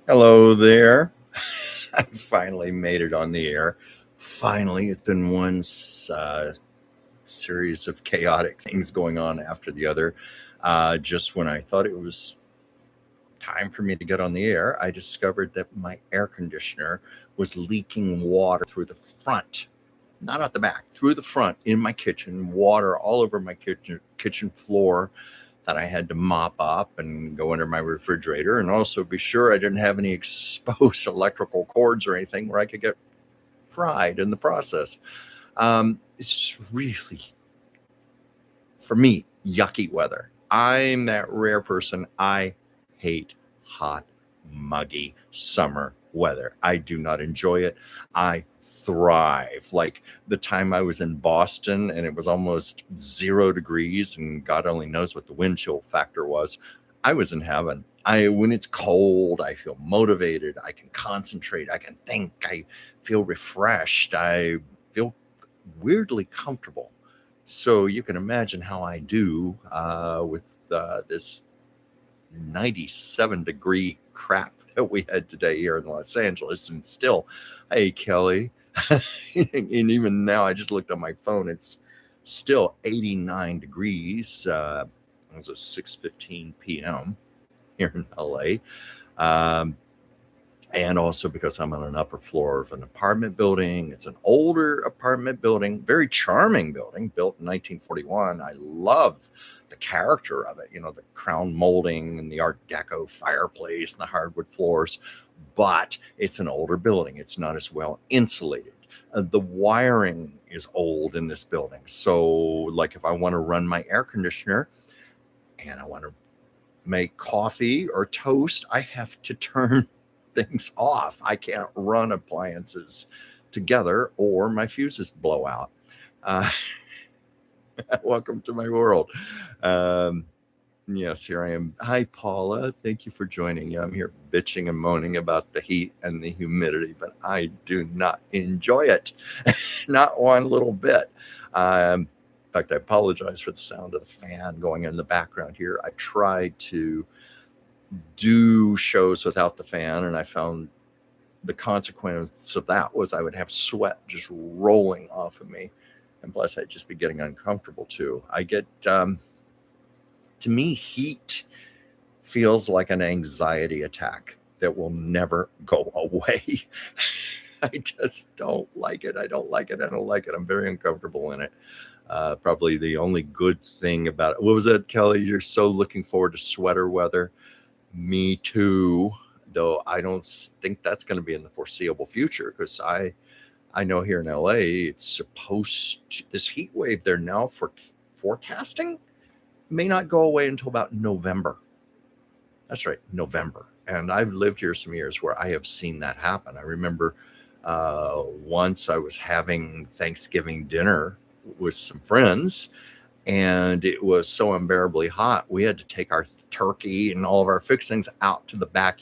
Hello there. I finally made it on the air. Finally, it's been one series of chaotic things going on after the other. Just when I thought it was time for me to get on the air, I discovered that my air conditioner was leaking water through the front, not at the back, through the front in my kitchen, water all over my kitchen floor that I had to mop up and go under my refrigerator, and also be sure I didn't have any exposed electrical cords or anything where I could get fried in the process. It's really, for me, yucky weather. I'm that rare person. I hate hot, muggy summer weather. I do not enjoy it. I thrive. Like the time I was in Boston and it was almost 0 degrees, and God only knows what the wind chill factor was. I was in heaven. When it's cold, I feel motivated. I can concentrate. I can think. I feel refreshed. I feel weirdly comfortable. So you can imagine how I do with this 97-degree crap that we had today here in Los Angeles. And still, hey, Kelly. And even now, I just looked on my phone. It's still 89 degrees as of 6:15 p.m. here in LA. And also because I'm on an upper floor of an apartment building. It's an older apartment building, very charming building, built in 1941. I love the character of it, the crown molding and the Art Deco fireplace and the hardwood floors, but it's an older building. It's not as well insulated. The wiring is old in this building. So like if I want to run my air conditioner and I want to make coffee or toast, I have to turn things off. I can't run appliances together or my fuses blow out. Welcome to my world. Yes, here I am. Hi, Paula. Thank you for joining. I'm here bitching and moaning about the heat and the humidity, but I do not enjoy it. Not one little bit. In fact, I apologize for the sound of the fan going in the background here. I tried to do shows without the fan, and I found the consequence of that was I would have sweat just rolling off of me, and plus I'd just be getting uncomfortable too. I get to me, heat feels like an anxiety attack that will never go away. I just don't like it. I don't like it. I'm very uncomfortable in it. Probably the only good thing about it. What was it, Kelly? You're so looking forward to sweater weather. Me too, though I don't think that's going to be in the foreseeable future, because I know here in LA it's supposed to, this heat wave they're now forecasting may not go away until about November. That's right, November. And I've lived here some years where I have seen that happen. I remember once I was having Thanksgiving dinner with some friends, and it was so unbearably hot, we had to take our turkey and all of our fixings out to the back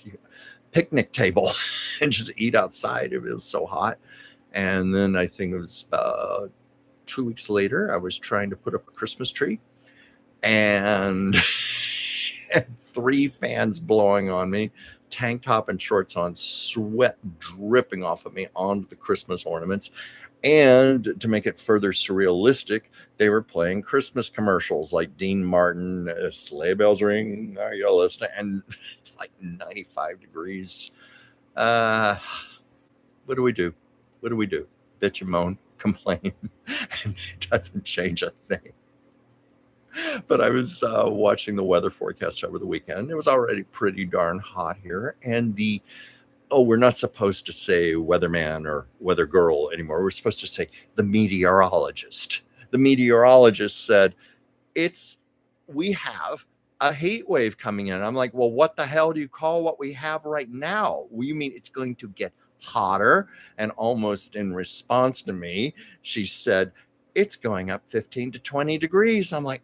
picnic table and just eat outside. It was so hot. And then I think it was 2 weeks later, I was trying to put up a Christmas tree, and 3 fans blowing on me, tank top and shorts on, sweat dripping off of me onto the Christmas ornaments. And to make it further surrealistic, they were playing Christmas commercials like Dean Martin, Sleigh Bells Ring, Are You Listening? And it's like 95 degrees. What do we do? What do we do? Bitch and moan, complain, and it doesn't change a thing. But I was watching the weather forecast over the weekend. It was already pretty darn hot here. And we're not supposed to say weatherman or weather girl anymore. We're supposed to say the meteorologist. The meteorologist said, we have a heat wave coming in. I'm like, well, what the hell do you call what we have right now? Well, you mean it's going to get hotter? And almost in response to me, she said, it's going up 15 to 20 degrees. I'm like,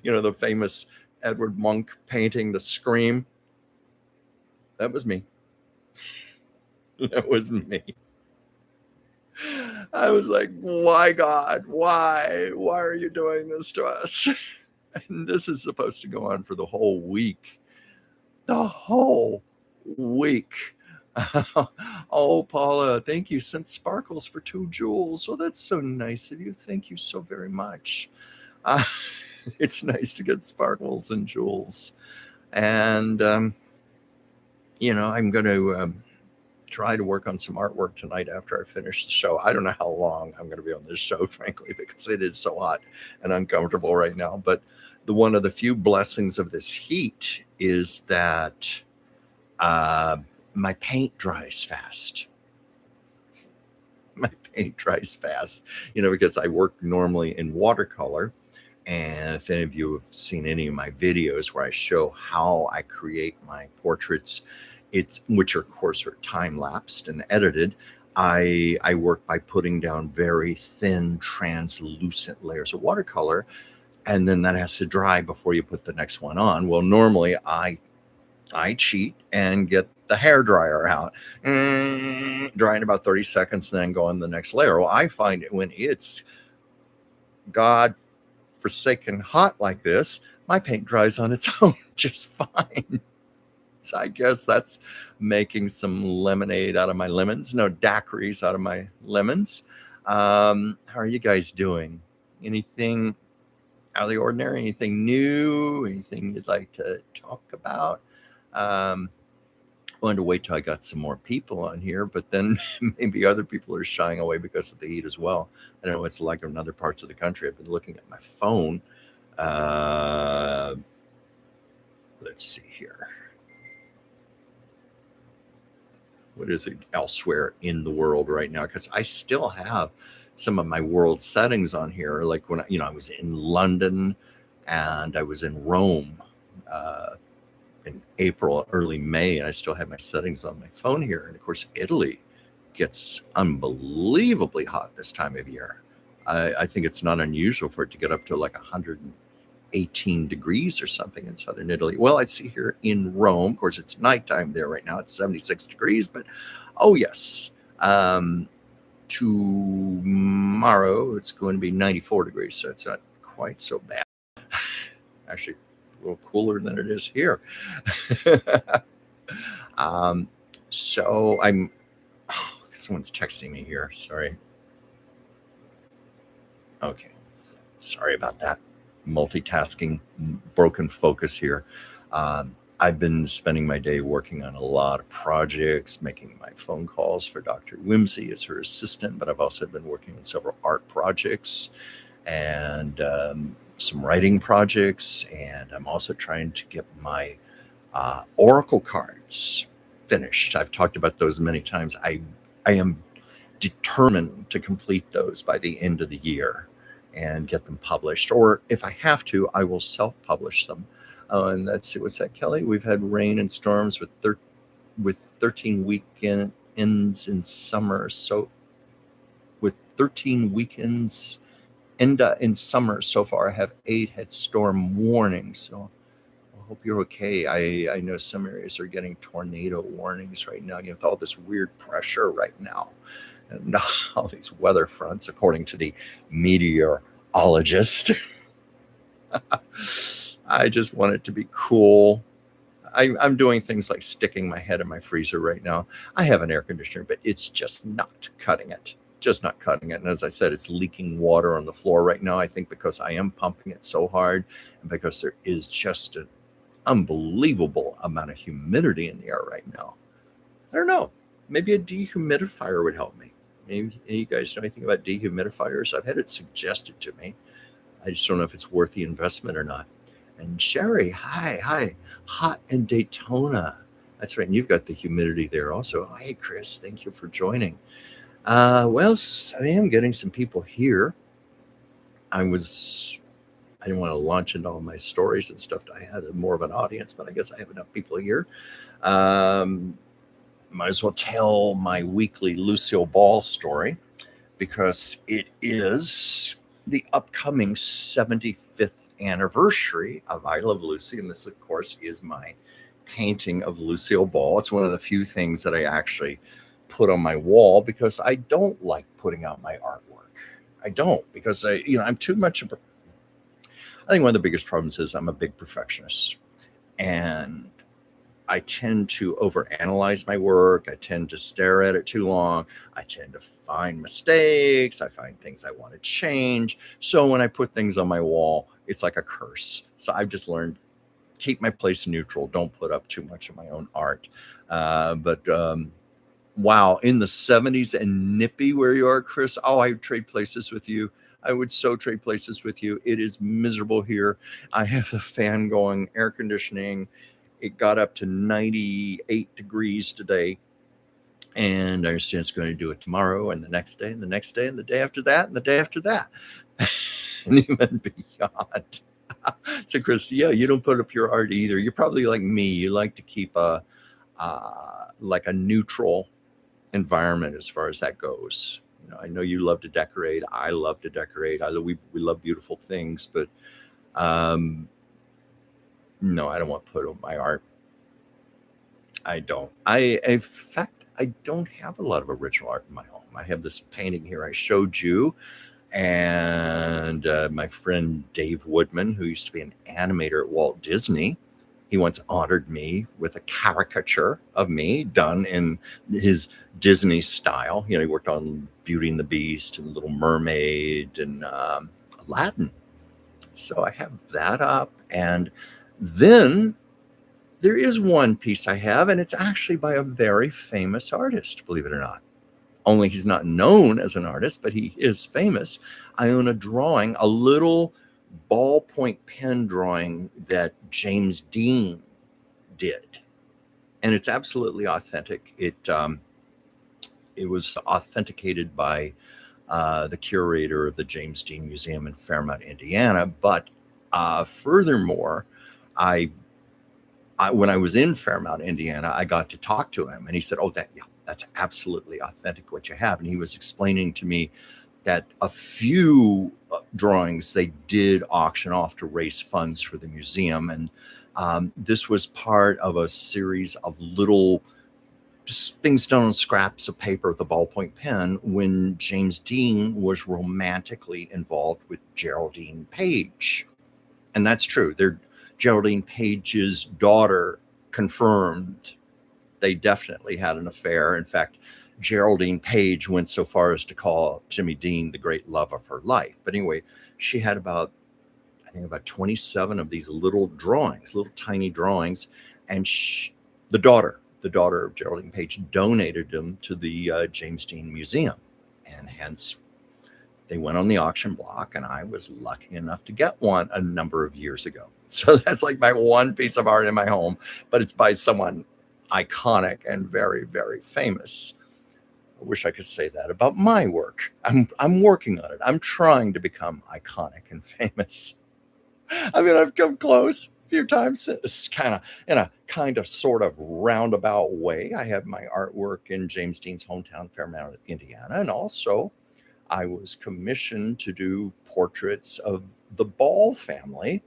the famous Edward Munch painting, The Scream. That was me. That was me. I was like, why, God? Why? Why are you doing this to us? And this is supposed to go on for the whole week. the whole week. Oh, Paula, thank you. Sent sparkles for 2 jewels. Well, that's so nice of you. Thank you so very much. Uh, it's nice to get sparkles and jewels. And, I'm going to try to work on some artwork tonight after I finish the show. I don't know how long I'm going to be on this show, frankly, because it is so hot and uncomfortable right now. But one of the few blessings of this heat is that my paint dries fast. My paint dries fast, because I work normally in watercolor. And if any of you have seen any of my videos where I show how I create my portraits, which are, of course, are time lapsed and edited, I work by putting down very thin, translucent layers of watercolor, and then that has to dry before you put the next one on. Well, normally I cheat and get the hair dryer out, dry in about 30 seconds, and then go on the next layer. Well, I find it when it's God forsaken hot like this, my paint dries on its own just fine. So I guess that's making some lemonade out of my lemons. No, daiquiris out of my lemons. How are you guys doing? Anything out of the ordinary? Anything new? Anything you'd like to talk about? I wanted to wait till I got some more people on here, but then maybe other people are shying away because of the heat as well. I don't know what it's like in other parts of the country. I've been looking at my phone. Let's see here. What is it elsewhere in the world right now? Because I still have some of my world settings on here. Like when I was in London and I was in Rome in April, early May, and I still have my settings on my phone here. And of course, Italy gets unbelievably hot this time of year. I think it's not unusual for it to get up to like 118 degrees or something in southern Italy. Well, I see here in Rome, of course, it's nighttime there right now. It's 76 degrees, but oh yes, tomorrow it's going to be 94 degrees, so it's not quite so bad. Actually, a little cooler than it is here. So someone's texting me here. Sorry. Okay. Sorry about that. Multitasking, broken focus here. I've been spending my day working on a lot of projects, making my phone calls for Dr. Whimsy as her assistant, but I've also been working on several art projects and some writing projects, and I'm also trying to get my Oracle cards finished. I've talked about those many times. I am determined to complete those by the end of the year and get them published, or if I have to, I will self-publish them. And let's see, what's that, Kelly? We've had rain and storms with 13 weekends in summer. So with 13 weekends in summer so far, I have 8 had storm warnings. So I hope you're okay. I know some areas are getting tornado warnings right now, with all this weird pressure right now. And all these weather fronts, according to the meteorologist. I just want it to be cool. I'm doing things like sticking my head in my freezer right now. I have an air conditioner, but it's just not cutting it. Just not cutting it. And as I said, it's leaking water on the floor right now. I think because I am pumping it so hard and because there is just an unbelievable amount of humidity in the air right now. I don't know. Maybe a dehumidifier would help me. Maybe you guys know anything about dehumidifiers? I've had it suggested to me. I just don't know if it's worth the investment or not. And Sherry, hi. Hot in Daytona. That's right. And you've got the humidity there also. Hi, Chris. Thank you for joining. Well, I am getting some people here. I didn't want to launch into all my stories and stuff. I had more of an audience, but I guess I have enough people here. Might as well tell my weekly Lucille Ball story because it is the upcoming 75th anniversary of I Love Lucy. And this, of course, is my painting of Lucille Ball. It's one of the few things that I actually put on my wall because I don't like putting out my artwork. I don't, because I'm too much of I think one of the biggest problems is I'm a big perfectionist, and I tend to overanalyze my work. I tend to stare at it too long. I tend to find mistakes. I find things I want to change. So when I put things on my wall, it's like a curse. So I've just learned, keep my place neutral. Don't put up too much of my own art. But wow, in the 70s and nippy where you are, Chris. Oh, I would trade places with you. I would so trade places with you. It is miserable here. I have the fan going, air conditioning. It got up to 98 degrees today. And I understand it's going to do it tomorrow and the next day and the next day and the day after that and the day after that. And even beyond. So, Chris, yeah, you don't put up your art either. You're probably like me. You like to keep a like a neutral environment as far as that goes. You know, I know you love to decorate. I love to decorate. We love beautiful things, but no, I don't want to put up my art. I don't. In fact, I don't have a lot of original art in my home. I have this painting here I showed you, and my friend Dave Woodman, who used to be an animator at Walt Disney, he once honored me with a caricature of me done in his Disney style. You know, he worked on Beauty and the Beast and Little Mermaid and Aladdin. So I have that up. And then there is one piece I have, and it's actually by a very famous artist, believe it or not. Only he's not known as an artist, but he is famous. I own a drawing, a little ballpoint pen drawing that James Dean did, and it's absolutely authentic. It was authenticated by the curator of the James Dean Museum in Fairmount, Indiana. But furthermore, when I was in Fairmount, Indiana, I got to talk to him, and he said, "Oh, that's absolutely authentic what you have." And he was explaining to me that a few drawings they did auction off to raise funds for the museum. And this was part of a series of little just things done on scraps of paper with a ballpoint pen when James Dean was romantically involved with Geraldine Page. And that's true. Geraldine Page's daughter confirmed they definitely had an affair. In fact, Geraldine Page went so far as to call Jimmy Dean the great love of her life. But anyway, she had about 27 of these little drawings, little tiny drawings. And the daughter of Geraldine Page donated them to the James Dean Museum. And hence, they went on the auction block, and I was lucky enough to get one a number of years ago. So that's like my one piece of art in my home, but it's by someone iconic and very, very famous. I wish I could say that about my work. I'm working on it. I'm trying to become iconic and famous. I mean, I've come close a few times. It's kind of in a kind of sort of roundabout way. I have my artwork in James Dean's hometown, Fairmount, Indiana, and also I was commissioned to do portraits of the Ball family.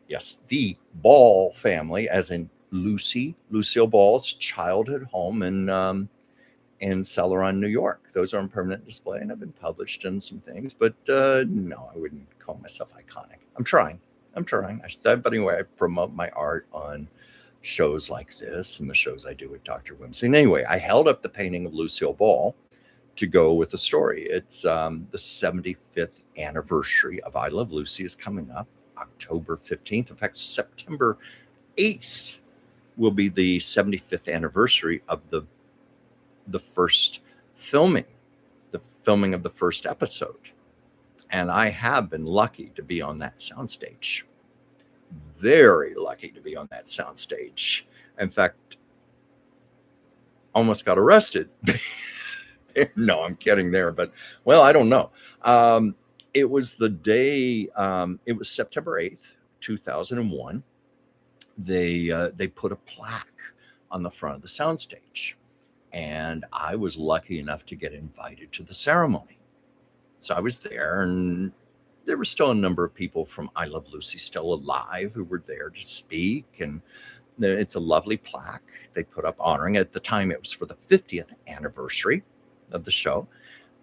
Yes, the Ball family, as in Lucille Ball's childhood home in Celeron, New York. Those are on permanent display and have been published in some things. But no, I wouldn't call myself iconic. I'm trying. But anyway, I promote my art on shows like this and the shows I do with Dr. Whimsy. And anyway, I held up the painting of Lucille Ball to go with the story. It's the 75th anniversary of I Love Lucy is coming up, October 15th. In fact, September 8th will be the 75th anniversary of the first filming, the filming of the first episode. And I have been lucky to be on that soundstage. Very lucky to be on that soundstage. In fact, almost got arrested. No, I'm kidding there, but well, I don't know. It was the day, it was September 8th, 2001. They put a plaque on the front of the soundstage, and I was lucky enough to get invited to the ceremony. So I was there, and there were still a number of people from I Love Lucy still alive who were there to speak, and it's a lovely plaque they put up honoring. At the time, it was for the 50th anniversary of the show,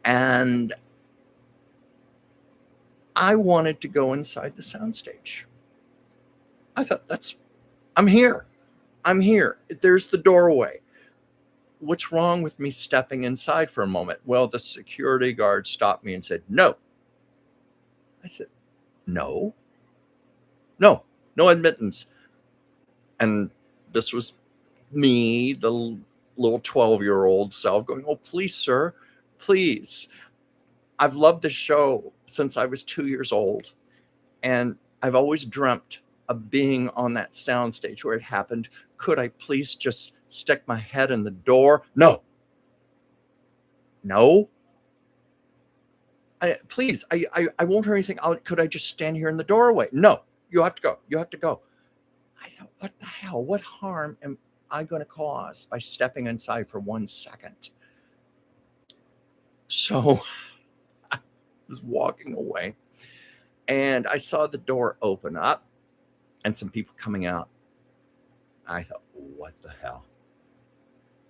and I wanted to go inside the soundstage. I thought, I'm here. I'm here. There's the doorway. What's wrong with me stepping inside for a moment? Well, the security guard stopped me and said, no. I said, no, no, no admittance. And this was me, the little 12-year-old self, going, oh, please, sir, please. I've loved this show since I was 2 years old. And I've always dreamt of being on that soundstage where it happened. Could I please just stick my head in the door? No. No. Please, I won't hear anything. Could I just stand here in the doorway? No. You have to go. You have to go. I thought, what the hell? What harm am I going to cause by stepping inside for 1 second? So I was walking away and I saw the door open up and some people coming out. I thought, what the hell?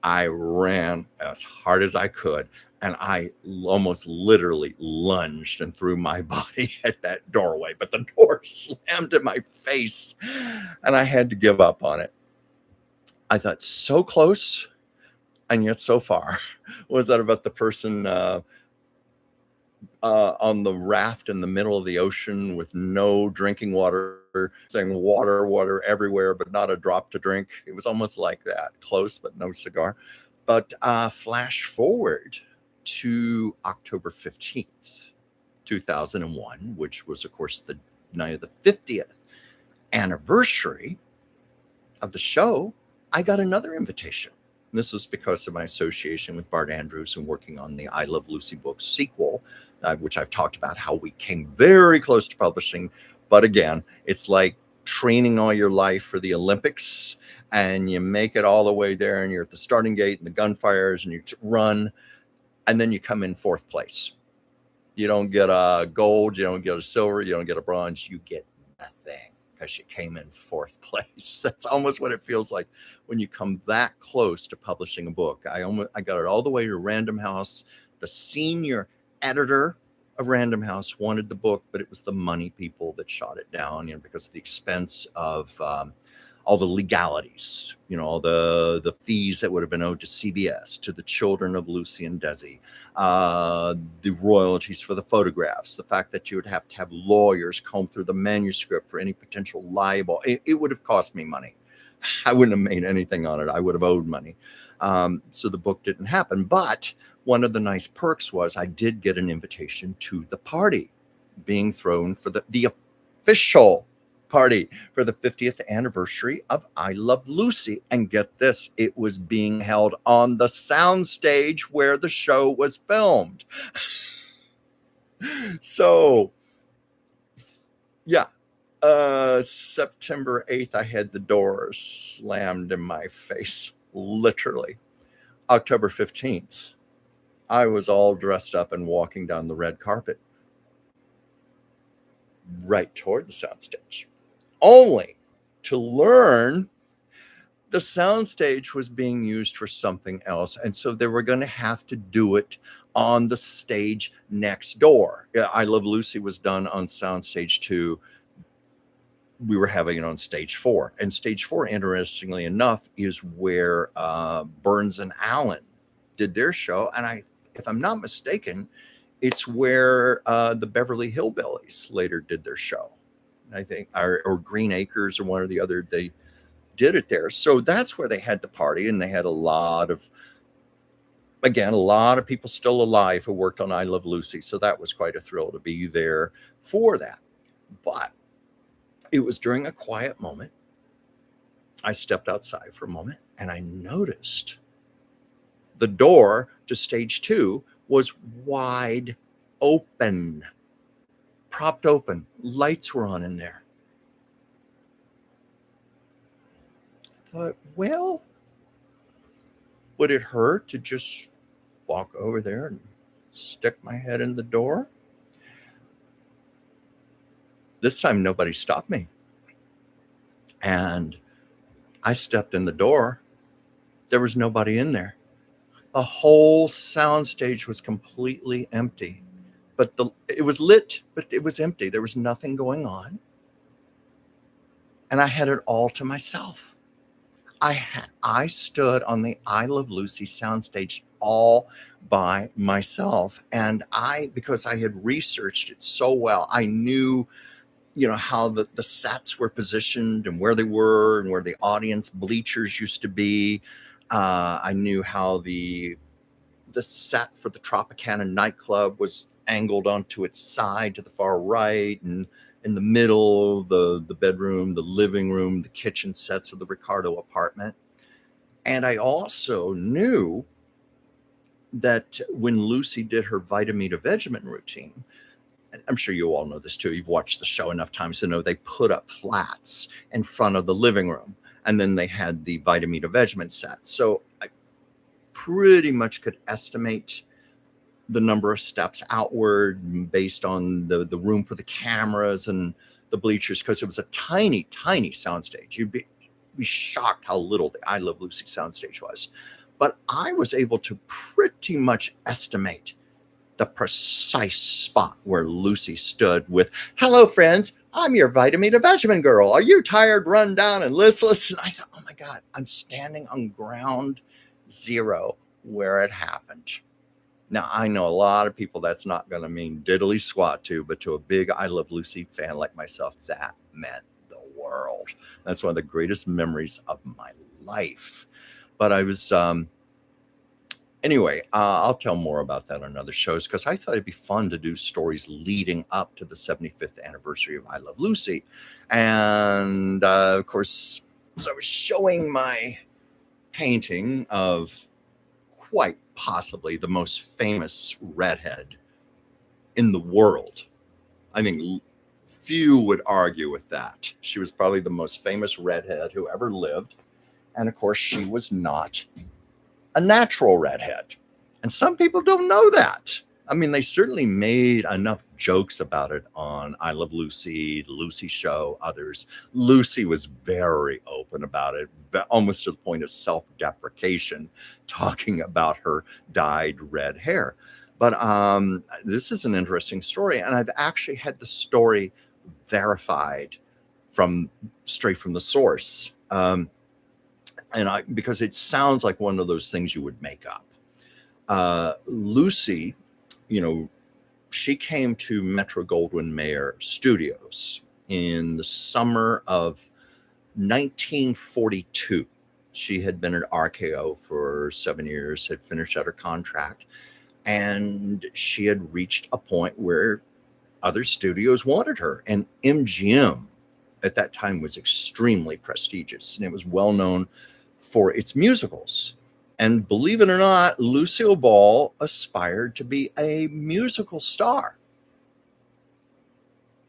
I ran as hard as I could and I almost literally lunged and threw my body at that doorway, but the door slammed in my face and I had to give up on it. I thought, so close and yet so far. Was that about the person on the raft in the middle of the ocean with no drinking water, saying water, water everywhere, but not a drop to drink? It was almost like that, close, but no cigar. But flash forward to October 15th, 2001, which was, of course, the night of the 50th anniversary of the show. I got another invitation. This was because of my association with Bart Andrews and working on the I Love Lucy book sequel, which I've talked about how we came very close to publishing. But again, it's like training all your life for the Olympics and you make it all the way there and you're at the starting gate and the gunfires and you run and then you come in 4th place. You don't get a gold, you don't get a silver, you don't get a bronze, you get nothing because you came in 4th place. That's almost what it feels like when you come that close to publishing a book. I got it all the way to Random House. The senior editor of Random House wanted the book, but it was the money people that shot it down, because of the expense of all the legalities, all the fees that would have been owed to CBS, to the children of Lucy and Desi, the royalties for the photographs, the fact that you would have to have lawyers comb through the manuscript for any potential libel. It would have cost me money. I wouldn't have made anything on it. I would have owed money. So the book didn't happen. But one of the nice perks was I did get an invitation to the party being thrown for the official party for the 50th anniversary of I Love Lucy. And get this, it was being held on the soundstage where the show was filmed. So, yeah. September 8th, I had the door slammed in my face, literally. October 15th, I was all dressed up and walking down the red carpet right toward the soundstage, only to learn the soundstage was being used for something else. And so they were going to have to do it on the stage next door. I Love Lucy was done on soundstage 2. We were having it on stage 4. And stage 4, interestingly enough, is where Burns and Allen did their show. And if I'm not mistaken, it's where the Beverly Hillbillies later did their show. I think, or Green Acres or one or the other, they did it there. So that's where they had the party. And they had a lot of people still alive who worked on I Love Lucy. So that was quite a thrill to be there for that. But it was during a quiet moment. I stepped outside for a moment and I noticed the door to stage 2 was wide open, propped open. Lights were on in there. I thought, well, would it hurt to just walk over there and stick my head in the door? This time, nobody stopped me. And I stepped in the door. There was nobody in there. The whole soundstage was completely empty. But it was lit, but it was empty. There was nothing going on. And I had it all to myself. I stood on the I Love Lucy soundstage all by myself, and because I had researched it so well, I knew, how the sets were positioned and where they were and where the audience bleachers used to be. I knew how the set for the Tropicana nightclub was angled onto its side to the far right, and in the middle, the bedroom, the living room, the kitchen sets of the Ricardo apartment. And I also knew that when Lucy did her Vitamita Vegemin routine, and I'm sure you all know this too, you've watched the show enough times to know they put up flats in front of the living room, and then they had the Vitamita Vegemin set. So I pretty much could estimate the number of steps outward based on the room for the cameras and the bleachers, because it was a tiny, tiny soundstage. You'd be shocked how little the I Love Lucy soundstage was. But I was able to pretty much estimate the precise spot where Lucy stood with, "Hello, friends. I'm your Vitamita Vegemin girl. Are you tired, run down, and listless?" And I thought, oh my God, I'm standing on ground zero where it happened. Now, I know a lot of people that's not going to mean diddly squat to, but to a big I Love Lucy fan like myself, that meant the world. That's one of the greatest memories of my life. But I was, anyway, I'll tell more about that on other shows, because I thought it'd be fun to do stories leading up to the 75th anniversary of I Love Lucy. And of course, as I was showing my painting of quite possibly the most famous redhead in the world. I mean, few would argue with that. She was probably the most famous redhead who ever lived. And of course, she was not a natural redhead. And some people don't know that. I mean, they certainly made enough jokes about it on I Love Lucy, The Lucy Show, others. Lucy was very open about it, almost to the point of self-deprecation, talking about her dyed red hair. But this is an interesting story, and I've actually had the story verified straight from the source. Because it sounds like one of those things you would make up. Lucy, she came to Metro-Goldwyn-Mayer Studios in the summer of 1942. She had been at RKO for 7 years, had finished out her contract, and she had reached a point where other studios wanted her. And MGM at that time was extremely prestigious, and it was well known for its musicals. And believe it or not, Lucille Ball aspired to be a musical star.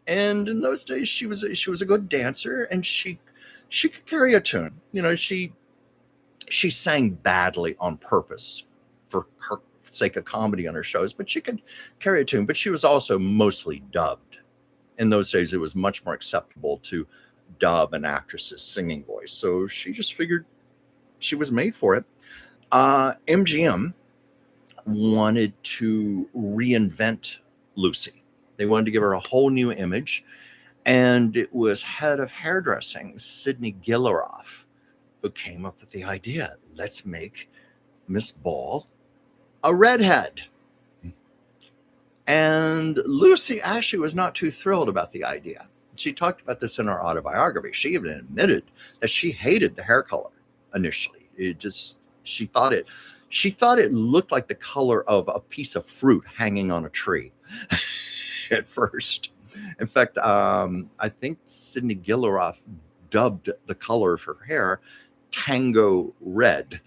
And in those days, she was a good dancer, and she could carry a tune. She sang badly on purpose for her sake of comedy on her shows, but she could carry a tune. But she was also mostly dubbed. In those days, it was much more acceptable to dub an actress's singing voice. So she just figured she was made for it. MGM wanted to reinvent Lucy. They wanted to give her a whole new image. And it was head of hairdressing, Sidney Gilleroff, who came up with the idea. Let's make Miss Ball a redhead. And Lucy actually was not too thrilled about the idea. She talked about this in her autobiography. She even admitted that she hated the hair color initially. She thought it looked like the color of a piece of fruit hanging on a tree at first. In fact, I think Sidney Gilleroff dubbed the color of her hair Tango Red.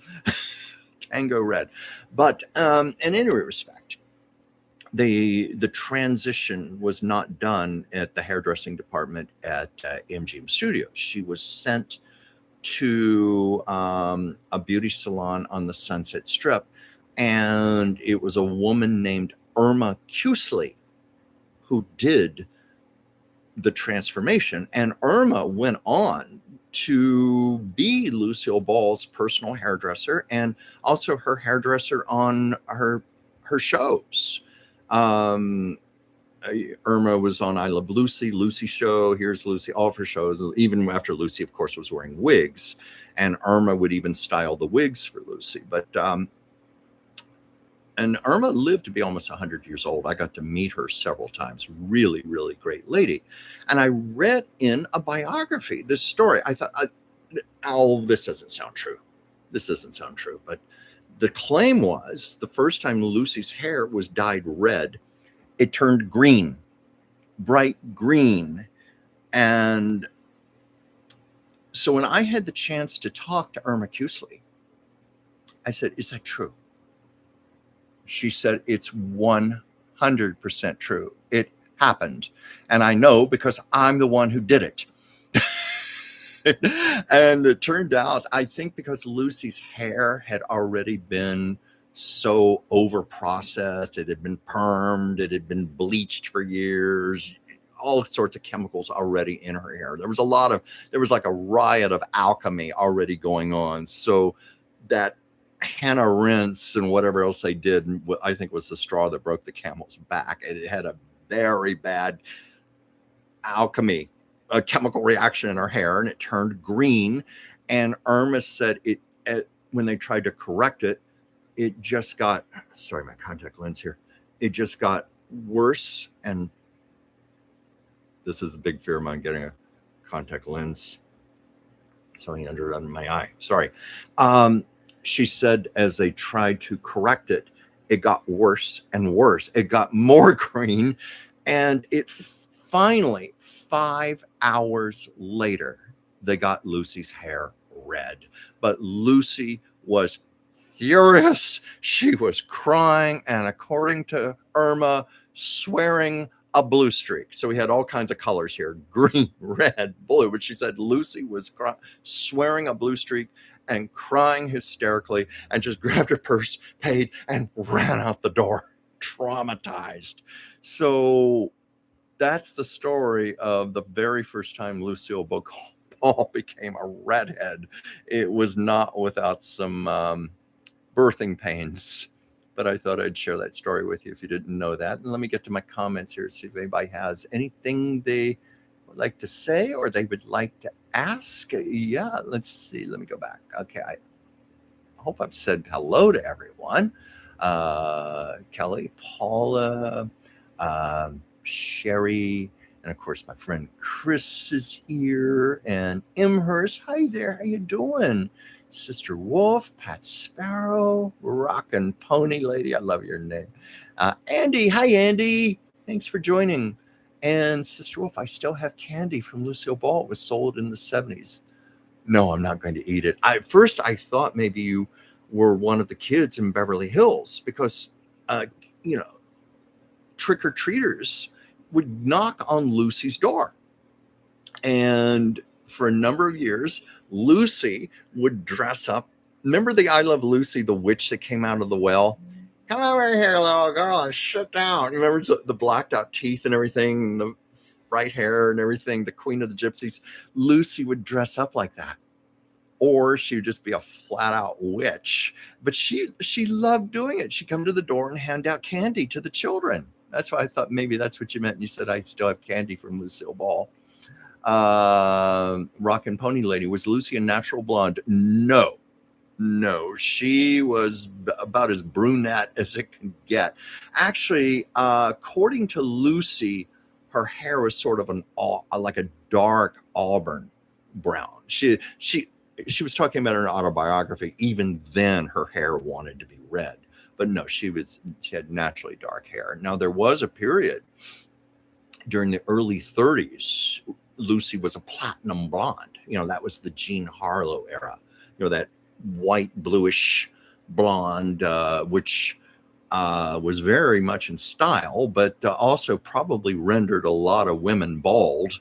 Tango Red. But in any respect, the transition was not done at the hairdressing department at MGM Studios. She was sent to a beauty salon on the Sunset Strip, and it was a woman named Irma Cusley who did the transformation. And Irma went on to be Lucille Ball's personal hairdresser and also her hairdresser on her shows. Irma was on I Love Lucy, Lucy Show, Here's Lucy, all of her shows, even after Lucy, of course, was wearing wigs. And Irma would even style the wigs for Lucy. And Irma lived to be almost 100 years old. I got to meet her several times. Really, really great lady. And I read in a biography this story. I thought, oh, this doesn't sound true. This doesn't sound true. But the claim was the first time Lucy's hair was dyed red, it turned green, bright green. And so when I had the chance to talk to Irma Cusley, I said, is that true? She said, it's 100% true. It happened. And I know because I'm the one who did it. And it turned out, I think because Lucy's hair had already been so over processed, it had been permed, it had been bleached for years, all sorts of chemicals already in her hair. There was like a riot of alchemy already going on. So that Hannah rinse and whatever else they did, I think was the straw that broke the camel's back. It had a very bad alchemy, a chemical reaction in her hair, and it turned green. And Irma said when they tried to correct it, it just got, sorry, my contact lens here, it just got worse. And this is a big fear of mine, getting a contact lens, something under my eye. Sorry. She said as they tried to correct it, it got worse and worse. It got more green. And it finally, 5 hours later, they got Lucy's hair red. But Lucy was furious. She was crying. And according to Irma, swearing a blue streak. So we had all kinds of colors here, green, red, blue. But she said Lucy was swearing a blue streak and crying hysterically, and just grabbed her purse, paid, and ran out the door, traumatized. So that's the story of the very first time Lucille Ball became a redhead. It was not without some birthing pains. But I thought I'd share that story with you if you didn't know that. And let me get to my comments here, see if anybody has anything they would like to say or they would like to ask. Yeah, let's see. Let me go back. Okay, I hope I've said hello to everyone. Kelly, Paula, Sherry, and of course my friend Chris is here, and Imhurst. Hi there, how you doing? Sister Wolf, Pat Sparrow, Rockin' Pony Lady. I love your name. Andy. Hi, Andy. Thanks for joining. And Sister Wolf, I still have candy from Lucille Ball. It was sold in the 70s. No, I'm not going to eat it. First, I thought maybe you were one of the kids in Beverly Hills because, trick-or-treaters would knock on Lucy's door. And for a number of years, Lucy would dress up. Remember the I Love Lucy, the witch that came out of the well? Come over here, little girl, and sit down. You remember the blacked out teeth and everything, and the bright hair and everything, the Queen of the Gypsies? Lucy would dress up like that. Or she would just be a flat out witch. But she loved doing it. She'd come to the door and hand out candy to the children. That's why I thought maybe that's what you meant. And you said, I still have candy from Lucille Ball. Rockin' Pony Lady, was Lucy a natural blonde? No, she was about as brunette as it can get. Actually, according to Lucy, her hair was sort of like a dark auburn brown. She was talking about her autobiography. Even then, her hair wanted to be red, but no, she had naturally dark hair. Now, there was a period during the early 30s. Lucy was a platinum blonde. That was the Jean Harlow era. That white bluish blonde, which was very much in style, but also probably rendered a lot of women bald.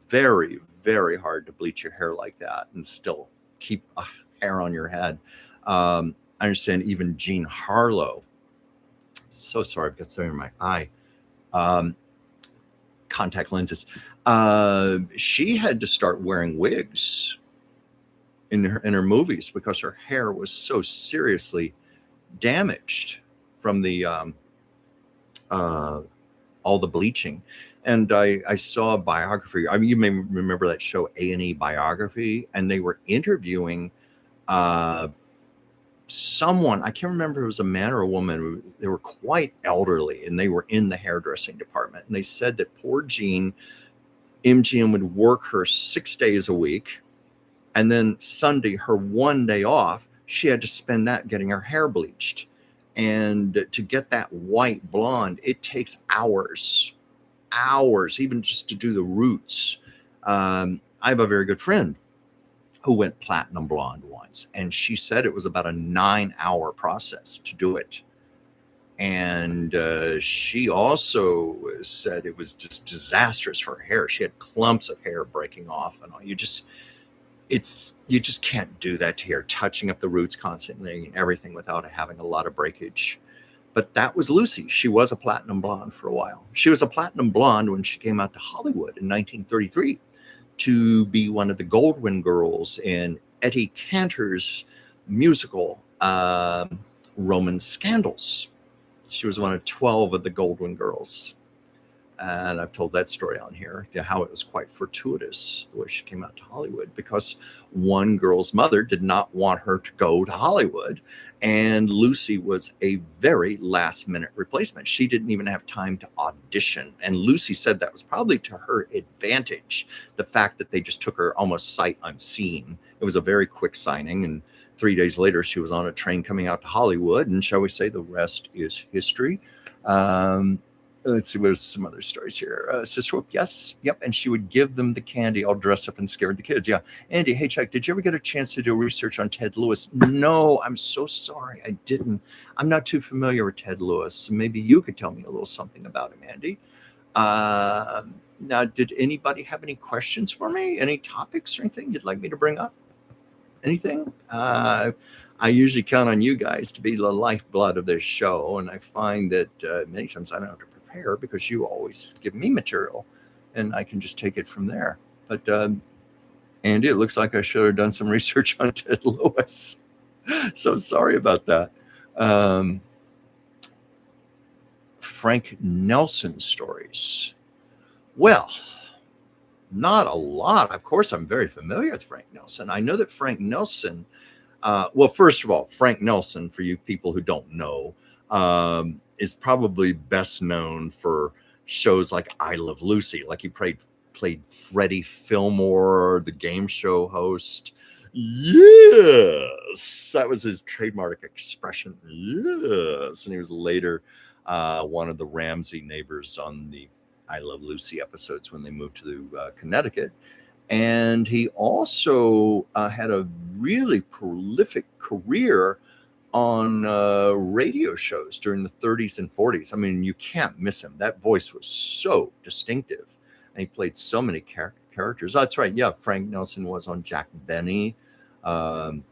Very, very hard to bleach your hair like that and still keep a hair on your head. I understand even Jean Harlow. So sorry, I've got something in my eye. Contact lenses. She had to start wearing wigs in her movies because her hair was so seriously damaged from the all the bleaching. And I saw a biography. I mean, you may remember that show A&E Biography, and they were interviewing uh, someone. I can't remember if it was a man or a woman. They were quite elderly, and they were in the hairdressing department. And they said that poor Jean, MGM would work her 6 days a week, and then Sunday, her one day off, she had to spend that getting her hair bleached. And to get that white blonde, it takes hours, even just to do the roots. I have a very good friend who went platinum blonde once, and she said it was about a 9-hour process to do it. And she also said it was just disastrous for her hair. She had clumps of hair breaking off, and all. You just can't do that to hair, touching up the roots constantly and everything without having a lot of breakage. But that was Lucy. She was a platinum blonde for a while. She was a platinum blonde when she came out to Hollywood in 1933 to be one of the Goldwyn girls in Eddie Cantor's musical Roman Scandals. She was one of 12 of the Goldwyn girls. And I've told that story on here, how it was quite fortuitous the way she came out to Hollywood, because one girl's mother did not want her to go to Hollywood. And Lucy was a very last minute replacement. She didn't even have time to audition. And Lucy said that was probably to her advantage, the fact that they just took her almost sight unseen. It was a very quick signing. And 3 days later, she was on a train coming out to Hollywood. And shall we say the rest is history? Let's see, there's some other stories here. Sister Whoop, yes, yep. And she would give them the candy all dressed up and scared the kids. Yeah. Andy, hey, Chuck, did you ever get a chance to do research on Ted Lewis? No, I'm so sorry. I didn't. I'm not too familiar with Ted Lewis. Maybe you could tell me a little something about him, Andy. Now, did anybody have any questions for me? Any topics or anything you'd like me to bring up? Anything? I usually count on you guys to be the lifeblood of this show. And I find that many times I don't have to prepare because you always give me material and I can just take it from there. But Andy, it looks like I should have done some research on Ted Lewis. So sorry about that. Frank Nelson stories. Well, not a lot. Of course, I'm very familiar with Frank Nelson. I know that Frank Nelson, well, first of all, Frank Nelson, for you people who don't know, is probably best known for shows like I Love Lucy. Like he played Freddie Fillmore, the game show host. Yes, that was his trademark expression. Yes, and he was later one of the Ramsey neighbors on the I Love Lucy episodes when they moved to Connecticut. And he also had a really prolific career on radio shows during the 30s and 40s. I mean, you can't miss him. That voice was so distinctive. And he played so many characters. That's right. Yeah, Frank Nelson was on Jack Benny. I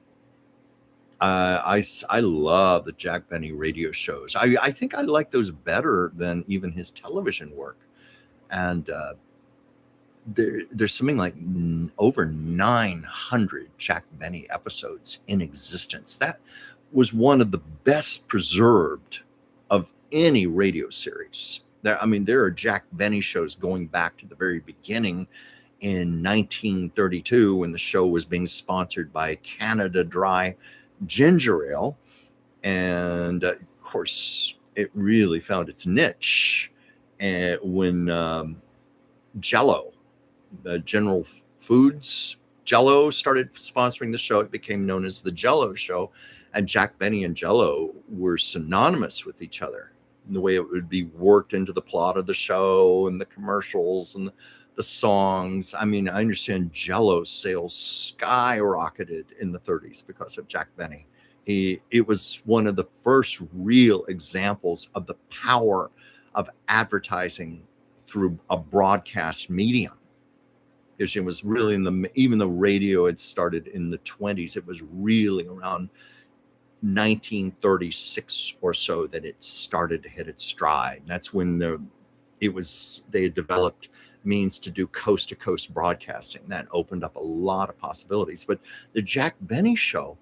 love the Jack Benny radio shows. I think I like those better than even his television work. And there's something like over 900 Jack Benny episodes in existence. That was one of the best preserved of any radio series. There are Jack Benny shows going back to the very beginning in 1932 when the show was being sponsored by Canada Dry Ginger Ale. And of course, it really found its niche when Jell-O, the General Foods Jell-O, started sponsoring the show. It became known as the Jell-O Show, and Jack Benny and Jell-O were synonymous with each other in the way it would be worked into the plot of the show and the commercials and the songs. I mean, I understand Jell-O sales skyrocketed in the 30s because of Jack Benny. It was one of the first real examples of the power of advertising through a broadcast medium. Because it was really even the radio had started in the 20s. It was really around 1936 or so that it started to hit its stride. That's when they had developed means to do coast to coast broadcasting. That opened up a lot of possibilities. But the Jack Benny show,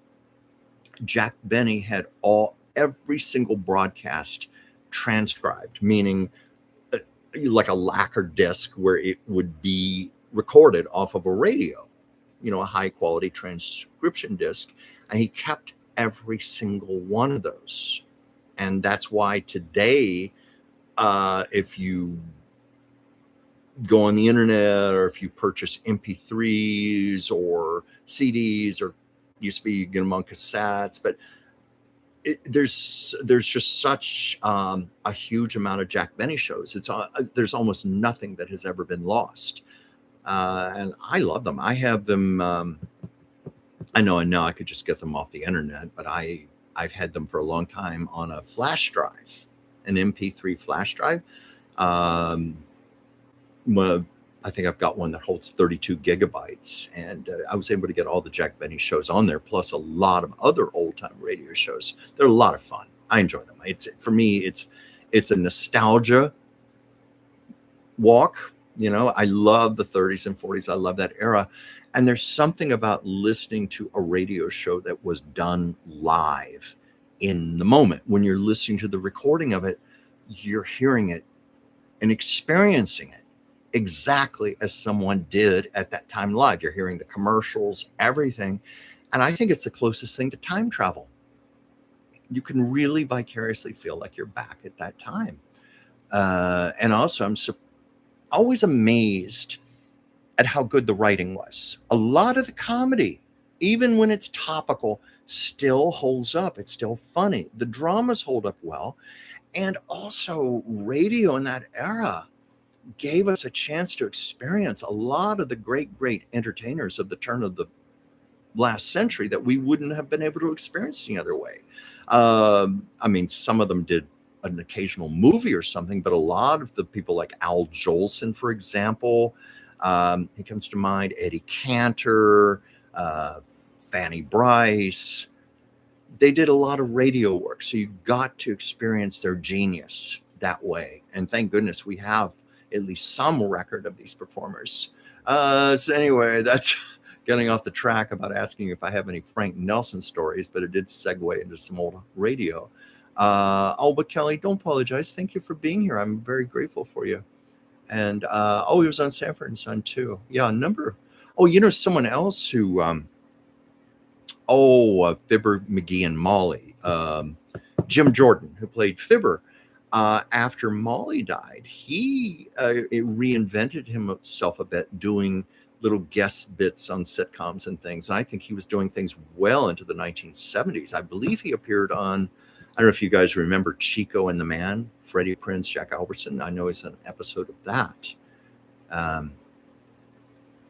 Jack Benny had every single broadcast transcribed, meaning like a lacquer disc where it would be recorded off of a radio, a high quality transcription disc. And he kept every single one of those. And that's why today, if you go on the internet or if you purchase MP3s or CDs, or used to be you get them on cassettes, but there's just such a huge amount of Jack Benny shows. There's almost nothing that has ever been lost, and I love them. I have them. I know I could just get them off the internet, but I've had them for a long time on a flash drive, an MP3 flash drive. Well, I think I've got one that holds 32 gigabytes, and I was able to get all the Jack Benny shows on there, plus a lot of other old-time radio shows. They're a lot of fun. I enjoy them. For me, it's a nostalgia walk. I love the 30s and 40s. I love that era. And there's something about listening to a radio show that was done live in the moment. When you're listening to the recording of it, you're hearing it and experiencing it exactly as someone did at that time live. You're hearing the commercials, everything. And I think it's the closest thing to time travel. You can really vicariously feel like you're back at that time. And also, I'm always amazed at how good the writing was. A lot of the comedy, even when it's topical, still holds up. It's still funny. The dramas hold up well. And also, radio in that era gave us a chance to experience a lot of the great entertainers of the turn of the last century that we wouldn't have been able to experience any other way. I mean, some of them did an occasional movie or something, but a lot of the people like Al Jolson, for example, he comes to mind, Eddie Cantor, Fanny Bryce. They did a lot of radio work, so you got to experience their genius that way. And thank goodness we have at least some record of these performers. So anyway, that's getting off the track about asking if I have any Frank Nelson stories, but it did segue into some old radio. But Kelly, don't apologize. Thank you for being here. I'm very grateful for you. And he was on Sanford and Son too. Yeah, someone else who Fibber, McGee, and Molly. Jim Jordan, who played Fibber. After Molly died, he reinvented himself a bit, doing little guest bits on sitcoms and things. And I think he was doing things well into the 1970s. I believe he appeared on, I don't know if you guys remember Chico and the Man, Freddie Prinze, Jack Albertson. I know he's an episode of that.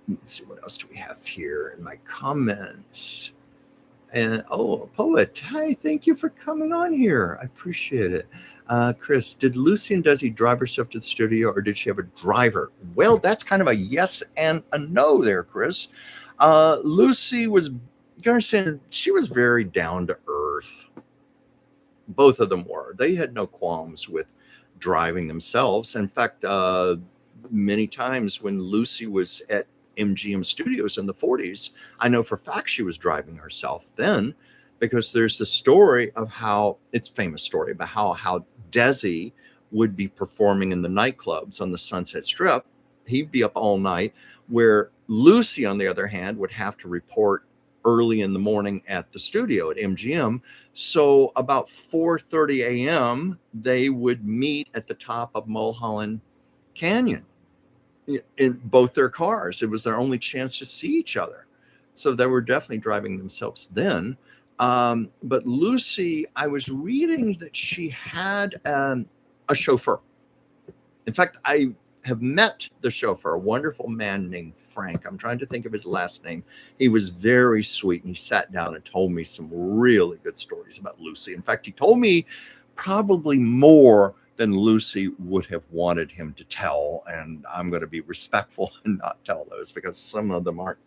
Let's see, what else do we have here in my comments? And Poet, hi, thank you for coming on here. I appreciate it. Chris, did Lucy and Desi drive herself to the studio, or did she have a driver? Well, that's kind of a yes and a no there, Chris. Lucy was, she was very down to earth. Both of them were. They had no qualms with driving themselves. In fact, many times when Lucy was at MGM Studios in the 40s, I know for a fact she was driving herself then, because there's the story of how, it's a famous story about how Desi would be performing in the nightclubs on the Sunset Strip. He'd be up all night, where Lucy, on the other hand, would have to report early in the morning at the studio at MGM. So about 4:30 a.m., they would meet at the top of Mulholland Canyon in both their cars. It was their only chance to see each other. So they were definitely driving themselves then. But Lucy, I was reading that she had a chauffeur. In fact, I have met the chauffeur, a wonderful man named Frank. I'm trying to think of his last name. He was very sweet, and he sat down and told me some really good stories about Lucy. In fact, he told me probably more than Lucy would have wanted him to tell. And I'm going to be respectful and not tell those, because some of them aren't.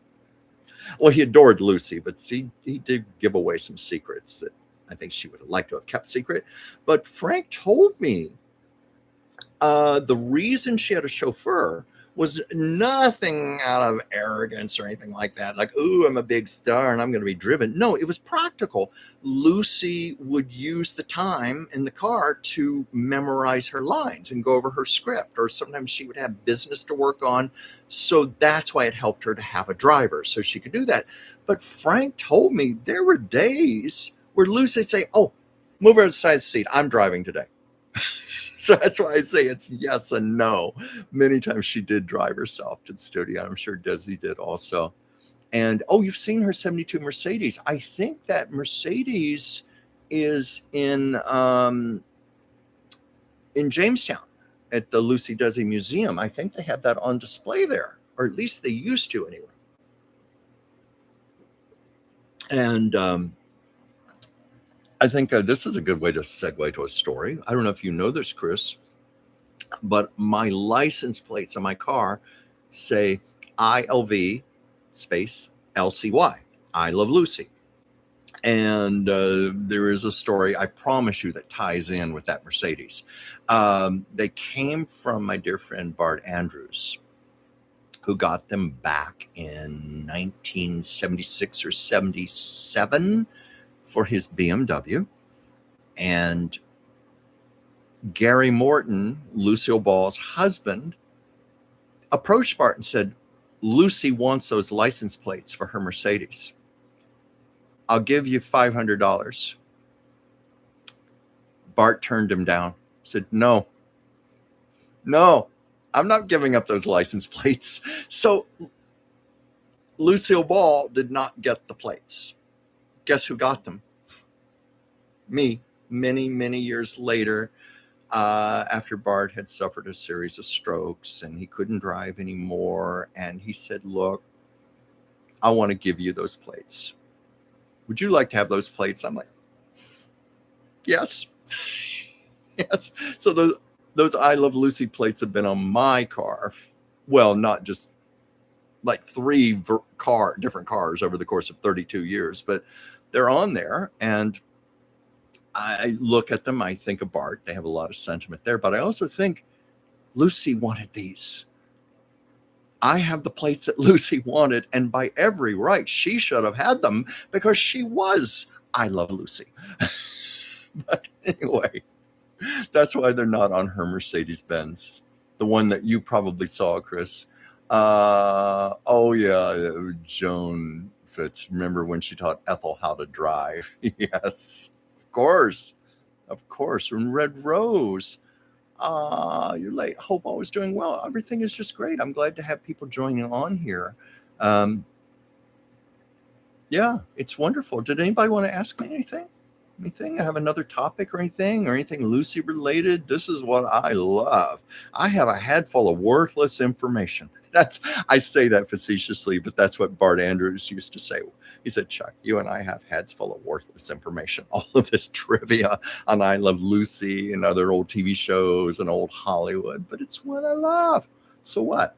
Well, he adored Lucy, but he did give away some secrets that I think she would have liked to have kept secret. But Frank told me the reason she had a chauffeur was nothing out of arrogance or anything like that. Like, ooh, I'm a big star and I'm going to be driven. No, it was practical. Lucy would use the time in the car to memorize her lines and go over her script, or sometimes she would have business to work on. So that's why it helped her to have a driver so she could do that. But Frank told me there were days where Lucy'd say, oh, move over to the side of the seat. I'm driving today. So that's why I say it's yes and no. Many times she did drive herself to the studio. I'm sure Desi did also. And oh, you've seen her 72 Mercedes. I think that Mercedes is in Jamestown at the Lucy Desi Museum. I think they have that on display there, or at least they used to anyway. And I think this is a good way to segue to a story. I don't know if you know this, Chris, but my license plates on my car say ILV space LCY. I Love Lucy. And there is a story, I promise you, that ties in with that Mercedes. They came from my dear friend Bart Andrews, who got them back in 1976 or 77 for his BMW. And Gary Morton, Lucille Ball's husband, approached Bart and said, Lucy wants those license plates for her Mercedes. I'll give you $500. Bart turned him down, said, no, I'm not giving up those license plates. So Lucille Ball did not get the plates. Guess who got them? Me, many years later, after Bart had suffered a series of strokes and he couldn't drive anymore. And he said, look, I want to give you those plates. Would you like to have those plates? I'm like, yes. Yes. So those I Love Lucy plates have been on my car. Well, not just like three different cars over the course of 32 years, but they're on there. And I look at them, I think of Bart. They have a lot of sentiment there, but I also think Lucy wanted these. I have the plates that Lucy wanted, and by every right, she should have had them because she was I Love Lucy. But anyway, that's why they're not on her Mercedes-Benz, the one that you probably saw, Chris. Oh yeah, Joan Fitz. Remember when she taught Ethel how to drive? Yes, of course. And Red Rose. You're late. Hope all is doing well. Everything is just great. I'm glad to have people joining on here. Yeah, it's wonderful. Did anybody want to ask me anything? I have another topic or anything Lucy related. This is what I love. I have a head full of worthless information. I say that facetiously, but that's what Bart Andrews used to say. He said, Chuck, you and I have heads full of worthless information. All of this trivia on I Love Lucy and other old TV shows and old Hollywood, but it's what I love. So what?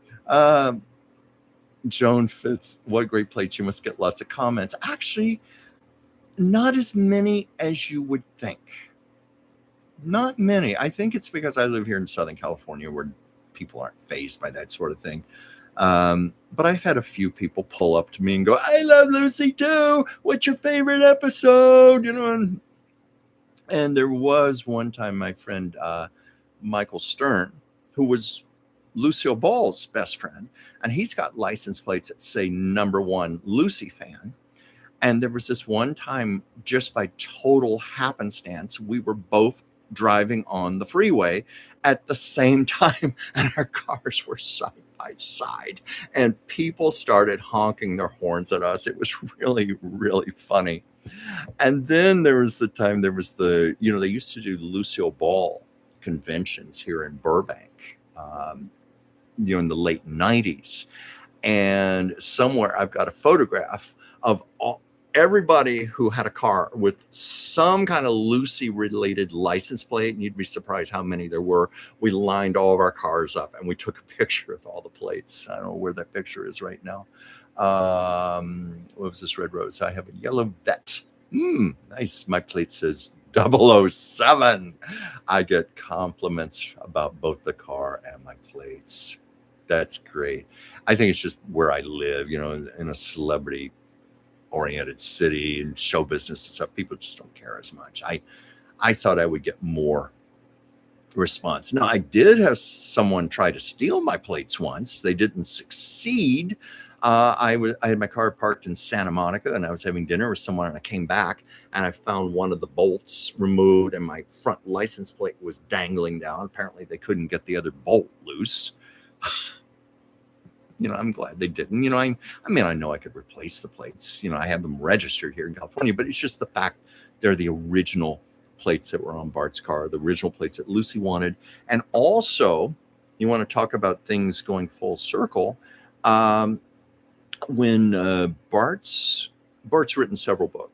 Joan Fitz, what great plates. You must get lots of comments. Actually, not as many as you would think. Not many. I think it's because I live here in Southern California where people aren't fazed by that sort of thing. But I've had a few people pull up to me and go, I love Lucy too. What's your favorite episode? And there was one time my friend Michael Stern, who was Lucille Ball's best friend, and he's got license plates that say #1 Lucy fan. And there was this one time, just by total happenstance, we were both driving on the freeway at the same time, and our cars were side by side, and people started honking their horns at us. It was really, really funny. And then there was the time, they used to do Lucille Ball conventions here in Burbank, in the late 90s. And somewhere I've got a photograph of everybody who had a car with some kind of Lucy related license plate, and you'd be surprised how many there were. We lined all of our cars up and we took a picture of all the plates. I don't know where that picture is right now. What was this? Red Rose. I have a yellow vet. Nice. My plate says 007. I get compliments about both the car and my plates. That's great. I think it's just where I live, in a celebrity oriented city and show business and stuff. People just don't care as much. I thought I would get more response. Now, I did have someone try to steal my plates once. They didn't succeed. I had my car parked in Santa Monica, and I was having dinner with someone, and I came back and I found one of the bolts removed, and my front license plate was dangling down. Apparently, they couldn't get the other bolt loose. I'm glad they didn't. I mean, I know I could replace the plates. I have them registered here in California, but it's just the fact they're the original plates that were on Bart's car, the original plates that Lucy wanted. And also, you want to talk about things going full circle. When Bart's written several books.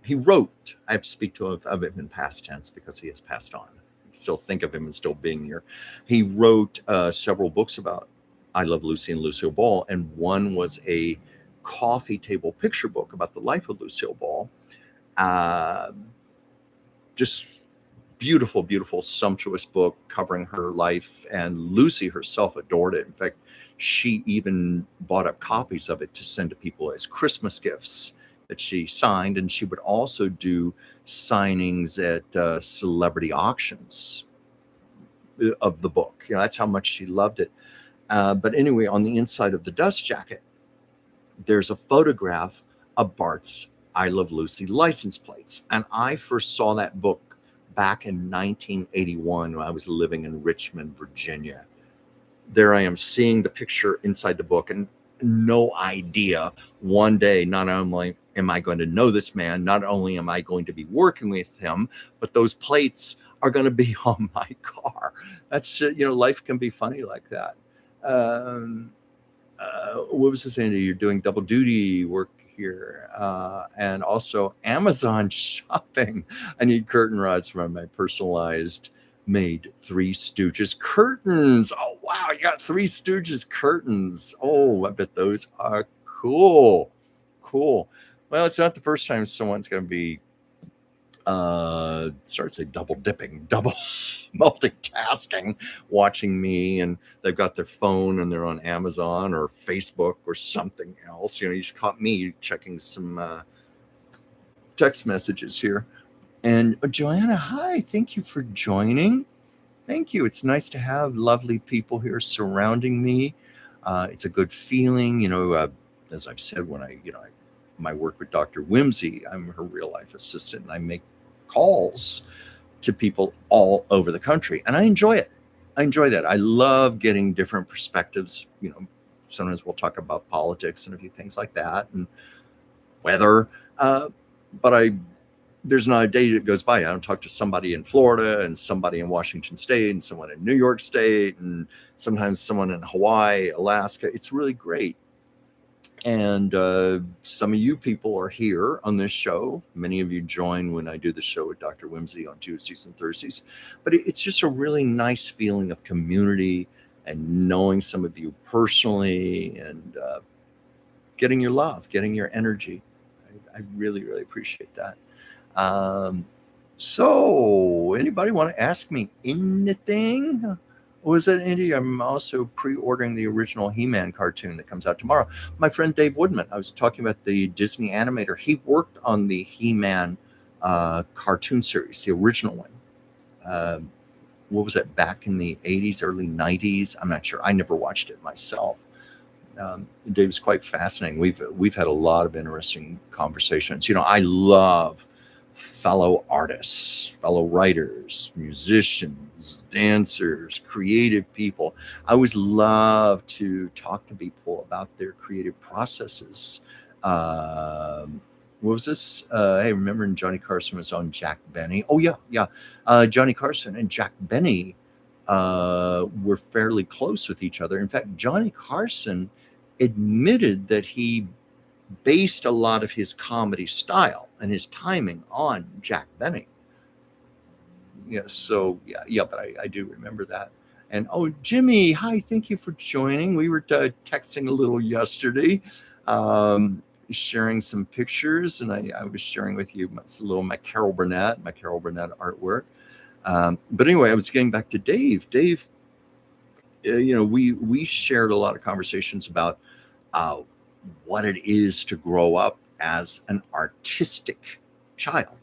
He wrote, I have to speak of him in past tense because he has passed on. I still think of him as still being here. He wrote several books about I Love Lucy and Lucille Ball, and one was a coffee table picture book about the life of Lucille Ball. Just beautiful, beautiful, sumptuous book covering her life, and Lucy herself adored it. In fact, she even bought up copies of it to send to people as Christmas gifts that she signed, and she would also do signings at celebrity auctions of the book. That's how much she loved it. But anyway, on the inside of the dust jacket, there's a photograph of Bart's I Love Lucy license plates. And I first saw that book back in 1981 when I was living in Richmond, Virginia. There I am seeing the picture inside the book, and no idea one day not only am I going to know this man, not only am I going to be working with him, but those plates are going to be on my car. That's, life can be funny like that. What was this, Andy? You're doing double duty work here, and also Amazon shopping. I need curtain rods for my personalized made Three Stooges curtains. Oh wow, you got Three Stooges curtains. Oh, I bet those are cool. Well, it's not the first time someone's going to be double dipping, double multitasking, watching me, and they've got their phone and they're on Amazon or Facebook or something else. You just caught me checking some text messages here. And Joanna, hi, thank you for joining. Thank you. It's nice to have lovely people here surrounding me. It's a good feeling, as I've said, when my work with Dr. Whimsy, I'm her real life assistant, and I make calls to people all over the country, and I enjoy it. I enjoy that. I love getting different perspectives. Sometimes we'll talk about politics and a few things like that, and weather. But there's not a day that goes by I don't talk to somebody in Florida and somebody in Washington State and someone in New York State and sometimes someone in Hawaii, Alaska. It's really great. And some of you people are here on this show. Many of you join when I do the show with Dr. Whimsy on Tuesdays and Thursdays. But it's just a really nice feeling of community and knowing some of you personally and getting your love, getting your energy. I really, really appreciate that. So anybody want to ask me anything? What was that, Andy? I'm also pre-ordering the original He-Man cartoon that comes out tomorrow. My friend Dave Woodman, I was talking about the Disney animator. He worked on the He-Man cartoon series, the original one. What was it, back in the 80s, early 90s? I'm not sure. I never watched it myself. Dave's quite fascinating. We've had a lot of interesting conversations. I love fellow artists, fellow writers, musicians, dancers, creative people. I always love to talk to people about their creative processes. What was this? Hey, remember when Johnny Carson was on Jack Benny? Oh, yeah. Johnny Carson and Jack Benny were fairly close with each other. In fact, Johnny Carson admitted that he based a lot of his comedy style and his timing on Jack Benny. But I do remember that. And Jimmy, hi, thank you for joining. We were texting a little yesterday, sharing some pictures, and I was sharing with you my Carol Burnett artwork. But anyway, I was getting back to Dave. Dave we shared a lot of conversations about uh, what it is to grow up as an artistic child.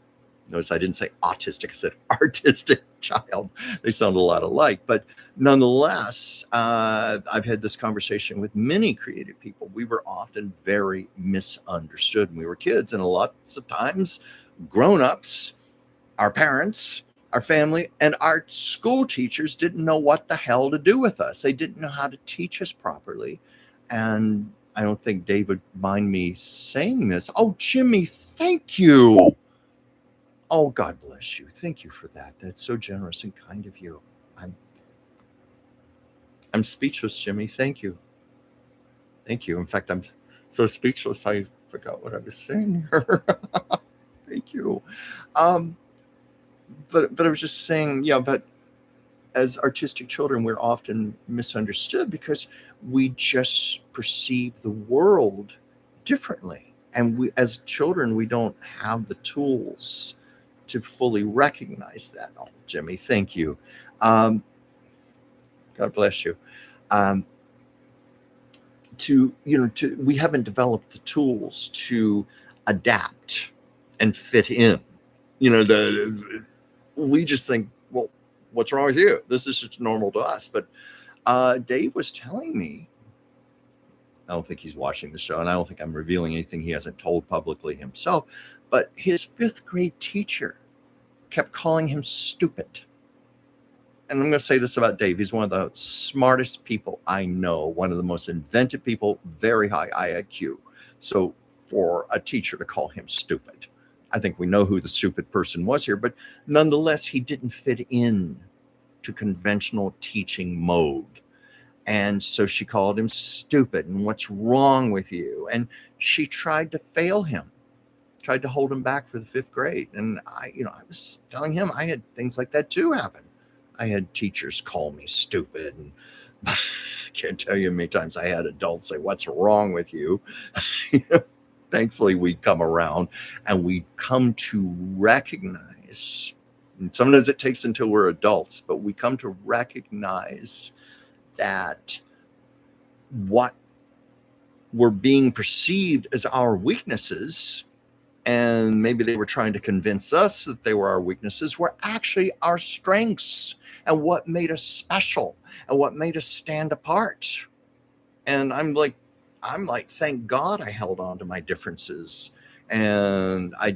Notice I didn't say autistic, I said artistic child. They sound a lot alike, but nonetheless, I've had this conversation with many creative people. We were often very misunderstood when we were kids, and lots of times, grown ups, our parents, our family, and our school teachers didn't know what the hell to do with us. They didn't know how to teach us properly. And I don't think Dave would mind me saying this. Oh, Jimmy, thank you. Oh, God bless you. Thank you for that. That's so generous and kind of you. I'm I'm speechless, Jimmy. Thank you. Thank you. In fact, I'm so speechless I forgot what I was saying here. Thank you. Um, but I was just saying, yeah, but as artistic children, we're often misunderstood because we just perceive the world differently. And we, as children, we don't have the tools to fully recognize that. Oh, Jimmy, thank you. Um, God bless you. Um, we haven't developed the tools to adapt and fit in. We just think, well, what's wrong with you? This is just normal to us. But Dave was telling me, I don't think he's watching the show, and I don't think I'm revealing anything he hasn't told publicly himself, but his fifth grade teacher kept calling him stupid. And I'm going to say this about Dave. He's one of the smartest people I know, one of the most inventive people, very high IQ. So for a teacher to call him stupid, I think we know who the stupid person was here, but nonetheless, he didn't fit in to conventional teaching mode. And so she called him stupid and what's wrong with you? And she tried to fail him, tried to hold him back for the fifth grade. And I was telling him I had things like that too happen. I had teachers call me stupid, and I can't tell you how many times I had adults say, "What's wrong with you?" Thankfully, we come around and we come to recognize. And sometimes it takes until we're adults, but we come to recognize that what were being perceived as our weaknesses, and maybe they were trying to convince us that they were our weaknesses, were actually our strengths and what made us special and what made us stand apart. And I'm like, thank God I held on to my differences, and I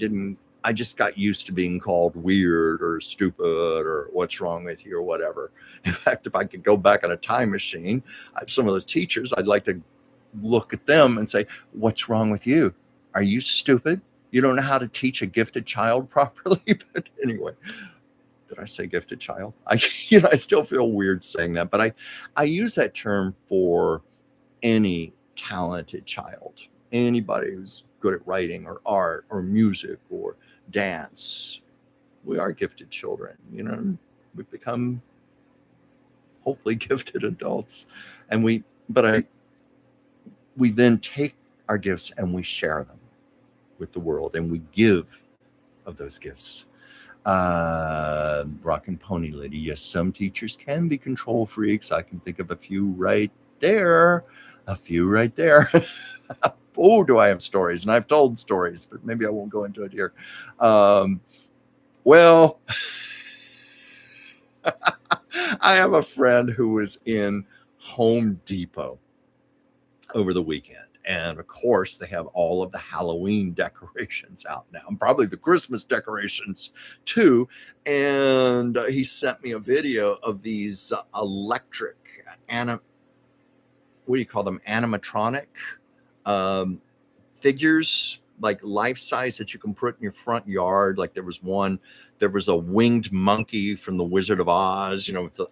just got used to being called weird or stupid or what's wrong with you or whatever. In fact, if I could go back on a time machine, some of those teachers, I'd like to look at them and say, what's wrong with you? Are you stupid? You don't know how to teach a gifted child properly? But anyway, did I say gifted child? I still feel weird saying that, but I use that term for any talented child, anybody who's good at writing or art or music or dance. We are gifted children. We've become hopefully gifted adults, and we then take our gifts and we share them with the world, and we give of those gifts. Rock and Pony Lady. Yes, some teachers can be control freaks. I can think of a few right there. Oh, do I have stories? And I've told stories, but maybe I won't go into it here. Well, I have a friend who was in Home Depot over the weekend. And of course, they have all of the Halloween decorations out now, and probably the Christmas decorations too. And he sent me a video of these electric, what do you call them? Animatronic figures, like life size, that you can put in your front yard. Like there was a winged monkey from the Wizard of Oz, with the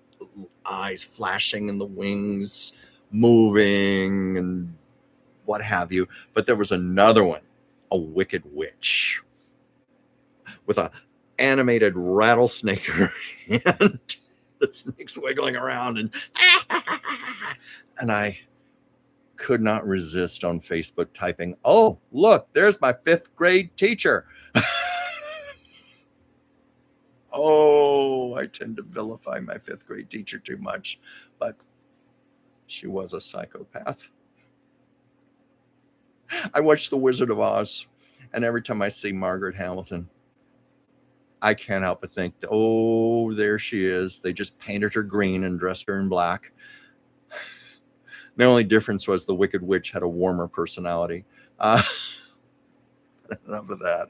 eyes flashing and the wings moving and what have you. But there was another one, a wicked witch with a animated rattlesnake in her hand. The snake's wiggling around, and I could not resist on Facebook typing, "Oh, look, there's my fifth grade teacher." Oh, I tend to vilify my fifth grade teacher too much, but She was a psychopath. I watched The Wizard of Oz, and every time I see Margaret Hamilton, I can't help but think, oh, there she is. They just painted her green and dressed her in black. The only difference was the Wicked Witch had a warmer personality. Enough of that.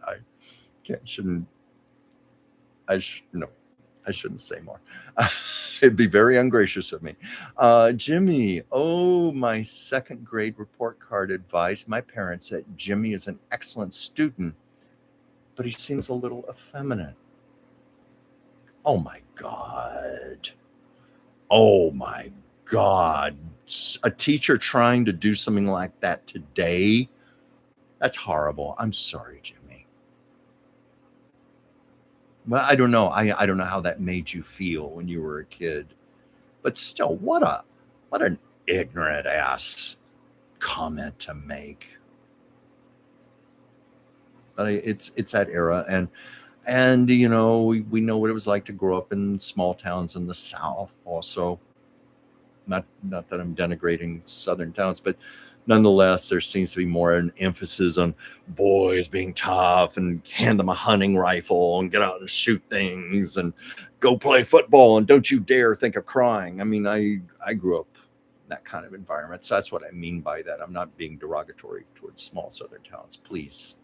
I shouldn't say more. It'd be very ungracious of me. Jimmy, my second grade report card advised my parents that Jimmy is an excellent student, but he seems a little effeminate. Oh my God. Oh my God. A teacher trying to do something like that today? That's horrible. I'm sorry, Jimmy. Well, I don't know. I don't know how that made you feel when you were a kid. But still, what an ignorant ass comment to make. But it's that era, and we know what it was like to grow up in small towns in the South. Also, not that I'm denigrating Southern towns, but nonetheless, there seems to be more an emphasis on boys being tough and hand them a hunting rifle and get out and shoot things and go play football and don't you dare think of crying. I mean, I grew up in that kind of environment, so that's what I mean by that. I'm not being derogatory towards small Southern towns. Please,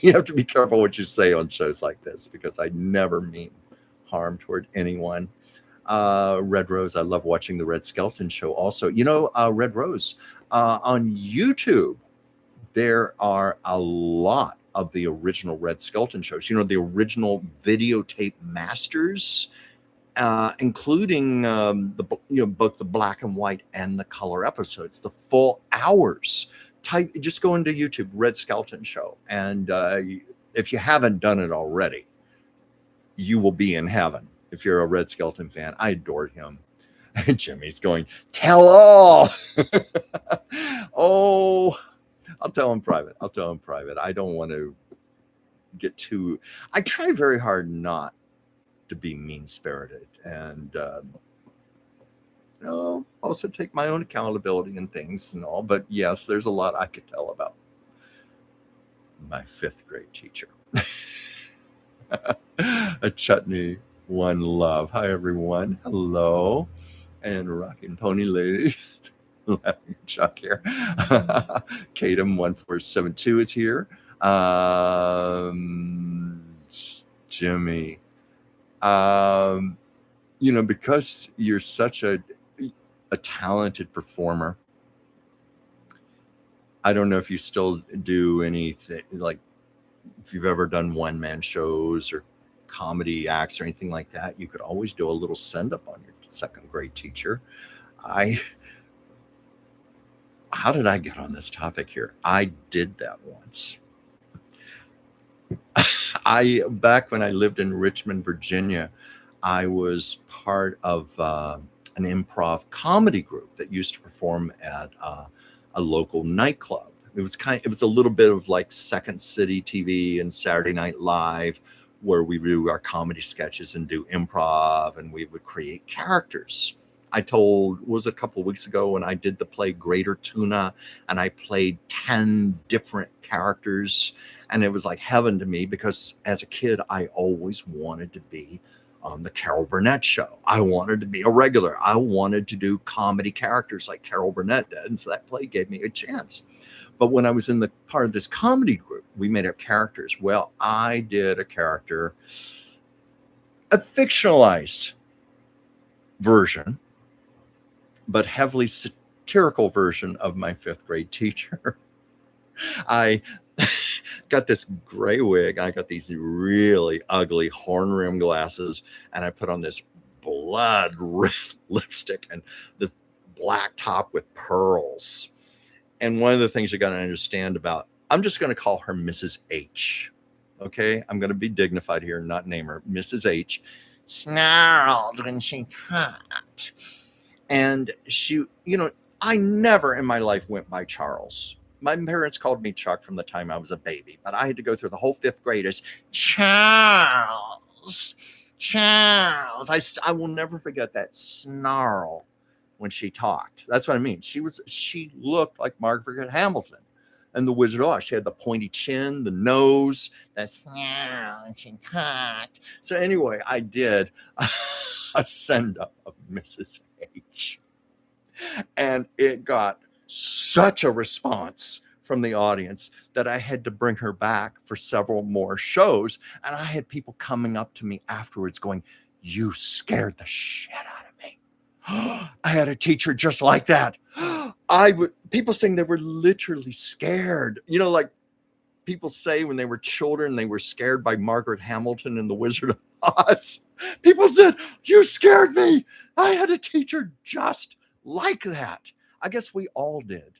you have to be careful what you say on shows like this, because I never mean harm toward anyone. Red Rose, I love watching the Red Skelton Show also. Red Rose, on YouTube, there are a lot of the original Red Skelton shows, the original videotape masters, including both the black and white and the color episodes, the full hours. Just go into YouTube, Red Skelton Show, and if you haven't done it already, you will be in heaven. If you're a Red Skelton fan, I adored him. Jimmy's going, tell all. Oh, I'll tell him private. I don't want to get too. I try very hard not to be mean-spirited, and also take my own accountability and things and all. But yes, there's a lot I could tell about my fifth grade teacher. A chutney. One love. Hi, everyone. Hello. And Rockin' Pony Lady. Chuck here. Kadam1472 is here. Jimmy. Because you're such a talented performer, I don't know if you still do anything, like if you've ever done one-man shows or comedy acts or anything like that. You could always do a little send-up on your second grade teacher. How did I get on this topic here? I did that once. Back when I lived in Richmond, Virginia, I was part of an improv comedy group that used to perform at a local nightclub. It was a little bit of like Second City TV and Saturday Night Live, where we do our comedy sketches and do improv, and we would create characters. Was a couple of weeks ago when I did the play Greater Tuna, and I played 10 different characters, and it was like heaven to me, because as a kid, I always wanted to be on the Carol Burnett show. I wanted to be a regular. I wanted to do comedy characters like Carol Burnett did, and so that play gave me a chance. But when I was in the part of this comedy group, we made up characters. Well, I did a character, a fictionalized version, but heavily satirical version of my fifth grade teacher. I got this gray wig. I got these really ugly horn rim glasses, and I put on this blood red lipstick and this black top with pearls. And one of the things you got to understand about, I'm just going to call her Mrs. H. Okay. I'm going to be dignified here and not name her. Mrs. H snarled when she talked. And she, I never in my life went by Charles. My parents called me Chuck from the time I was a baby, but I had to go through the whole fifth grade as Charles. I will never forget that snarl when she talked. That's what I mean. She looked like Margaret Hamilton and the Wizard of Oz. She had the pointy chin, the nose, that snarl, and she talked. So anyway, I did a send up of Mrs. H, and it got such a response from the audience that I had to bring her back for several more shows. And I had people coming up to me afterwards going, "You scared the shit out of me. I had a teacher just like that." People saying they were literally scared. You know, like people say when they were children, they were scared by Margaret Hamilton and the Wizard of Oz. People said, "You scared me. I had a teacher just like that." I guess we all did.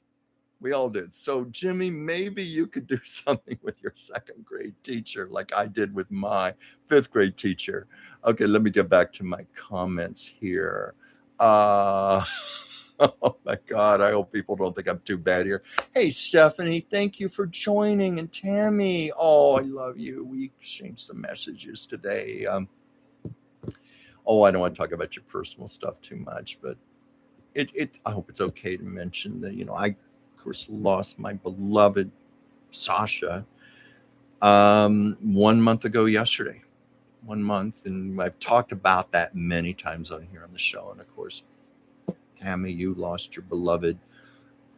We all did. So, Jimmy, maybe you could do something with your second grade teacher like I did with my fifth grade teacher. Okay, let me get back to my comments here. Oh my God, I hope people don't think I'm too bad here. Hey, Stephanie, thank you for joining. And Tammy, oh, I love you. We exchanged some messages today. I don't want to talk about your personal stuff too much, but I hope it's okay to mention that, I, of course, lost my beloved Sasha 1 month ago yesterday. 1 month, and I've talked about that many times on here on the show. And of course, Tammy, you lost your beloved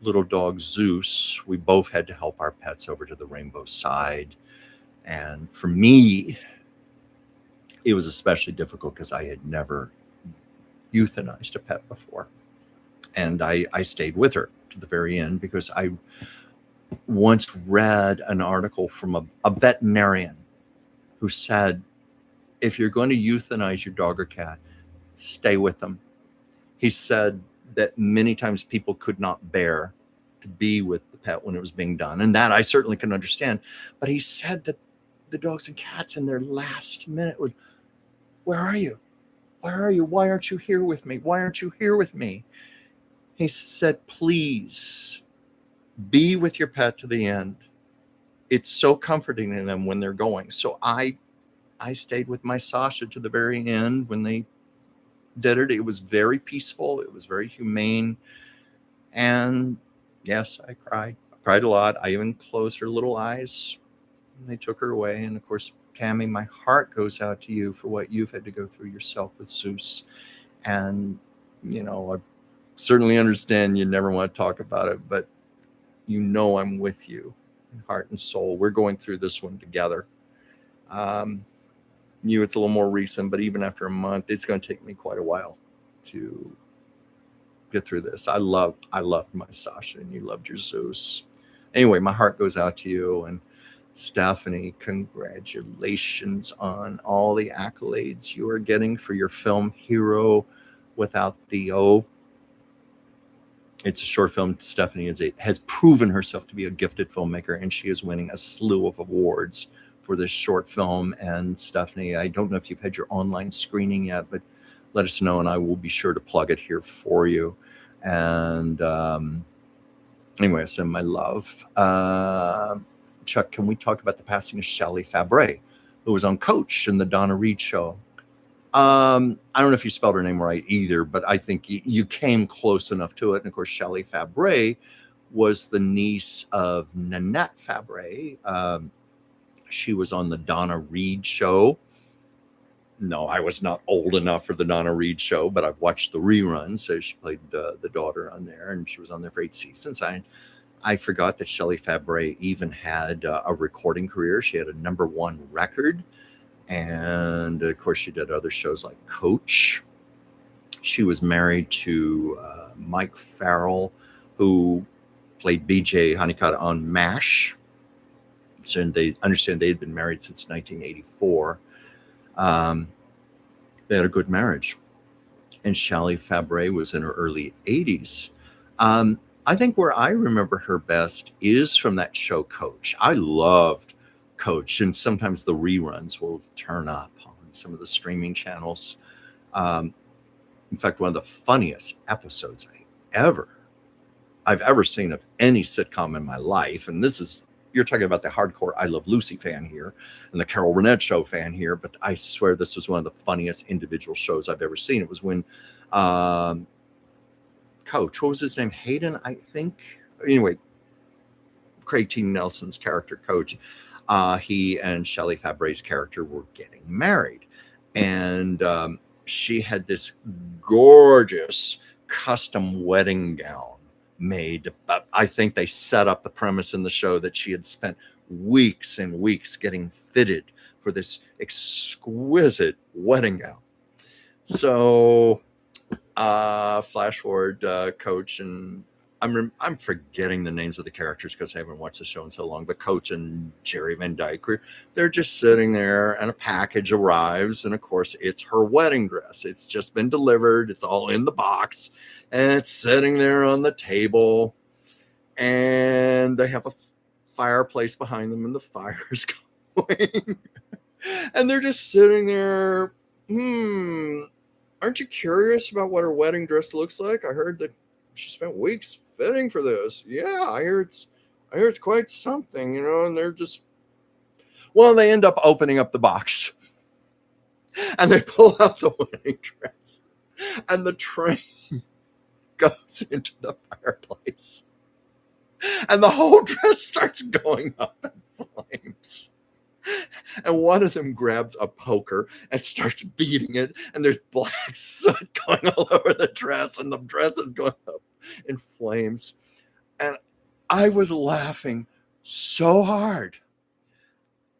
little dog Zeus. We both had to help our pets over to the rainbow side. And for me, it was especially difficult because I had never euthanized a pet before. And I stayed with her to the very end because I once read an article from a veterinarian who said, if you're going to euthanize your dog or cat, stay with them. He said that many times people could not bear to be with the pet when it was being done. And that I certainly can understand. But he said that the dogs and cats in their last minute would, "Where are you? Where are you? Why aren't you here with me? Why aren't you here with me?" He said, please be with your pet to the end. It's so comforting to them when they're going. So I stayed with my Sasha to the very end when they did it. It was very peaceful. It was very humane. And yes, I cried. I cried a lot. I even closed her little eyes. And they took her away. And of course, Tammy, my heart goes out to you for what you've had to go through yourself with Zeus. And, I certainly understand you never want to talk about it, but I'm with you in heart and soul. We're going through this one together. It's a little more recent, but even after a month, it's going to take me quite a while to get through this. I loved my Sasha, and you loved your Zeus. Anyway, my heart goes out to you. And Stephanie, congratulations on all the accolades you are getting for your film Hero Without the O. It's a short film. Stephanie has proven herself to be a gifted filmmaker, and she is winning a slew of awards for this short film. And Stephanie, I don't know if you've had your online screening yet, but let us know, and I will be sure to plug it here for you. And anyway, I send my love. Chuck, can we talk about the passing of Shelley Fabares, who was on Coach in the Donna Reed show? I don't know if you spelled her name right either, but I think you came close enough to it. And of course, Shelley Fabares was the niece of Nanette Fabares. She was on the Donna Reed show. No, I was not old enough for the Donna Reed show, but I've watched the reruns. So she played the daughter on there, and she was on there for 8 seasons. I forgot that Shelley Fabares even had a recording career. She had a #1 record. And of course, she did other shows like Coach. She was married to Mike Farrell, who played BJ Honeycutt on MASH. So they understand they had been married since 1984. They had a good marriage. And Shelley Fabares was in her early 80s. I think where I remember her best is from that show Coach. I loved Coach, and sometimes the reruns will turn up on some of the streaming channels. In fact, one of the funniest episodes I've ever seen of any sitcom in my life, and you're talking about the hardcore I Love Lucy fan here and the Carol Burnett show fan here, but I swear this was one of the funniest individual shows I've ever seen. It was when coach. What was his name? Hayden, I think. Anyway, Craig T. Nelson's character, Coach. He and Shelley Fabre's character were getting married, and she had this gorgeous custom wedding gown made. I think they set up the premise in the show that she had spent weeks and weeks getting fitted for this exquisite wedding gown. So flash forward, Coach and I'm forgetting the names of the characters because I haven't watched the show in so long, but Coach and Jerry Van Dyke, they're just sitting there and a package arrives. And of course, it's her wedding dress. It's just been delivered. It's all in the box and it's sitting there on the table. And they have a fireplace behind them and the fire's going. And they're just sitting there. Aren't you curious about what her wedding dress looks like? I heard that she spent weeks fitting for this. Yeah, I hear it's quite something, and they're just, well, they end up opening up the box and they pull out the wedding dress and the train goes into the fireplace and the whole dress starts going up in flames. And one of them grabs a poker and starts beating it, and there's black soot going all over the dress, and the dress is going up in flames. And I was laughing so hard.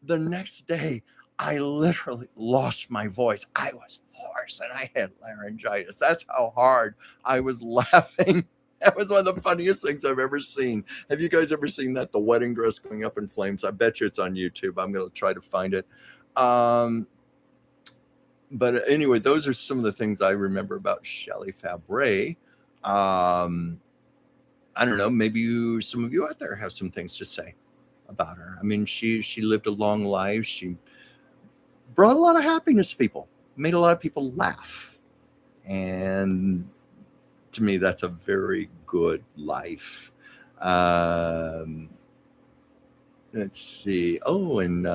The next day, I literally lost my voice. I was hoarse and I had laryngitis. That's how hard I was laughing. That was one of the funniest things I've ever seen. Have you guys ever seen that? The wedding dress going up in flames. I bet you it's on YouTube. I'm going to try to find it. But anyway, those are some of the things I remember about Shelley Fabre. I don't know. Maybe some of you out there have some things to say about her. I mean, she lived a long life. She brought a lot of happiness to people, made a lot of people laugh. And to me, that's a very good life. Let's see. Oh, and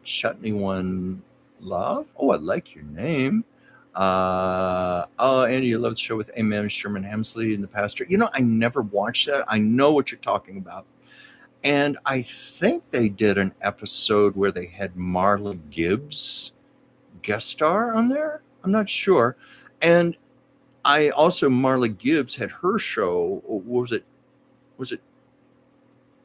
Chutney One Love. Oh, I like your name. Andy, you love the show with Amen Sherman Hemsley and the pastor. I never watched that. I know what you're talking about. And I think they did an episode where they had Marla Gibbs guest star on there. I'm not sure. And I also, Marla Gibbs had her show. Was it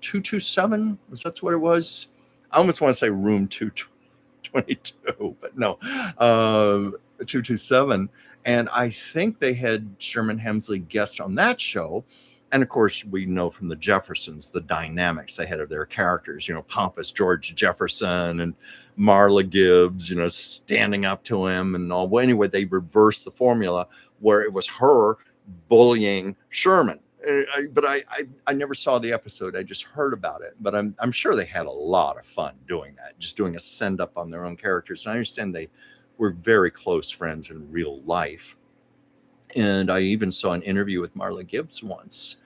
227? Was that what it was? I almost want to say Room 222, but no, 227. And I think they had Sherman Hemsley guest on that show. And of course, we know from the Jeffersons, the dynamics they had of their characters, pompous George Jefferson and Marla Gibbs, standing up to him and all. Well, anyway, they reversed the formula where it was her bullying Sherman. But I never saw the episode. I just heard about it. But I'm sure they had a lot of fun doing that, just doing a send up on their own characters. And I understand they were very close friends in real life. And I even saw an interview with Marla Gibbs once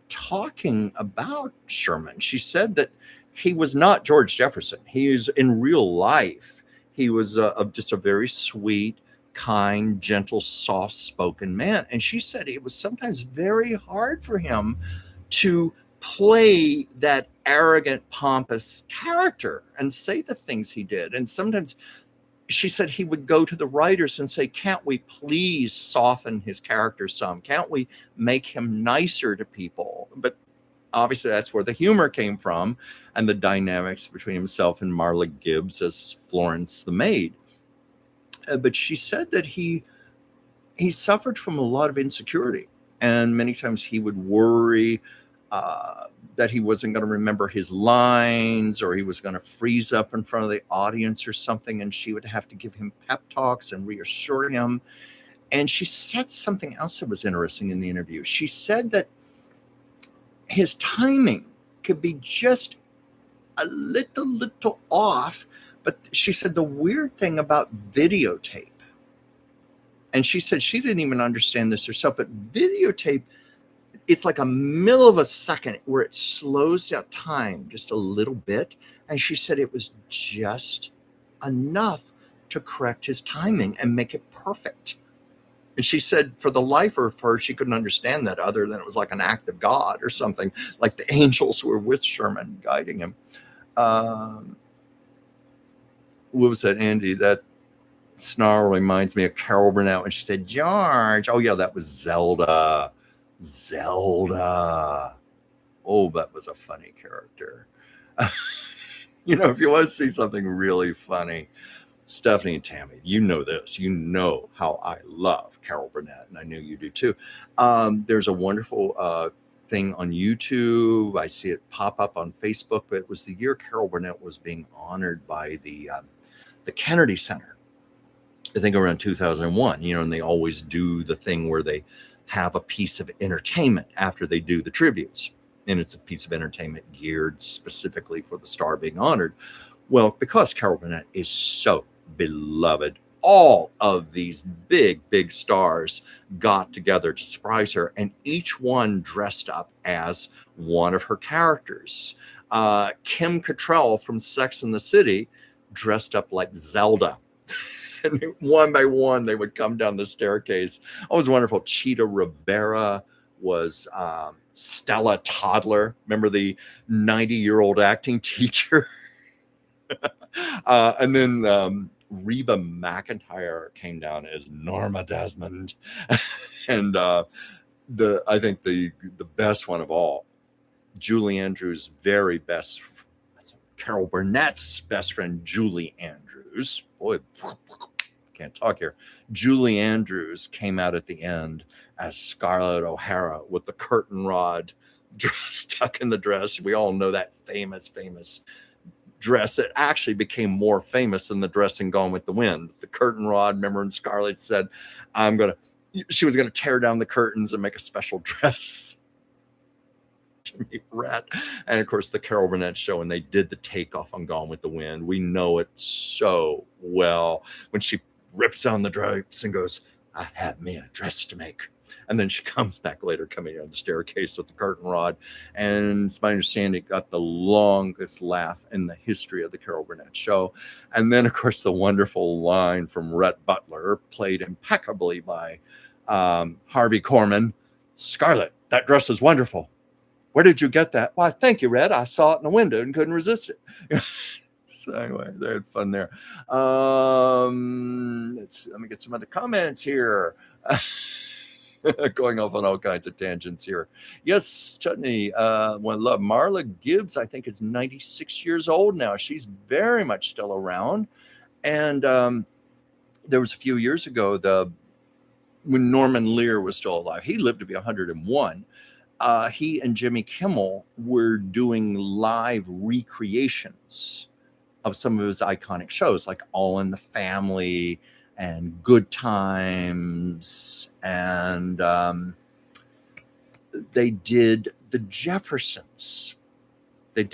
talking about Sherman. She said that he was not George Jefferson. He is in real life. He was just a very sweet, kind, gentle, soft-spoken man. And she said it was sometimes very hard for him to play that arrogant, pompous character and say the things he did. And sometimes she said he would go to the writers and say, can't we please soften his character some? Can't we make him nicer to people? But obviously that's where the humor came from and the dynamics between himself and Marla Gibbs as Florence the maid. But she said that he suffered from a lot of insecurity. And many times he would worry that he wasn't going to remember his lines or he was going to freeze up in front of the audience or something. And she would have to give him pep talks and reassure him. And she said something else that was interesting in the interview. She said that his timing could be just a little off. But she said the weird thing about videotape, and she said she didn't even understand this herself, but videotape, it's like a mill of a second where it slows down time just a little bit. And she said it was just enough to correct his timing and make it perfect. And she said for the life of her, she couldn't understand that other than it was like an act of God or something, like the angels were with Sherman guiding him. What was that, Andy? That snarl reminds me of Carol Burnett when she said, George. Oh, yeah, that was Zelda. Zelda. Oh, that was a funny character. If you want to see something really funny, Stephanie and Tammy, you know this. You know how I love Carol Burnett, and I know you do too. There's a wonderful thing on YouTube. I see it pop up on Facebook, but it was the year Carol Burnett was being honored by the Kennedy Center. I think around 2001, and they always do the thing where they have a piece of entertainment after they do the tributes. And it's a piece of entertainment geared specifically for the star being honored. Well, because Carol Burnett is so beloved, all of these big, big stars got together to surprise her, and each one dressed up as one of her characters. Kim Cattrall from Sex and the City dressed up like Zelda. And one by one, they would come down the staircase. It was wonderful. Cheetah Rivera was Stella Toddler. Remember the 90-year-old acting teacher? And then Reba McEntire came down as Norma Desmond. And I think the best one of all, Julie Andrews' very best, Carol Burnett's best friend, Julie Andrews. Boy, can't talk here. Julie Andrews came out at the end as Scarlett O'Hara with the curtain rod stuck in the dress. We all know that famous dress that actually became more famous than the dress in Gone with the Wind. The curtain rod, remember, and Scarlett said, she was going to tear down the curtains and make a special dress. Jimmy Rat. And of course the Carol Burnett show, and they did the takeoff on Gone with the Wind. We know it so well when she rips down the drapes and goes, I have me a dress to make. And then she comes back later coming down the staircase with the curtain rod. And it's my understanding it got the longest laugh in the history of the Carol Burnett show. And then, of course, the wonderful line from Rhett Butler, played impeccably by Harvey Korman. Scarlett, that dress is wonderful. Where did you get that? Why, thank you, Red. I saw it in the window and couldn't resist it. So anyway, they had fun there. Let me get some other comments here. Going off on all kinds of tangents here. Yes, Chutney, one love. Marla Gibbs, I think, is 96 years old now. She's very much still around. And there was a few years ago, when Norman Lear was still alive. He lived to be 101. He and Jimmy Kimmel were doing live recreations of some of his iconic shows, like All in the Family and Good Times. And they did the Jeffersons. They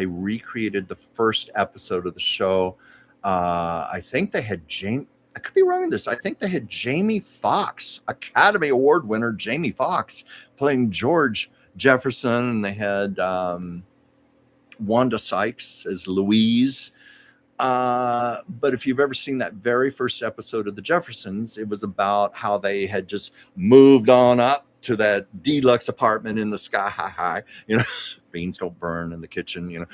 recreated the first episode of the show. I think they had I could be wrong in this. I think they had Jamie Foxx, Academy Award winner Jamie Foxx, playing George Jefferson, and they had Wanda Sykes as Louise. But if you've ever seen that very first episode of The Jeffersons, it was about how they had just moved on up to that deluxe apartment in the sky high, beans don't burn in the kitchen,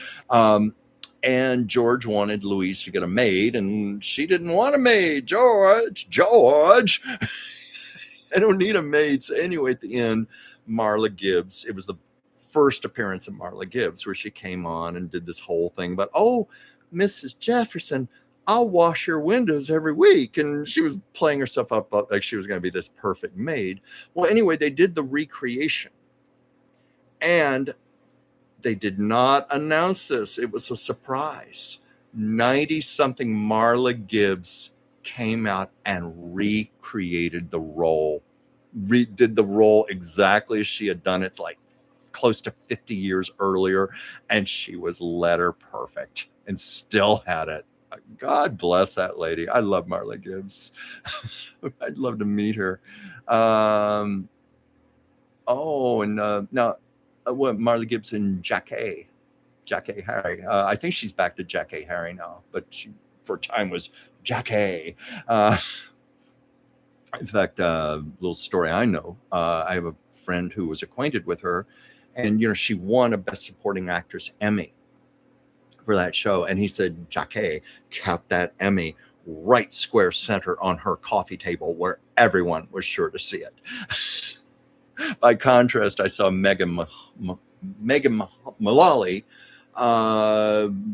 and George wanted Louise to get a maid, and she didn't want a maid. George, I don't need a maid. So anyway, at the end, Marla Gibbs, it was the first appearance of Marla Gibbs where she came on and did this whole thing about, oh, Mrs. Jefferson, I'll wash your windows every week. And she was playing herself up like she was going to be this perfect maid. Well, anyway, they did the recreation. And they did not announce this. It was a surprise. 90-something Marla Gibbs came out and recreated the role. Did the role exactly as she had done it. It's like close to 50 years earlier. And she was letter perfect and still had it. God bless that lady. I love Marla Gibbs. I'd love to meet her. Now, what Marla Gibbs and Jackée Harry. I think she's back to Jackée Harry now, but she for a time was Jackée. In fact, little story I know, I have a friend who was acquainted with her, and she won a Best Supporting Actress Emmy for that show. And he said Jackie kept that Emmy right square center on her coffee table where everyone was sure to see it. By contrast, I saw Megan Mullally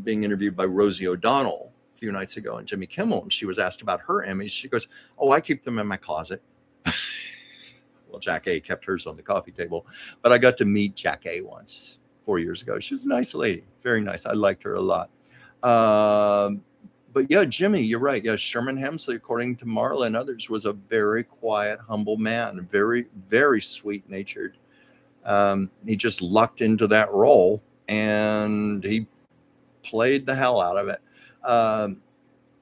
being interviewed by Rosie O'Donnell a few nights ago on Jimmy Kimmel, and she was asked about her Emmys. She goes, "Oh, I keep them in my closet." Well, Jackie kept hers on the coffee table, but I got to meet Jackie once 4 years ago. She was a nice lady, very nice. I liked her a lot. But yeah, Jimmy, you're right. Yeah, Sherman Hemsley, according to Marla and others, was a very quiet, humble man, very, very sweet-natured. He just lucked into that role, and he played the hell out of it.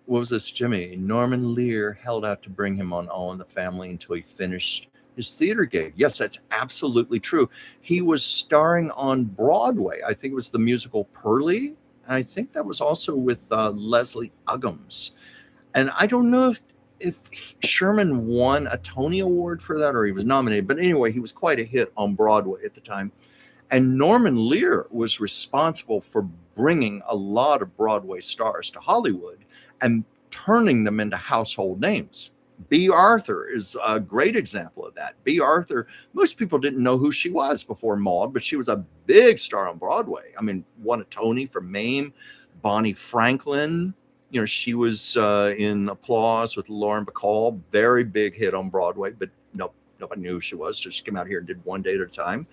What was this, Jimmy? Norman Lear held out to bring him on All in the Family until he finished his theater gig. Yes, that's absolutely true. He was starring on Broadway. I think it was the musical Pearlie. And I think that was also with Leslie Uggams. And I don't know if Sherman won a Tony Award for that or he was nominated. But anyway, he was quite a hit on Broadway at the time. And Norman Lear was responsible for bringing a lot of Broadway stars to Hollywood and turning them into household names. Bea Arthur is a great example of that. Bea Arthur, most people didn't know who she was before Maude, but she was a big star on Broadway. I mean, won a Tony for Mame. Bonnie Franklin, she was in Applause with Lauren Bacall, very big hit on Broadway, but nobody knew who she was. Just came out here and did One Day at a Time.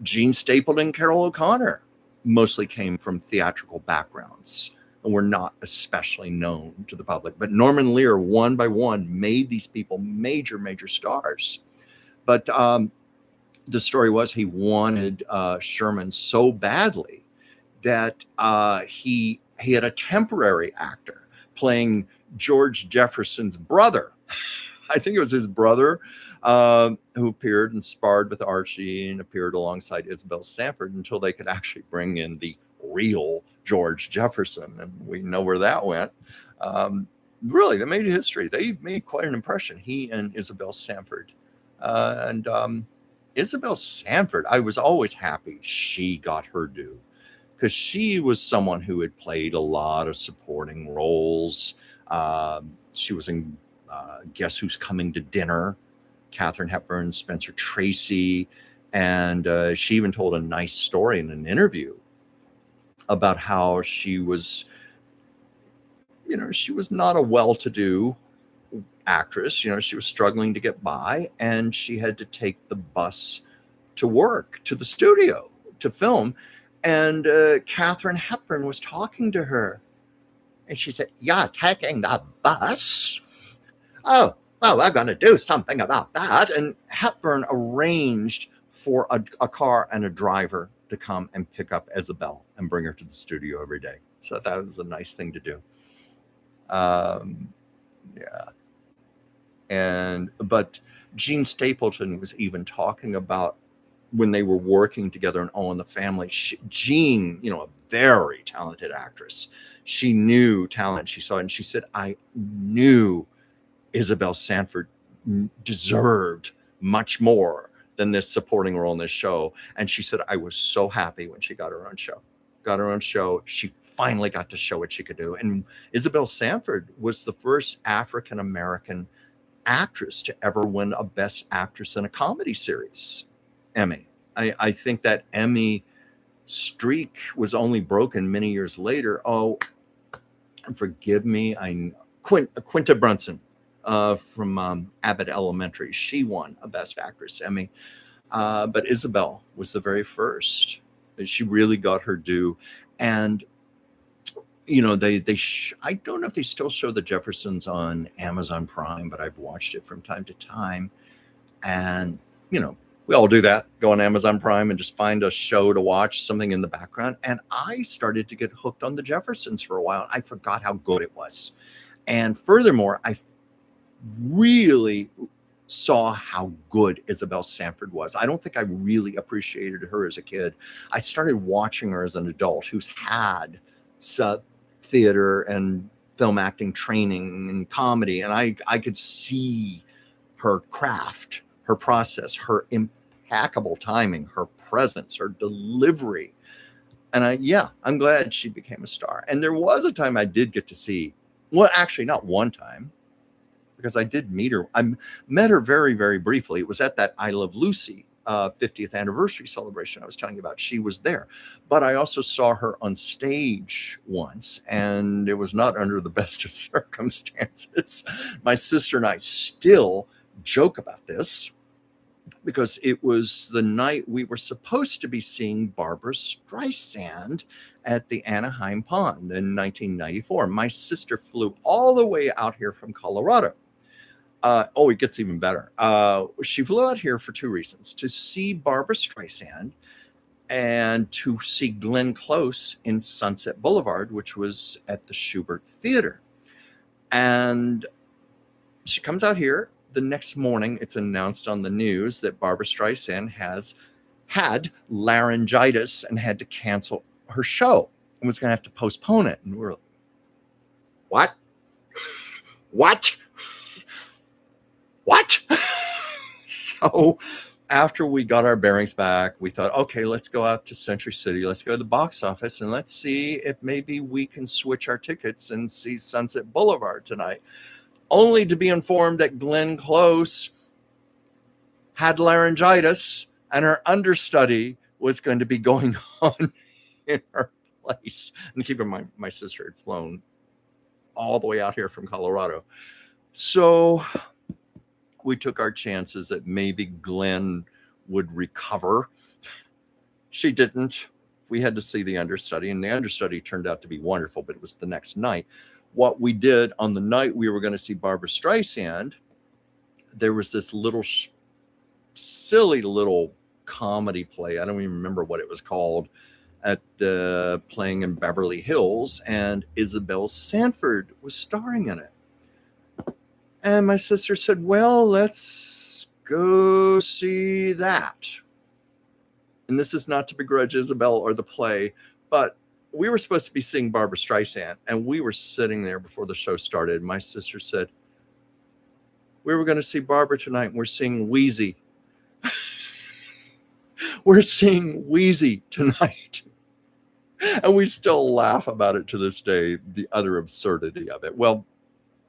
Jean Stapleton, Carol O'Connor mostly came from theatrical backgrounds and were not especially known to the public. But Norman Lear, one by one, made these people major, major stars. But the story was he wanted Sherman so badly that he had a temporary actor playing George Jefferson's brother. I think it was his brother who appeared and sparred with Archie and appeared alongside Isabel Sanford until they could actually bring in the real George Jefferson. And we know where that went. Really, they made history. They made quite an impression, he and Isabel Sanford. Isabel Sanford, I was always happy she got her due because she was someone who had played a lot of supporting roles. She was in Guess Who's Coming to Dinner, Katharine Hepburn, Spencer Tracy, and she even told a nice story in an interview about how she was, she was not a well-to-do actress. She was struggling to get by, and she had to take the bus to work, to the studio, to film. And Katharine Hepburn was talking to her, and she said, "You're taking the bus? Oh, well, we're going to do something about that." And Hepburn arranged for a car and a driver to come and pick up Isabel and bring her to the studio every day. So that was a nice thing to do. Yeah. But Jean Stapleton was even talking about when they were working together in All in the Family. Jean, a very talented actress. She knew talent. She saw it, and she said, "I knew Isabel Sanford deserved much more than this supporting role in this show." And she said, "I was so happy when she got her own show. She finally got to show what she could do." And Isabel Sanford was the first African-American actress to ever win a Best Actress in a Comedy Series Emmy. I think that Emmy streak was only broken many years later. Oh, forgive me. Quinta Brunson from Abbott Elementary. She won a Best Actress Emmy. But Isabel was the very first. She really got her due. And, I don't know if they still show The Jeffersons on Amazon Prime, but I've watched it from time to time. And, we all do that, go on Amazon Prime and just find a show to watch, something in the background. And I started to get hooked on The Jeffersons for a while. I forgot how good it was. And furthermore, I really saw how good Isabel Sanford was. I don't think I really appreciated her as a kid. I started watching her as an adult who's had theater and film acting training and comedy, and I could see her craft, her process, her impeccable timing, her presence, her delivery. And I'm glad she became a star. And there was a time I did get to see, well, actually not one time, because I did meet her. I met her very, very briefly. It was at that I Love Lucy 50th anniversary celebration I was telling you about. She was there, but I also saw her on stage once, and it was not under the best of circumstances. My sister and I still joke about this, because it was the night we were supposed to be seeing Barbra Streisand at the Anaheim Pond in 1994. My sister flew all the way out here from Colorado. It gets even better. She flew out here for two reasons: to see Barbra Streisand and to see Glenn Close in Sunset Boulevard, which was at the Schubert Theater. And she comes out here. The next morning, it's announced on the news that Barbra Streisand had laryngitis and had to cancel her show and was going to have to postpone it. And we're like, what? So after we got our bearings back, we thought, okay, let's go out to Century City. Let's go to the box office and let's see if maybe we can switch our tickets and see Sunset Boulevard tonight. Only to be informed that Glenn Close had laryngitis and her understudy was going to be going on in her place. And keep in mind, my sister had flown all the way out here from Colorado. So we took our chances that maybe Glenn would recover. She didn't. We had to see the understudy, and the understudy turned out to be wonderful, but it was the next night. What we did on the night we were going to see Barbra Streisand, there was this little silly little comedy play. I don't even remember what it was called, at the playing in Beverly Hills, and Isabel Sanford was starring in it. And my sister said, well, let's go see that. And this is not to begrudge Isabel or the play, but we were supposed to be seeing Barbra Streisand, and we were sitting there before the show started. My sister said, we were going to see Barbra tonight, and we're seeing Wheezy. We're seeing Wheezy tonight. And we still laugh about it to this day, the utter absurdity of it. Well,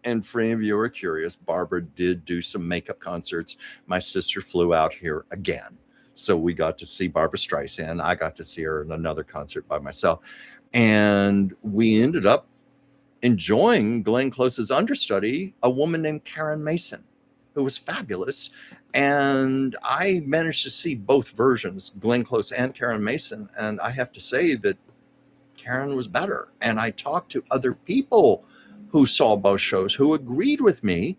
and for any of you who are curious, Barbra did do some makeup concerts. My sister flew out here again. So we got to see Barbra Streisand. I got to see her in another concert by myself. And we ended up enjoying Glenn Close's understudy, a woman named Karen Mason, who was fabulous. And I managed to see both versions, Glenn Close and Karen Mason. And I have to say that Karen was better. And I talked to other people who saw both shows who agreed with me.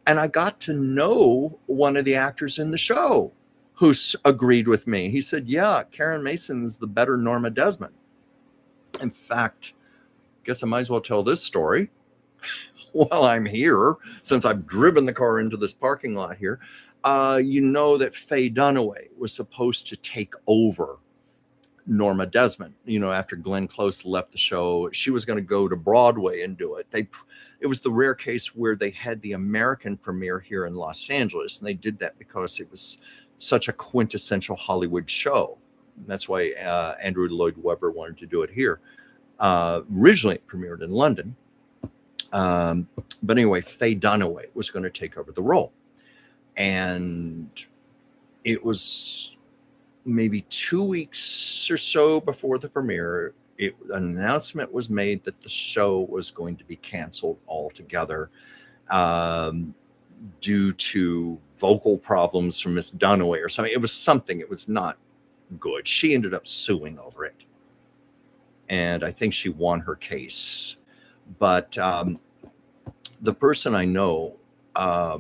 And I got to know one of the actors in the show who agreed with me. He said, yeah, Karen Mason's the better Norma Desmond. In fact, I guess I might as well tell this story while I'm here, since I've driven the car into this parking lot here. You know that Faye Dunaway was supposed to take over Norma Desmond. You know, after Glenn Close left the show, she was going to go to Broadway and do it. It was the rare case where they had the American premiere here in Los Angeles, and they did that because it was such a quintessential Hollywood show. And that's why Andrew Lloyd Webber wanted to do it here. Originally it premiered in London. But anyway, Faye Dunaway was going to take over the role. And it was maybe 2 weeks or so before the premiere, an announcement was made that the show was going to be canceled altogether due to vocal problems from Miss Dunaway or something. It was something. It was not good. She ended up suing over it. And I think she won her case. But the person I know, I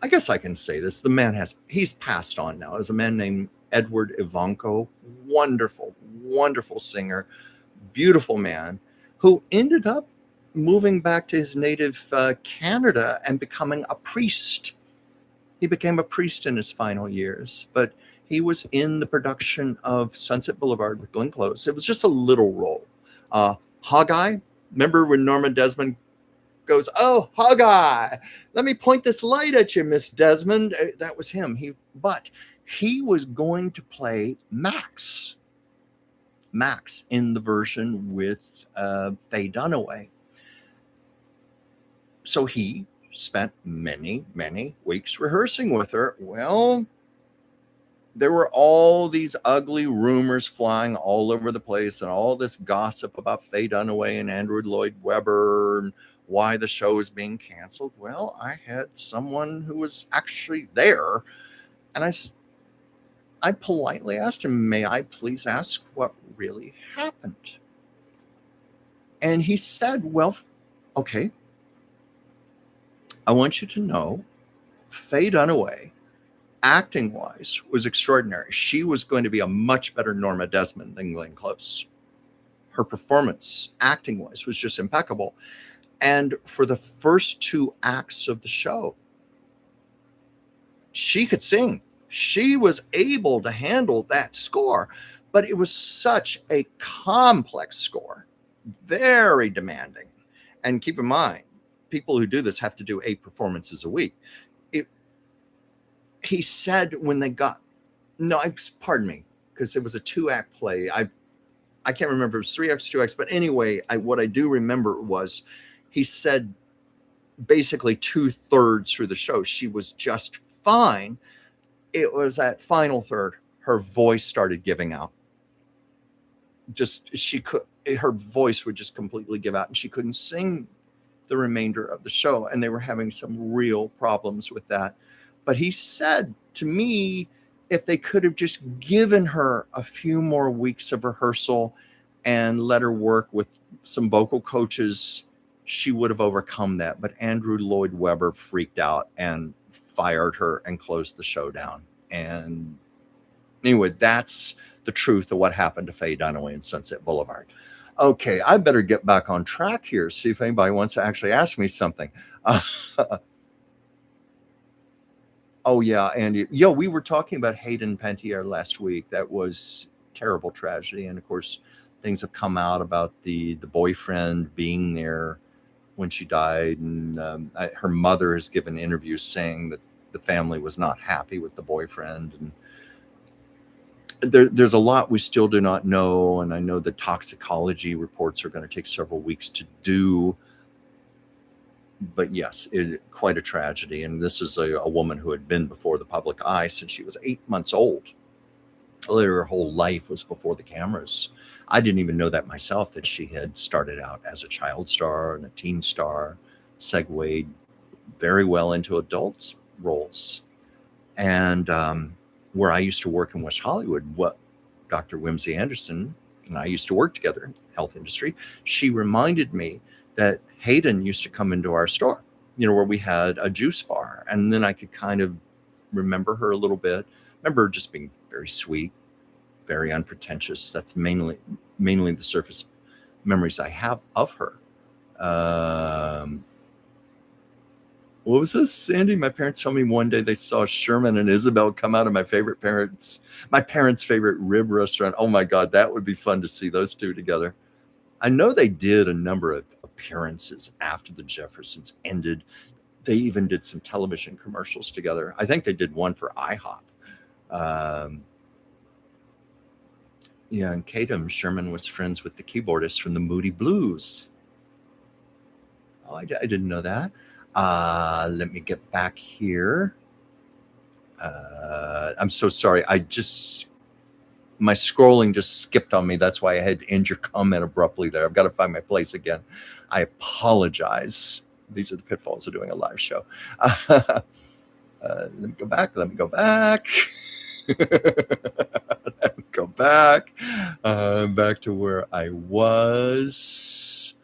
guess I can say this, the man he's passed on now. Is a man named Edward Ivanko, wonderful, wonderful singer, beautiful man, who ended up moving back to his native Canada and becoming a priest. He became a priest in his final years, but he was in the production of Sunset Boulevard with Glenn Close. It was just a little role. Hawkeye, Remember when Norma Desmond goes, "Oh, Hog-Eye, let me point this light at you, Miss Desmond." That was him. But he was going to play Max in the version with Faye Dunaway. So he spent many, many weeks rehearsing with her. Well, there were all these ugly rumors flying all over the place and all this gossip about Faye Dunaway and Andrew Lloyd Webber and why the show was being canceled. Well, I had someone who was actually there, and I politely asked him, "May I please ask what really happened?" And he said, "Well, okay, I want you to know Faye Dunaway, acting wise, was extraordinary. She was going to be a much better Norma Desmond than Glenn Close. Her performance, acting wise, was just impeccable. And for the first 2 acts of the show, she could sing. She was able to handle that score, but it was such a complex score, very demanding. And keep in mind, people who do this have to do 8 performances a week. He said when they got, pardon me, because it was a 2-act play. I can't remember if it was 3 acts, 2 acts, but anyway, what I do remember was he said basically 2/3 through the show, she was just fine. It was that final third, her voice started giving out. Her voice would just completely give out, and she couldn't sing the remainder of the show, and they were having some real problems with that. But he said to me, if they could have just given her a few more weeks of rehearsal and let her work with some vocal coaches, she would have overcome that. But Andrew Lloyd Webber freaked out and fired her and closed the show down. And anyway, that's the truth of what happened to Faye Dunaway in Sunset Boulevard. Okay, I better get back on track here, see if anybody wants to actually ask me something. Oh, yeah, Andy. We were talking about Hayden Panettiere last week. That was terrible tragedy. And of course, things have come out about the boyfriend being there when she died. And her mother has given interviews saying that the family was not happy with the boyfriend. And there's a lot we still do not know. And I know the toxicology reports are going to take several weeks to do. But yes, quite a tragedy. And this is a woman who had been before the public eye since she was 8 months old. Her whole life was before the cameras. I didn't even know that myself, that she had started out as a child star and a teen star, segued very well into adult roles. And where I used to work in West Hollywood, what Dr. Whimsy Anderson and I used to work together in the health industry, she reminded me that Hayden used to come into our store, where we had a juice bar. And then I could kind of remember her a little bit. Remember her just being very sweet, very unpretentious. That's mainly the surface memories I have of her. What was this, Sandy? My parents told me one day they saw Sherman and Isabel come out of my parents' favorite rib restaurant. Oh my God, that would be fun to see those two together. I know they did a number of appearances after the Jeffersons ended. They even did some television commercials together. I think they did one for IHOP. And Tatum, Sherman was friends with the keyboardist from the Moody Blues. Oh, I didn't know that. Let me get back here. I'm so sorry. My scrolling just skipped on me. That's why I had to end your comment abruptly there. I've got to find my place again. I apologize. These are the pitfalls of doing a live show. Let me go back. Let me go back. Back to where I was.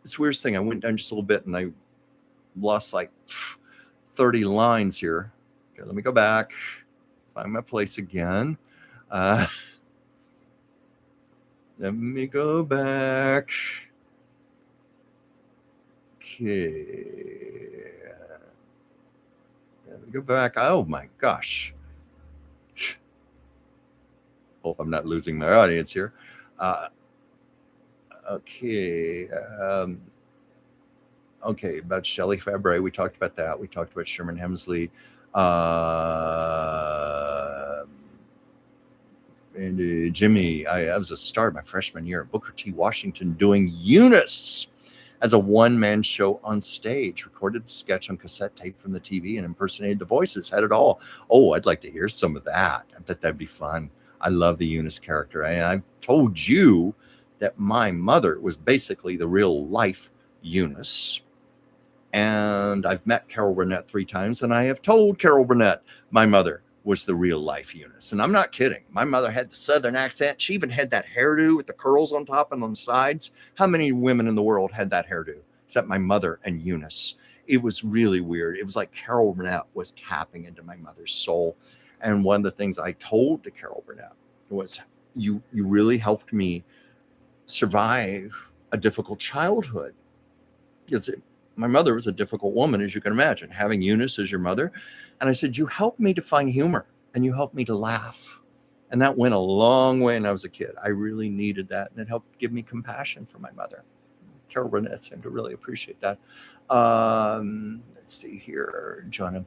This weirdest thing. I went down just a little bit and I lost like 30 lines here. Okay, let me go back. Find my place again. Let me go back. Okay. Let me go back. Oh my gosh. Hope I'm not losing my audience here. Okay. Okay, about Shelley Fabre, we talked about that. We talked about Sherman Hemsley. And Jimmy, I was a star my freshman year at Booker T. Washington doing Eunice as a one-man show on stage, recorded the sketch on cassette tape from the TV and impersonated the voices, had it all. Oh, I'd like to hear some of that. I bet that'd be fun. I love the Eunice character. And I've told you that my mother was basically the real life Eunice. And I've met Carol Burnett 3 times, and I have told Carol Burnett my mother was the real life Eunice. And I'm not kidding. My mother had the Southern accent. She even had that hairdo with the curls on top and on the sides. How many women in the world had that hairdo except my mother and Eunice? It was really weird. It was like Carol Burnett was tapping into my mother's soul. And one of the things I told to Carol Burnett was, you really helped me survive a difficult childhood. My mother was a difficult woman, as you can imagine, having Eunice as your mother. And I said, you helped me to find humor and you helped me to laugh. And that went a long way when I was a kid. I really needed that. And it helped give me compassion for my mother. Carol Burnett seemed to really appreciate that. Let's see here. John,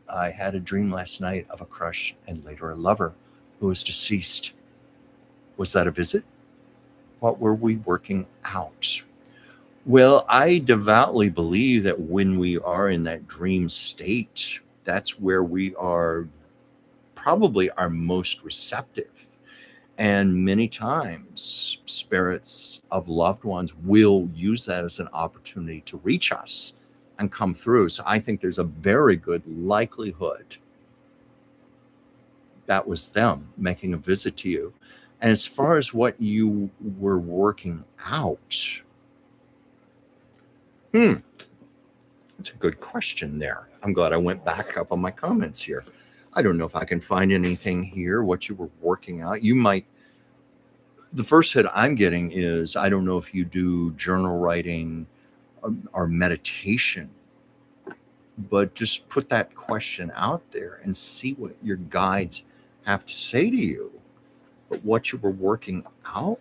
I had a dream last night of a crush and later a lover who was deceased. Was that a visit? What were we working out? Well, I devoutly believe that when we are in that dream state, that's where we are probably our most receptive. And many times, spirits of loved ones will use that as an opportunity to reach us and come through. So I think there's a very good likelihood that was them making a visit to you. And as far as what you were working out, that's a good question there. I'm glad I went back up on my comments here. I don't know if I can find anything here, what you were working out. You might, the first hit I'm getting is, I don't know if you do journal writing or meditation, but just put that question out there and see what your guides have to say to you. But what you were working out,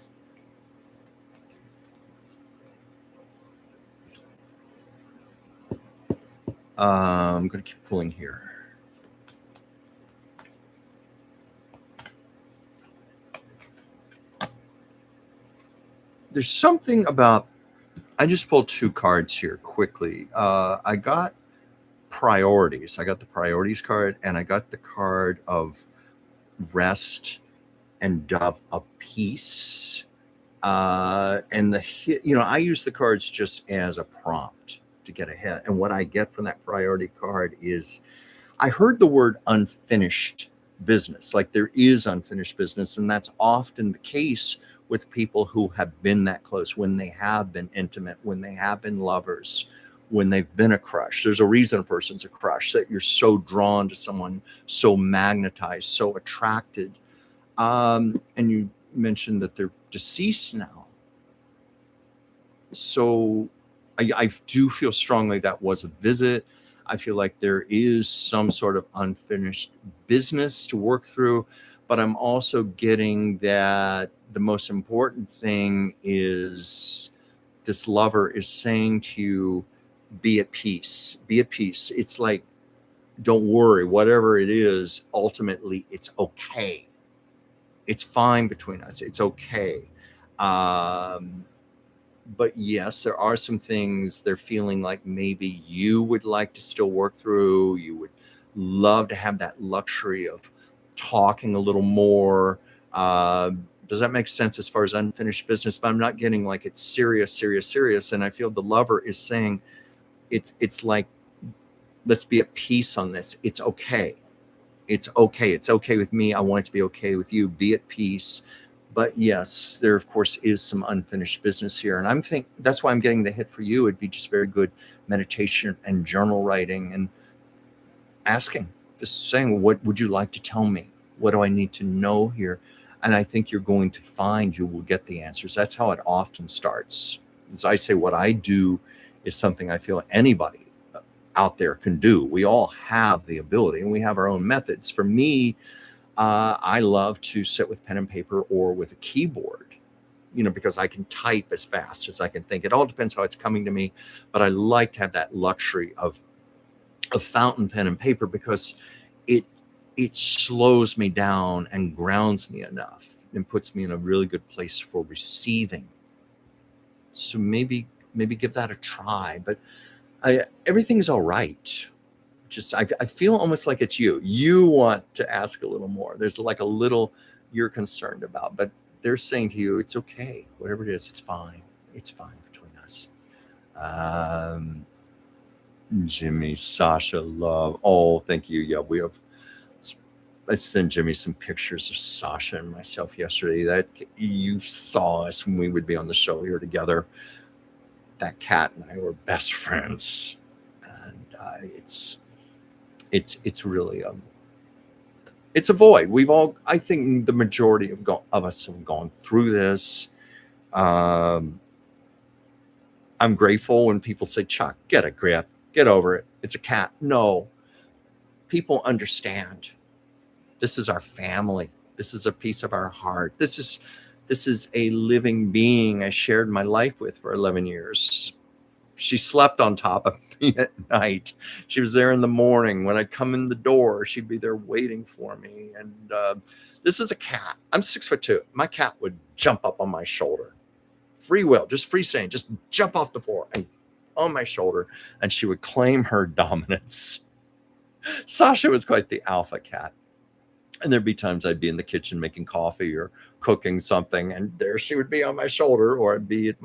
I'm going to keep pulling here. There's something about, I just pulled 2 cards here quickly. I got priorities. I got the priorities card and I got the card of rest and dove of peace. And I use the cards just as a prompt to get ahead. And what I get from that priority card is, I heard the word unfinished business, like there is unfinished business. And that's often the case with people who have been that close, when they have been intimate, when they have been lovers, when they've been a crush. There's a reason a person's a crush, that you're so drawn to someone, so magnetized, so attracted. And you mentioned that they're deceased now. So I do feel strongly that was a visit. I feel like there is some sort of unfinished business to work through, but I'm also getting that the most important thing is this lover is saying to you, be at peace, be at peace. It's like, don't worry, whatever it is, ultimately it's okay. It's fine between us. It's okay. But yes, there are some things they're feeling like maybe you would like to still work through. You would love to have that luxury of talking a little more. Does that make sense as far as unfinished business? But I'm not getting like it's serious. And I feel the lover is saying it's like, let's be at peace on this. It's okay. It's okay. It's okay with me. I want it to be okay with you. Be at peace. But yes, there, of course, is some unfinished business here. And that's why I'm getting the hit for you. It'd be just very good meditation and journal writing and asking, just saying, what would you like to tell me? What do I need to know here? And I think you're going to find you will get the answers. That's how it often starts. As I say, what I do is something I feel anybody out there can do. We all have the ability and we have our own methods. For me, I love to sit with pen and paper or with a keyboard because I can type as fast as I can think. It all depends how it's coming to me, but I like to have that luxury of fountain pen and paper because it slows me down and grounds me enough and puts me in a really good place for receiving. So maybe give that a try. But everything's all right. Just I feel almost like it's you. You want to ask a little more. There's like a little you're concerned about, but they're saying to you, it's okay. Whatever it is, it's fine. It's fine between us. Jimmy, Sasha, love. Oh, thank you. Yeah, I sent Jimmy some pictures of Sasha and myself yesterday. That you saw us when we would be on the show here together. That cat and I were best friends, and it's really it's a void. I think the majority of us have gone through this. I'm grateful when people say, Chuck, get a grip, get over it. It's a cat. No, people understand. This is our family. This is a piece of our heart. This is a living being I shared my life with for 11 years. She slept on top of me at night. She was there in the morning. When I come in the door, she'd be there waiting for me. And this is a cat. I'm 6'2". My cat would jump up on my shoulder. Free will, just free standing, just jump off the floor and on my shoulder. And she would claim her dominance. Sasha was quite the alpha cat. And there'd be times I'd be in the kitchen making coffee or cooking something, and there she would be on my shoulder, or I'd be at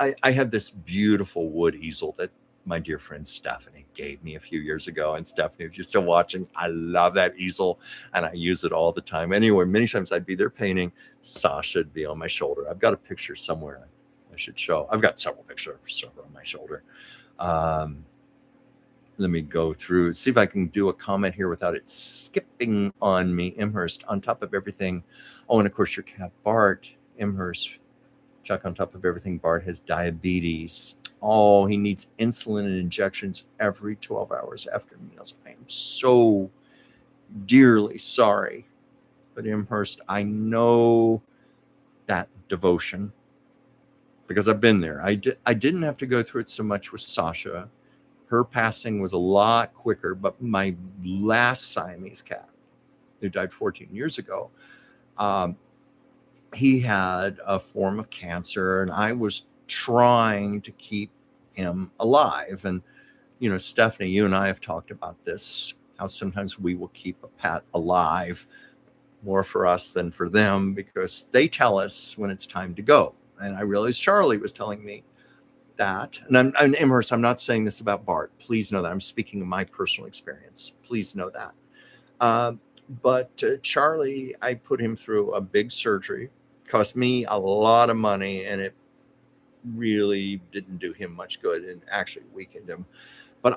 I have this beautiful wood easel that my dear friend Stephanie gave me a few years ago. And Stephanie, if you're still watching, I love that easel and I use it all the time. Anyway, many times I'd be there painting. Sasha would be on my shoulder. I've got a picture somewhere I should show. I've got several pictures of her on my shoulder. Let me go through, see if I can do a comment here without it skipping on me. Imhurst, on top of everything. Oh, and of course, your cat, Bart. Imhurst, Chuck, on top of everything, Bart has diabetes. Oh, he needs insulin and injections every 12 hours after meals. I am so dearly sorry. But Imhurst, I know that devotion because I've been there. I didn't have to go through it so much with Sasha. Her passing was a lot quicker, but my last Siamese cat, who died 14 years ago, he had a form of cancer, and I was trying to keep him alive. And, Stephanie, you and I have talked about this, how sometimes we will keep a pet alive more for us than for them because they tell us when it's time to go. And I realized Charlie was telling me that, and I'm Imhurst, I'm not saying this about Bart. Please know that. I'm speaking of my personal experience. Please know that. But Charlie, I put him through a big surgery. Cost me a lot of money, and it really didn't do him much good and actually weakened him. But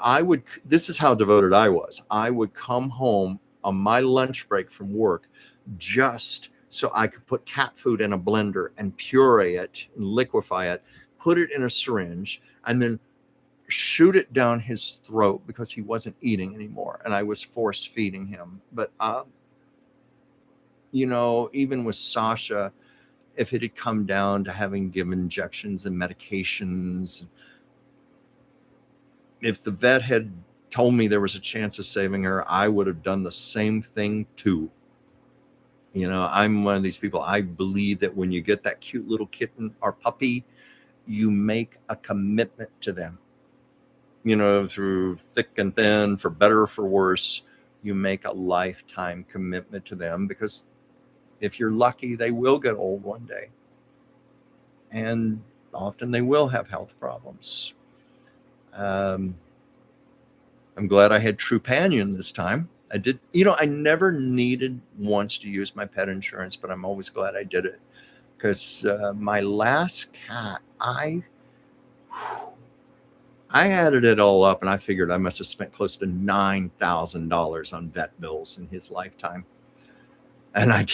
this is how devoted I was. I would come home on my lunch break from work just so I could put cat food in a blender and puree it and liquefy it, put it in a syringe, and then shoot it down his throat because he wasn't eating anymore. And I was force feeding him. But, even with Sasha, if it had come down to having given injections and medications, if the vet had told me there was a chance of saving her, I would have done the same thing too. I'm one of these people. I believe that when you get that cute little kitten or puppy, you make a commitment to them, through thick and thin, for better or for worse. You make a lifetime commitment to them because if you're lucky, they will get old one day. And often they will have health problems. I'm glad I had Trupanion this time. I did, I never needed once to use my pet insurance, but I'm always glad I did it. Because my last cat, I added it all up, and I figured I must have spent close to $9,000 on vet bills in his lifetime. And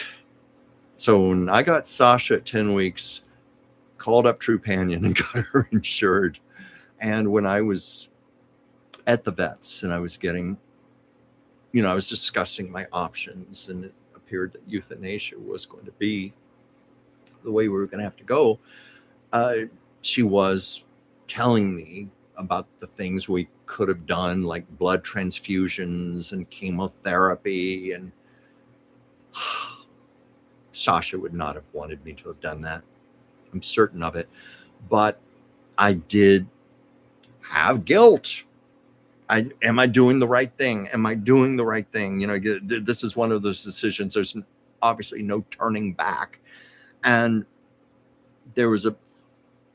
so when I got Sasha at 10 weeks, called up Trupanion and got her insured. And when I was at the vets and I was getting, I was discussing my options, and it appeared that euthanasia was going to be the way we were going to have to go, she was telling me about the things we could have done, like blood transfusions and chemotherapy. And Sasha would not have wanted me to have done that. I'm certain of it. But I did have guilt. Am I doing the right thing? Am I doing the right thing? You know, this is one of those decisions. There's obviously no turning back. And there was a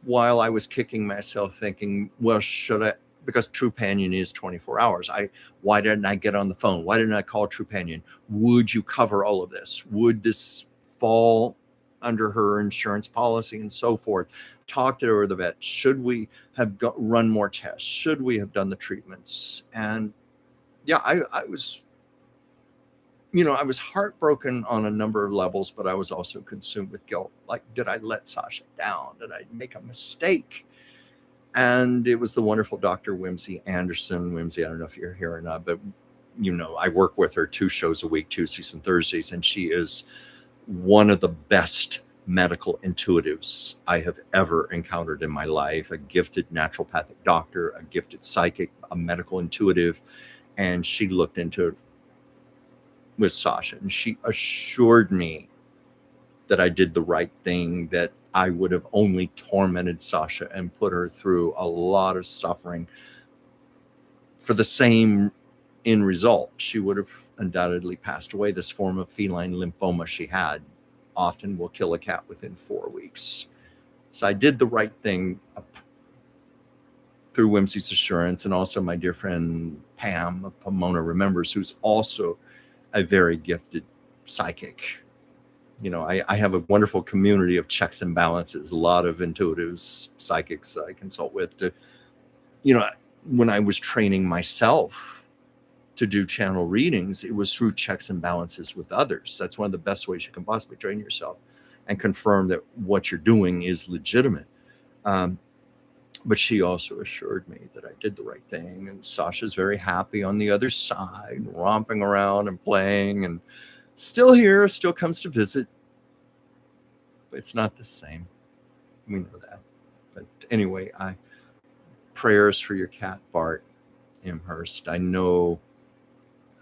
while I was kicking myself thinking, well, should I, because Trupanion is 24 hours. Why didn't I get on the phone? Why didn't I call Trupanion? Would you cover all of this? Would this fall under her insurance policy and so forth? Talk to her, the vet. Should we have run more tests? Should we have done the treatments? And yeah, I was, you know, I was heartbroken on a number of levels, but I was also consumed with guilt. Like, did I let Sasha down? Did I make a mistake? And it was the wonderful Dr. Whimsy Anderson. Whimsy, I don't know if you're here or not, but you know, I work with her 2 shows a week, Tuesdays and Thursdays, and she is one of the best medical intuitives I have ever encountered in my life. A gifted naturopathic doctor, a gifted psychic, a medical intuitive, and she looked into it with Sasha, and she assured me that I did the right thing, that I would have only tormented Sasha and put her through a lot of suffering for the same end result. She would have undoubtedly passed away. This form of feline lymphoma she had often will kill a cat within 4 weeks. So I did the right thing through Whimsy's assurance, and also my dear friend Pam of Pomona Remembers, who's also a very gifted psychic. You know, I have a wonderful community of checks and balances, a lot of intuitives, psychics that I consult with to, you know, when I was training myself to do channel readings, it was through checks and balances with others. That's one of the best ways you can possibly train yourself and confirm that what you're doing is legitimate. But she also assured me that I did the right thing. And Sasha's very happy on the other side, romping around and playing, and still here, still comes to visit. But it's not the same. We know that. But anyway, prayers for your cat, Bart Imhurst. I know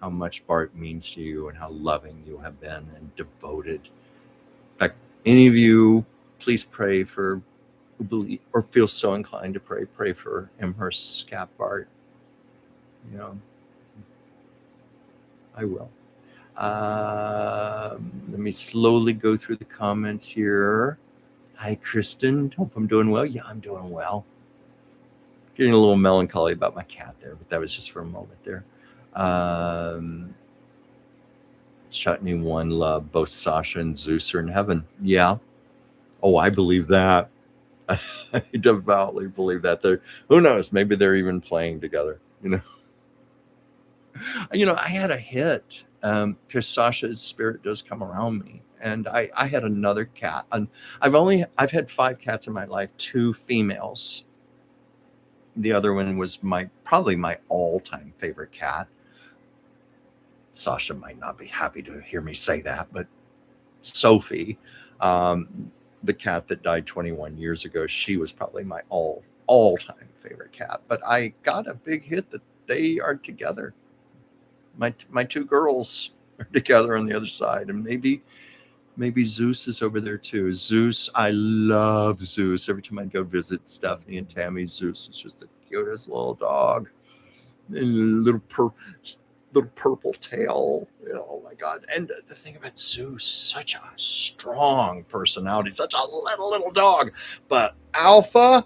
how much Bart means to you and how loving you have been and devoted. In fact, any of you, please pray for, believe or feel so inclined to pray for Imhurst's cat, Bart. You know, I will. Let me slowly go through the comments here. Hi, Kristen. Hope I'm doing well. Yeah, I'm doing well. Getting a little melancholy about my cat there, but that was just for a moment there. Chutney One Love, both Sasha and Zeus are in heaven. Yeah. Oh, I believe that. I devoutly believe that. Who knows? Maybe they're even playing together. You know, I had a hit because Sasha's spirit does come around me, and I had another cat, and I've had 5 cats in my life, 2 females. The other one was probably my all-time favorite cat. Sasha might not be happy to hear me say that, but Sophie, the cat that died 21 years ago, she was probably my all-time favorite cat. But I got a big hit that they are together. My 2 girls are together on the other side, and maybe Zeus is over there too. Zeus, I love Zeus. Every time I go visit Stephanie and Tammy, Zeus is just the cutest little dog. And little purple tail. You know, oh my God. And the thing about Zeus, such a strong personality, such a little dog. But alpha,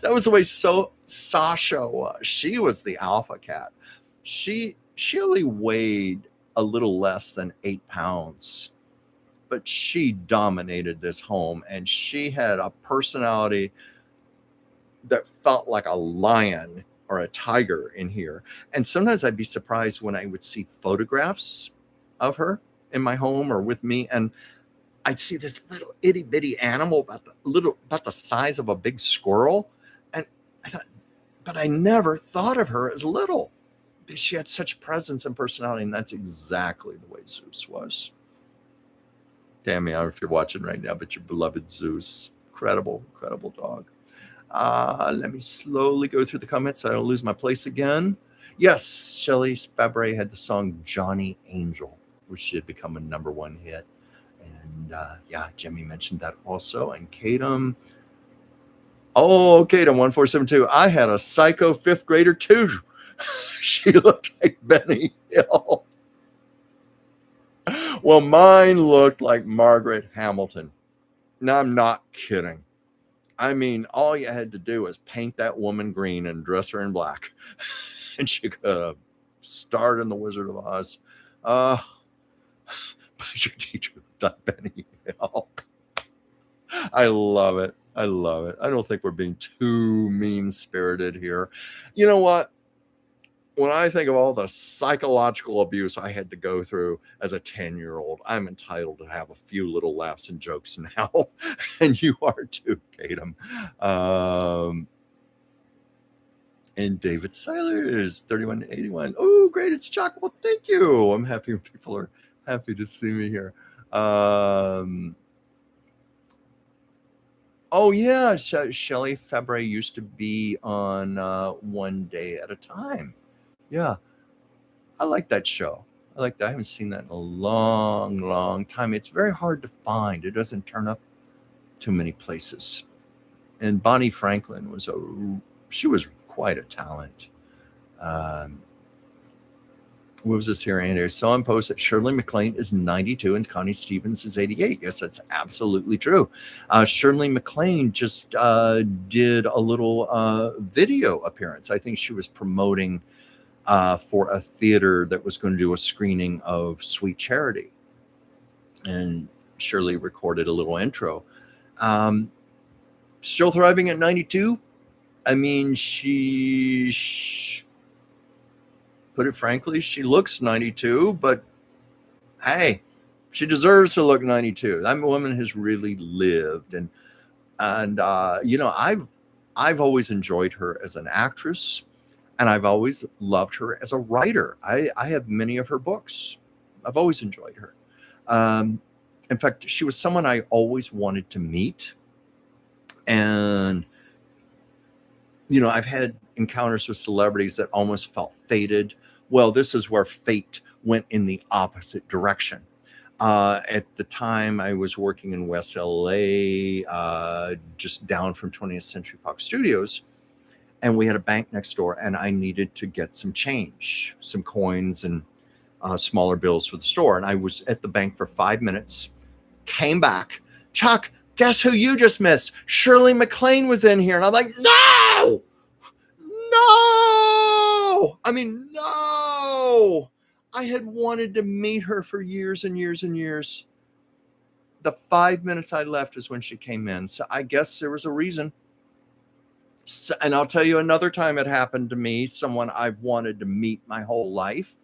that was the way Sasha was. She was the alpha cat. She only weighed a little less than 8 pounds, but she dominated this home, and she had a personality that felt like a lion or a tiger in here. And sometimes I'd be surprised when I would see photographs of her in my home or with me, and I'd see this little itty bitty animal about the size of a big squirrel. And I thought, but I never thought of her as little, because she had such presence and personality. And that's exactly the way Zeus was. Tammy, I don't know if you're watching right now, but your beloved Zeus. Incredible, incredible dog. Let me slowly go through the comments so I don't lose my place again. Yes, Shelley Fabre had the song Johnny Angel, which did become a #1 hit. And yeah, Jimmy mentioned that also. And Kadam. Oh, Kadam 1472. I had a psycho 5th grader too. She looked like Benny Hill. Well, mine looked like Margaret Hamilton. No, I'm not kidding. I mean, all you had to do was paint that woman green and dress her in black. And she could have starred in The Wizard of Oz. But your teacher looked like Benny Hill. I love it. I love it. I don't think we're being too mean-spirited here. You know what? When I think of all the psychological abuse I had to go through as a 10-year-old, I'm entitled to have a few little laughs and jokes now. And you are too, Kadam. And David Silers, 3181. Oh, great. It's Chuck. Well, thank you. I'm happy when people are happy to see me here. Oh, yeah. Shelley Fabre used to be on One Day at a Time. Yeah. I like that show. I like that. I haven't seen that in a long, long time. It's very hard to find. It doesn't turn up too many places. And Bonnie Franklin she was quite a talent. What was this here, Andy? I saw him post that Shirley MacLaine is 92 and Connie Stevens is 88. Yes, that's absolutely true. Shirley MacLaine just did a little video appearance. I think she was promoting for a theater that was going to do a screening of Sweet Charity. And Shirley recorded a little intro. Still thriving at 92. I mean, put it frankly, she looks 92, but hey, she deserves to look 92. That woman has really lived. And you know, I've always enjoyed her as an actress. And I've always loved her as a writer. I have many of her books. I've always enjoyed her. In fact, she was someone I always wanted to meet. And, you know, I've had encounters with celebrities that almost felt fated. Well, this is where fate went in the opposite direction. At the time, I was working in West LA, just down from 20th Century Fox Studios. And we had a bank next door, and I needed to get some change, some coins and smaller bills for the store. And I was at the bank for 5 minutes, came back. Chuck, guess who you just missed? Shirley MacLaine was in here. And I'm like, no! I mean, no! I had wanted to meet her for years and years and years. The 5 minutes I left is when she came in. So I guess there was a reason. So, and I'll tell you another time it happened to me, someone I've wanted to meet my whole life.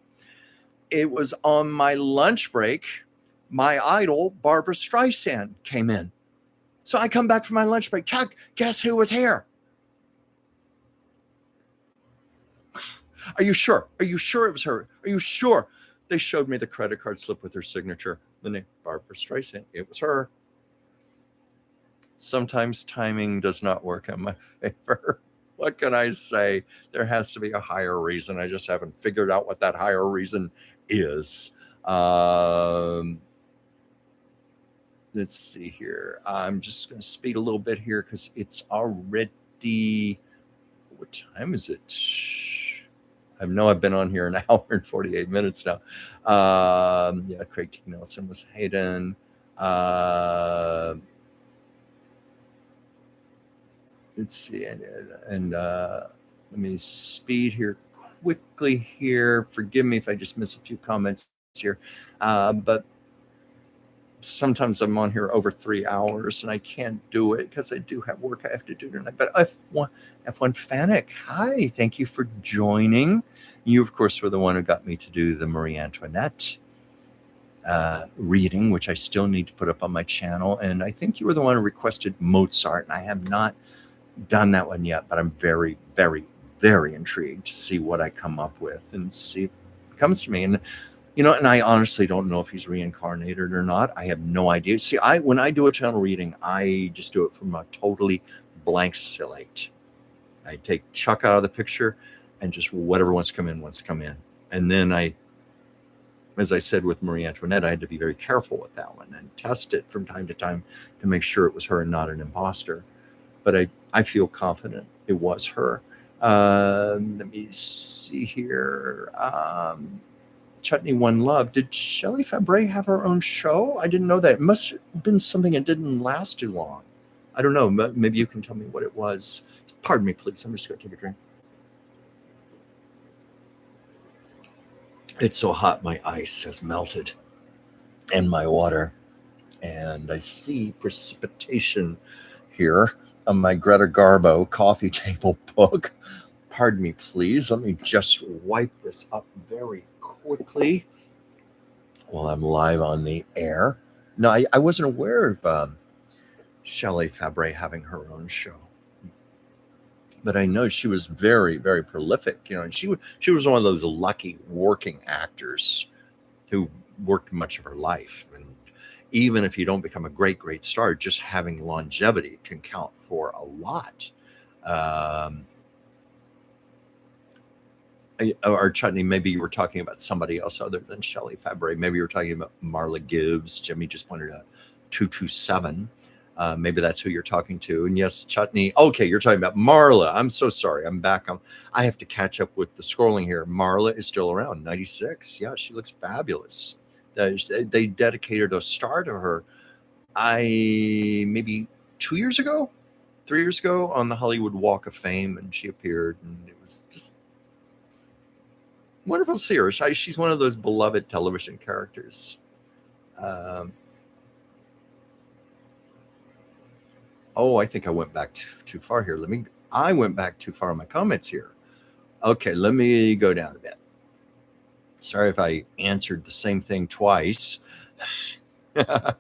It was on my lunch break. My idol, Barbara Streisand, came in. So I come back from my lunch break. Chuck, guess who was here? Are you sure? Are you sure it was her? Are you sure? They showed me the credit card slip with her signature. The name Barbara Streisand. It was her. Sometimes timing does not work in my favor. What can I say? There has to be a higher reason. I just haven't figured out what that higher reason is. Let's see here. I'm just going to speed a little bit here because it's already, what time is it? I know I've been on here an hour and 48 minutes now. Yeah, Craig T. Nelson was Hayden. Let's see, and let me speed here quickly here. Forgive me if I just miss a few comments here, but sometimes I'm on here over 3 hours and I can't do it because I do have work I have to do tonight. But F1 Fanic, hi, thank you for joining. You, of course, were the one who got me to do the Marie Antoinette reading, which I still need to put up on my channel. And I think you were the one who requested Mozart, and I have not done that one yet, but I'm very, very, very intrigued to see what I come up with and see if it comes to me. And And I honestly don't know if he's reincarnated or not. I have no idea. See, when I do a channel reading, I just do it from a totally blank slate. I take Chuck out of the picture, and just whatever wants to come in. And then as I said with Marie Antoinette, I had to be very careful with that one and test it from time to time to make sure it was her and not an imposter. But I feel confident it was her. Let me see here. Chutney One Love. Did Shelley Fabre have her own show? I didn't know that. It must have been something that didn't last too long. I don't know. Maybe you can tell me what it was. Pardon me, please. I'm just going to take a drink. It's so hot, my ice has melted and my water. And I see precipitation here on my Greta Garbo coffee table book. Pardon me, please. Let me just wipe this up very quickly while I'm live on the air. No, I wasn't aware of Shelley Fabre having her own show. But I know she was very, very prolific, and she was one of those lucky working actors who worked much of her life. And even if you don't become a great, great star, just having longevity can count for a lot. Or Chutney, maybe you were talking about somebody else other than Shelley Fabre. Maybe you were talking about Marla Gibbs. Jimmy just pointed out 227. Maybe that's who you're talking to. And yes, Chutney. Okay, you're talking about Marla. I'm so sorry. I'm back. I have to catch up with the scrolling here. Marla is still around, 96. Yeah, she looks fabulous. They dedicated a star to her. Maybe 2 years ago, 3 years ago on the Hollywood Walk of Fame, and she appeared, and it was just wonderful to see her. She's one of those beloved television characters. I think I went back too far here. I went back too far in my comments here. Okay, let me go down a bit. Sorry if I answered the same thing twice. Yeah.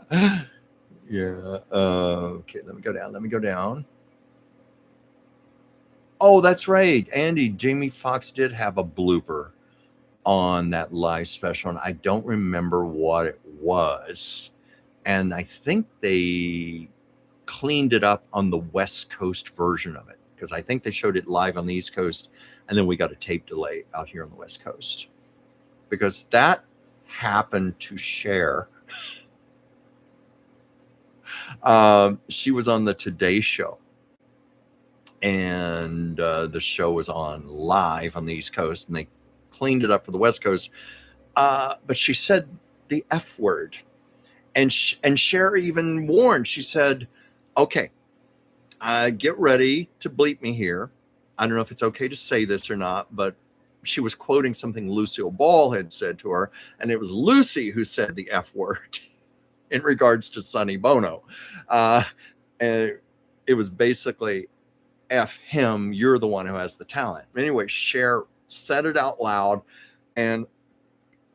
Okay, let me go down. Oh, that's right. Andy, Jamie Foxx did have a blooper on that live special, and I don't remember what it was. And I think they cleaned it up on the West Coast version of it, because I think they showed it live on the East Coast, and then we got a tape delay out here on the West Coast, because that happened to Cher. She was on the Today Show, and the show was on live on the East Coast, and they cleaned it up for the West Coast. But she said the F word, and Cher even warned. She said, okay, get ready to bleep me here. I don't know if it's okay to say this or not, but she was quoting something Lucille Ball had said to her, and it was Lucy who said the F word in regards to Sonny Bono. And it was basically, F him, you're the one who has the talent. Anyway, Cher said it out loud, and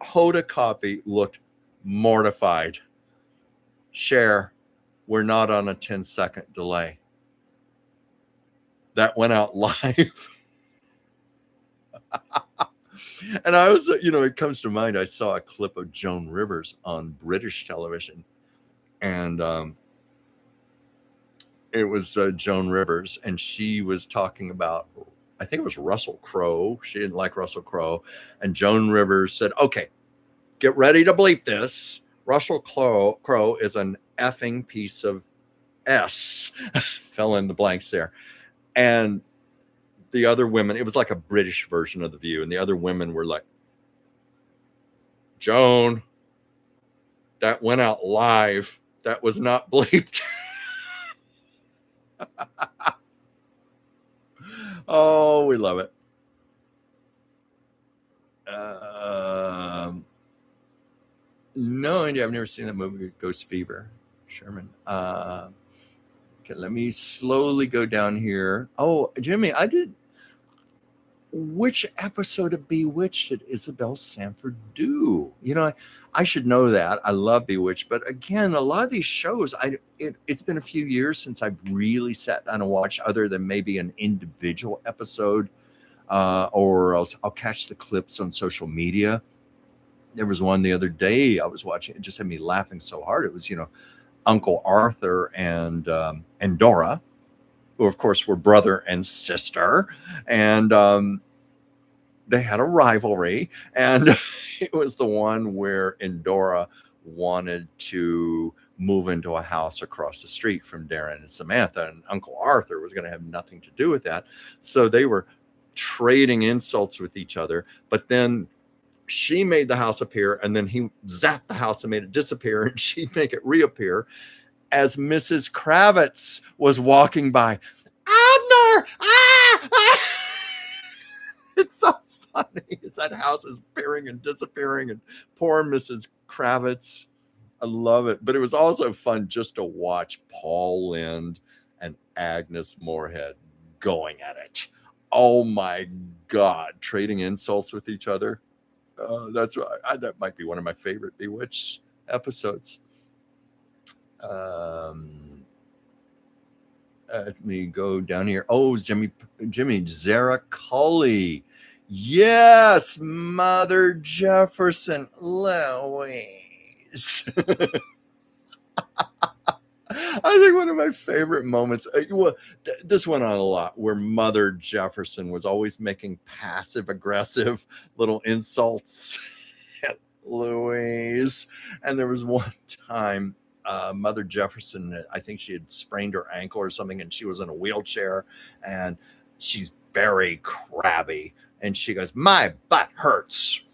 Hoda Kotb looked mortified. Cher, we're not on a 10-second delay. That went out live. And I was, it comes to mind, I saw a clip of Joan Rivers on British television, and it was Joan Rivers, and she was talking about, I think it was Russell Crowe. She didn't like Russell Crowe, and Joan Rivers said, okay, get ready to bleep this. Russell Crowe is an effing piece of S. Fill in the blanks there. And the other women, it was like a British version of The View, and the other women were like, Joan, that went out live. That was not bleeped. Oh, we love it. No, Andy, I've never seen that movie, Ghost Fever, Sherman. Okay, let me slowly go down here. Oh, Jimmy, I did. Which episode of Bewitched did Isabel Sanford do? I should know that. I love Bewitched, but again, a lot of these shows, it's been a few years since I've really sat down and watched, other than maybe an individual episode, or I'll catch the clips on social media. There was one the other day I was watching. It just had me laughing so hard. It was, Uncle Arthur and Dora, who of course were brother and sister, and they had a rivalry, and it was the one where Endora wanted to move into a house across the street from Darren and Samantha, and Uncle Arthur was going to have nothing to do with that. So they were trading insults with each other, but then she made the house appear, and then he zapped the house and made it disappear, and she'd make it reappear as Mrs. Kravitz was walking by. Abner! Ah! It's so funny. As that house is appearing and disappearing, and poor Mrs. Kravitz. I love it. But it was also fun just to watch Paul Lynde and Agnes Moorehead going at it. Oh my God, trading insults with each other. That's right. That might be one of my favorite Bewitched episodes. Let me go down here. Oh, Jimmy Zara Cully. Yes, Mother Jefferson Louise. I think one of my favorite moments, this went on a lot, where Mother Jefferson was always making passive aggressive little insults at Louise. And there was one time, Mother Jefferson, I think she had sprained her ankle or something, and she was in a wheelchair, and she's very crabby, and she goes, "My butt hurts.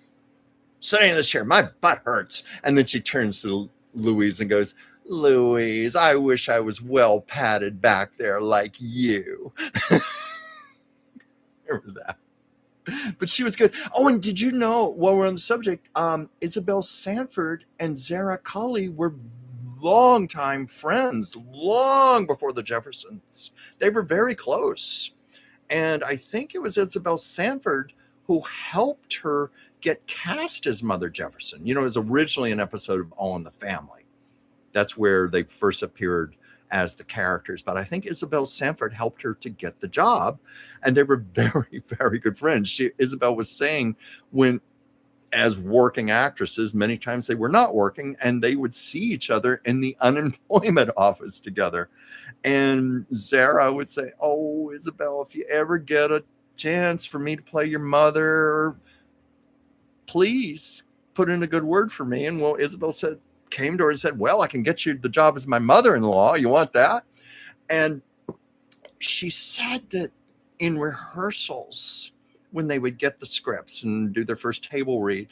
Sitting in this chair, my butt hurts." And then she turns to Louise and goes, "Louise, I wish I was well padded back there like you." Remember that? But she was good. Oh, and did you know, while we're on the subject, Isabel Sanford and Zara Cully were longtime friends, long before the Jeffersons. They were very close. And I think it was Isabel Sanford who helped her get cast as Mother Jefferson. It was originally an episode of All in the Family. That's where they first appeared as the characters. But I think Isabel Sanford helped her to get the job. And they were very, very good friends. Isabel was saying, when as working actresses, many times they were not working, and they would see each other in the unemployment office together. And Zara would say, "Oh, Isabel, if you ever get a chance for me to play your mother, please put in a good word for me." And well, Isabel came to her and said, "Well, I can get you the job as my mother-in-law. You want that?" And she said that in rehearsals, when they would get the scripts and do their first table read,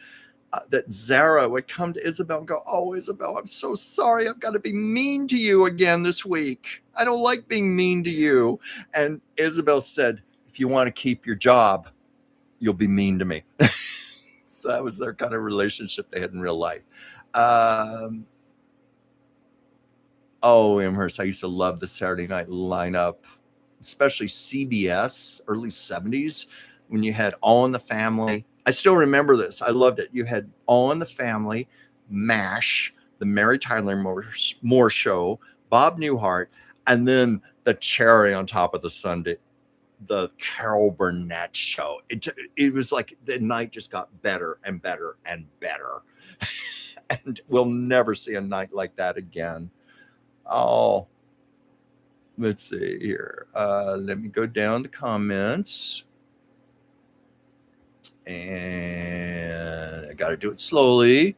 that Zara would come to Isabel and go, "Oh, Isabel, I'm so sorry. I've got to be mean to you again this week. I don't like being mean to you." And Isabel said, "If you want to keep your job, you'll be mean to me." So that was their kind of relationship they had in real life. Amherst, I used to love the Saturday night lineup, especially CBS, early 70s, when you had All in the Family. I still remember this. I loved it. You had All in the Family, MASH, the Mary Tyler Moore Show, Bob Newhart, and then the cherry on top of the sundae, the Carol Burnett Show. It was like the night just got better and better and better. And we'll never see a night like that again. Oh, let's see here. Let me go down the comments. And I got to do it slowly.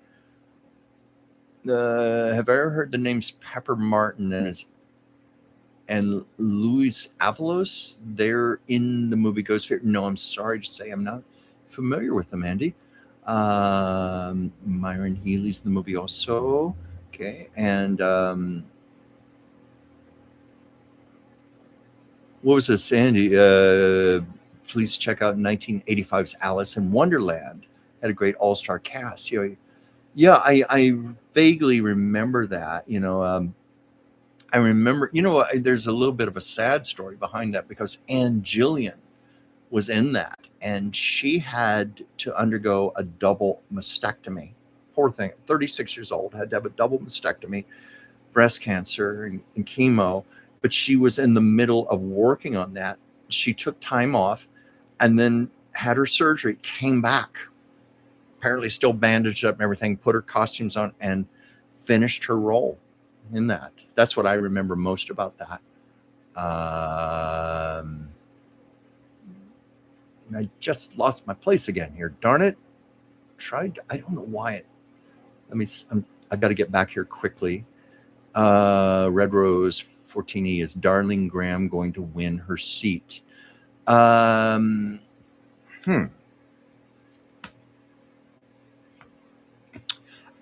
Have I ever heard the names Pepper Martin and Luis Avalos? They're in the movie Ghost Fear. No, I'm sorry to say I'm not familiar with them, Andy. Myron Healy's in the movie also. Okay. And what was this, Andy? Please check out 1985's Alice in Wonderland. Had a great all-star cast. Yeah, I vaguely remember that. I remember, there's a little bit of a sad story behind that, because Ann Jillian was in that, and she had to undergo a double mastectomy. Poor thing, 36 years old, had to have a double mastectomy, breast cancer and chemo, but she was in the middle of working on that. She took time off and then had her surgery, came back. apparently still bandaged up and everything, put her costumes on and finished her role in that. That's what I remember most about that. I just lost my place again here. Darn it. I don't know why it. I got to get back here quickly. Red Rose 14E, is Darling Graham going to win her seat? I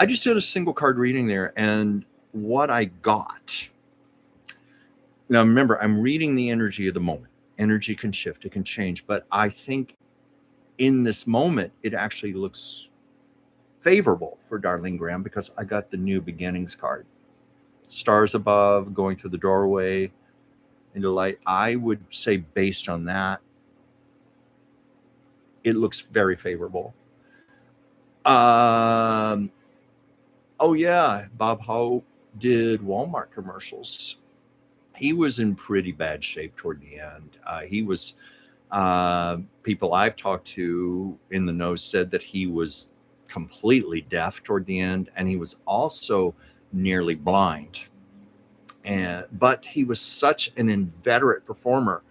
just did a single card reading there, and what I got. Now, remember, I'm reading the energy of the moment. Energy can shift, it can change, but I think in this moment, it actually looks favorable for Darling Graham because I got the New Beginnings card. Stars above, going through the doorway into light. I would say based on that, it looks very favorable. Oh yeah, Bob Hope did Walmart commercials. He was in pretty bad shape toward the end. He was, people I've talked to in the know said that he was completely deaf toward the end, and he was also nearly blind. But he was such an inveterate performer,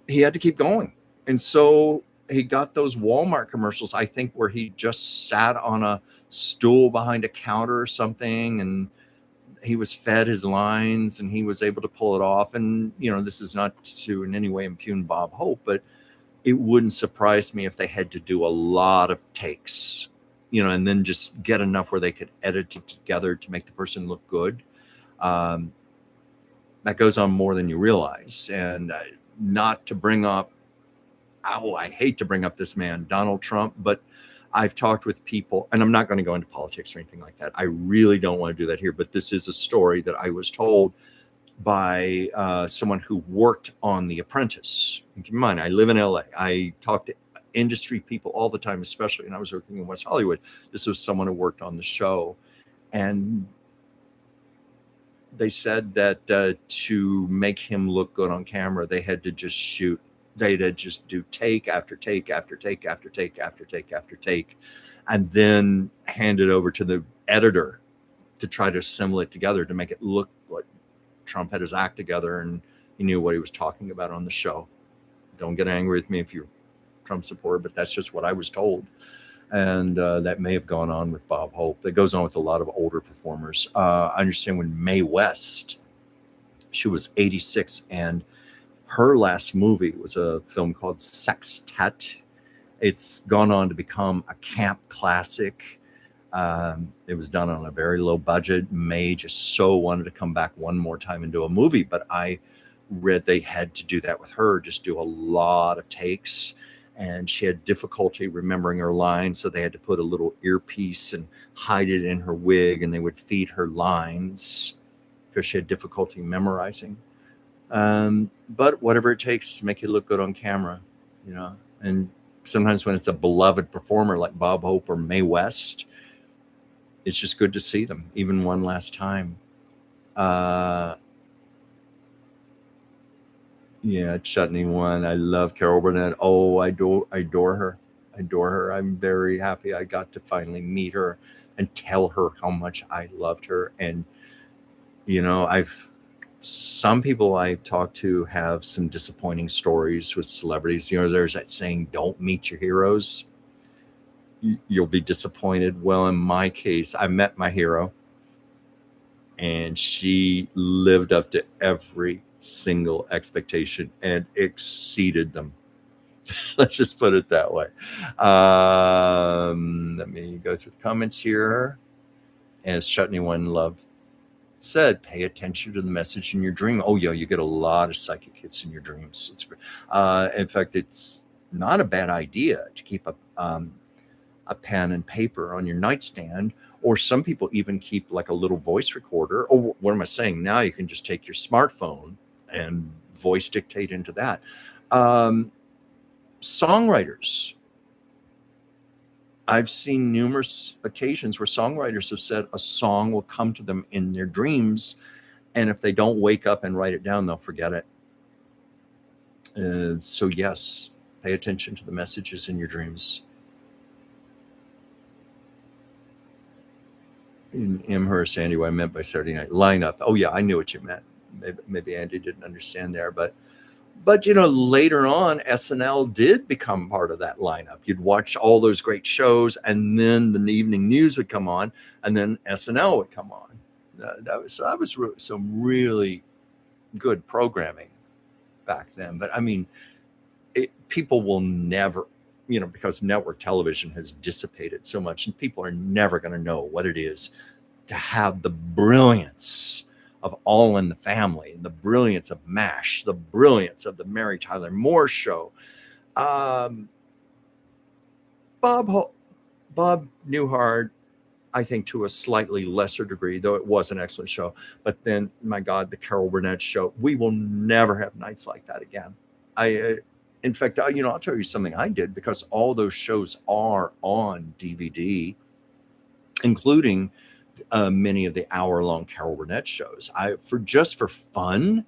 he had to keep going. And so he got those Walmart commercials, I think, where he just sat on a stool behind a counter or something, and he was fed his lines and he was able to pull it off. And, this is not to in any way impugn Bob Hope, but it wouldn't surprise me if they had to do a lot of takes, and then just get enough where they could edit it together to make the person look good. That goes on more than you realize. And not to bring up, I hate to bring up this man, Donald Trump, but I've talked with people, and I'm not going to go into politics or anything like that. I really don't want to do that here, but this is a story that I was told by someone who worked on The Apprentice. And keep in mind, I live in LA. I talk to industry people all the time, especially when I was working in West Hollywood. This was someone who worked on the show. And they said that to make him look good on camera, they had to just shoot. They'd just do take after take after take after take after take after take, and then hand it over to the editor to try to assemble it together to make it look like Trump had his act together and he knew what he was talking about on the show. Don't get angry with me if you're a Trump supporter, but that's just what I was told. And that may have gone on with Bob Hope. That goes on with a lot of older performers. I understand when Mae West, she was 86, and her last movie was a film called Sextet. It's gone on to become a camp classic. It was done on a very low budget. Mae just so wanted to come back one more time and do a movie, but I read they had to do that with her, just do a lot of takes. And she had difficulty remembering her lines, so they had to put a little earpiece and hide it in her wig, and they would feed her lines because she had difficulty memorizing. But whatever it takes to make you look good on camera, and sometimes when it's a beloved performer like Bob Hope or Mae West, it's just good to see them even one last time. Chutney one. I love Carol Burnett. Oh, I adore her. I'm very happy I got to finally meet her and tell her how much I loved her. And, some people I've talked to have some disappointing stories with celebrities. There's that saying, don't meet your heroes. You'll be disappointed. Well, in my case, I met my hero, and she lived up to every single expectation and exceeded them. Let's just put it that way. Let me go through the comments here. As Chutney One Love said, pay attention to the message in your dream. Oh yeah, you get a lot of psychic hits in your dreams. In fact, it's not a bad idea to keep a pen and paper on your nightstand, or some people even keep like a little voice recorder. Or what am I saying? Now you can just take your smartphone and voice dictate into that. Songwriters. I've seen numerous occasions where songwriters have said a song will come to them in their dreams, and if they don't wake up and write it down, they'll forget it. So yes, pay attention to the messages in your dreams. in Amherst, Andy, what I meant by Saturday night lineup. Oh yeah, I knew what you meant. Maybe Andy didn't understand there, but later on, SNL did become part of that lineup. You'd watch all those great shows, and then the evening news would come on, and then SNL would come on. That was some really good programming back then. But I mean, people will never, because network television has dissipated so much, and people are never going to know what it is to have the brilliance of All in the Family, and the brilliance of MASH, the brilliance of the Mary Tyler Moore Show. Bob Newhart, I think to a slightly lesser degree, though it was an excellent show. But then, my God, the Carol Burnett Show. We will never have nights like that again. In fact, I'll tell you something I did, because all those shows are on DVD, including many of the hour-long Carol Burnett shows. For fun,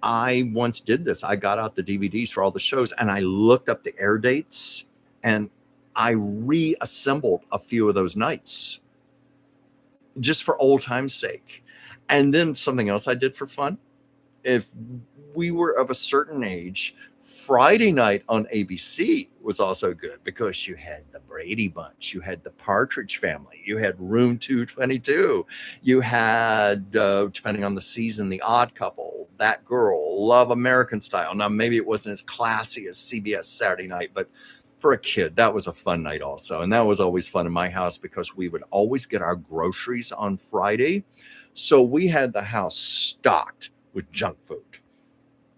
I once did this. I got out the DVDs for all the shows, and I looked up the air dates, and I reassembled a few of those nights just for old time's sake. And then something else I did for fun. If we were of a certain age, Friday night on ABC was also good, because you had the Brady Bunch, you had the Partridge Family, you had Room 222, you had, depending on the season, The Odd Couple, That Girl, Love American Style. Now, maybe it wasn't as classy as CBS Saturday Night, but for a kid, that was a fun night also. And that was always fun in my house, because we would always get our groceries on Friday. So we had the house stocked with junk food.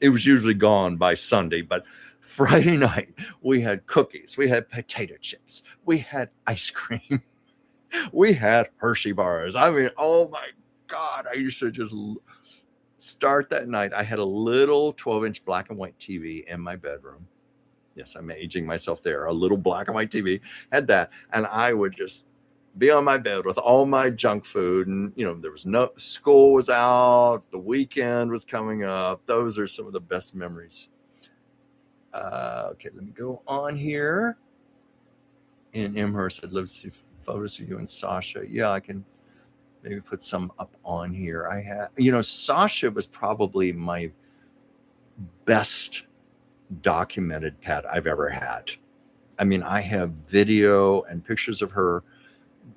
It was usually gone by Sunday, but Friday night we had cookies, we had potato chips, we had ice cream, we had Hershey bars. I mean, oh my God, I used to just start that night. I had a little 12-inch black and white TV in my bedroom. Yes, I'm aging myself there. A little black and white TV, had that, and I would just be on my bed with all my junk food, and there was school was out, the weekend was coming up. Those are some of the best memories. Okay, let me go on here. In Amherst, I'd love to see photos of you and Sasha. Yeah, I can maybe put some up on here. I had, Sasha was probably my best documented pet I've ever had. I mean, I have video and pictures of her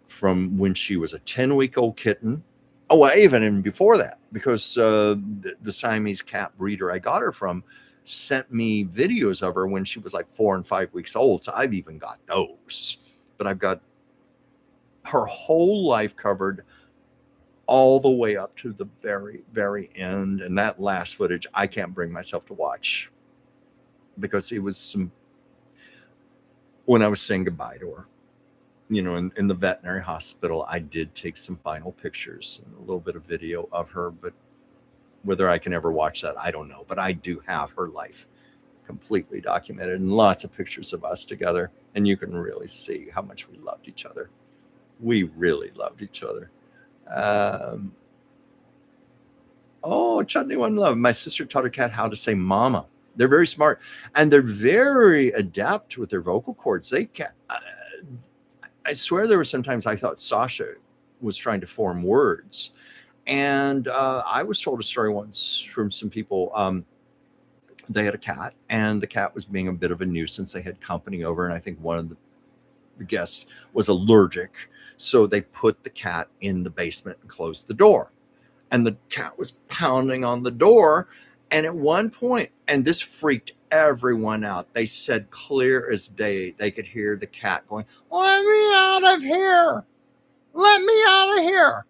from when she was a 10-week-old kitten. Oh, well, even before that, because the Siamese cat breeder I got her from sent me videos of her when she was like 4 and 5 weeks old. So I've even got those. But I've got her whole life covered all the way up to the very, very end. And that last footage, I can't bring myself to watch, because it was when I was saying goodbye to her. In the veterinary hospital, I did take some final pictures and a little bit of video of her, but whether I can ever watch that, I don't know. But I do have her life completely documented, and lots of pictures of us together. And you can really see how much we loved each other. We really loved each other. Chutney One Love. My sister taught her cat how to say mama. They're very smart, and they're very adept with their vocal cords. They can. I swear there were sometimes I thought Sasha was trying to form words. And I was told a story once from some people. They had a cat, and the cat was being a bit of a nuisance. They had company over, and I think one of the guests was allergic. So they put the cat in the basement and closed the door. And the cat was pounding on the door. And at one point, and this freaked everyone out, they said clear as day, they could hear the cat going, "Let me out of here! Let me out of here!"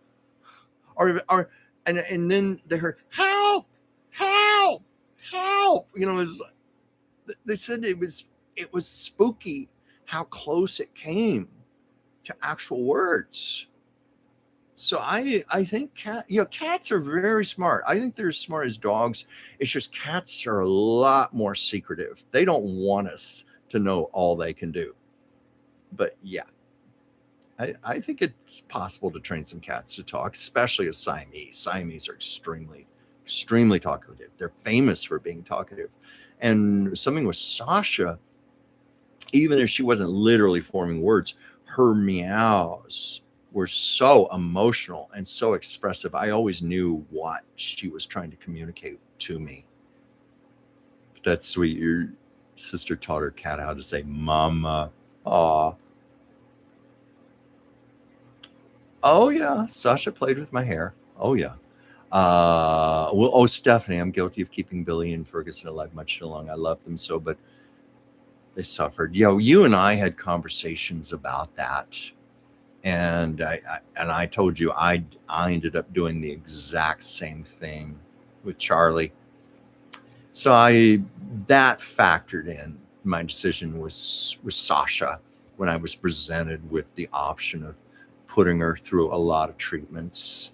And then they heard, "Help! Help! Help!" They said it was spooky how close it came to actual words. So I think cats are very smart. I think they're as smart as dogs. It's just cats are a lot more secretive. They don't want us to know all they can do. But yeah, I think it's possible to train some cats to talk, especially a Siamese. Siamese are extremely, extremely talkative. They're famous for being talkative. And something with Sasha, even if she wasn't literally forming words, her meows were so emotional and so expressive. I always knew what she was trying to communicate to me. That's sweet. Your sister taught her cat how to say mama. Aw. Oh yeah, Sasha played with my hair. Oh yeah. Stephanie, I'm guilty of keeping Billy and Ferguson alive much too long. I love them so, but they suffered. You and I had conversations about that, and I told you I ended up doing the exact same thing with Charlie. So that factored in my decision with Sasha when I was presented with the option of putting her through a lot of treatments.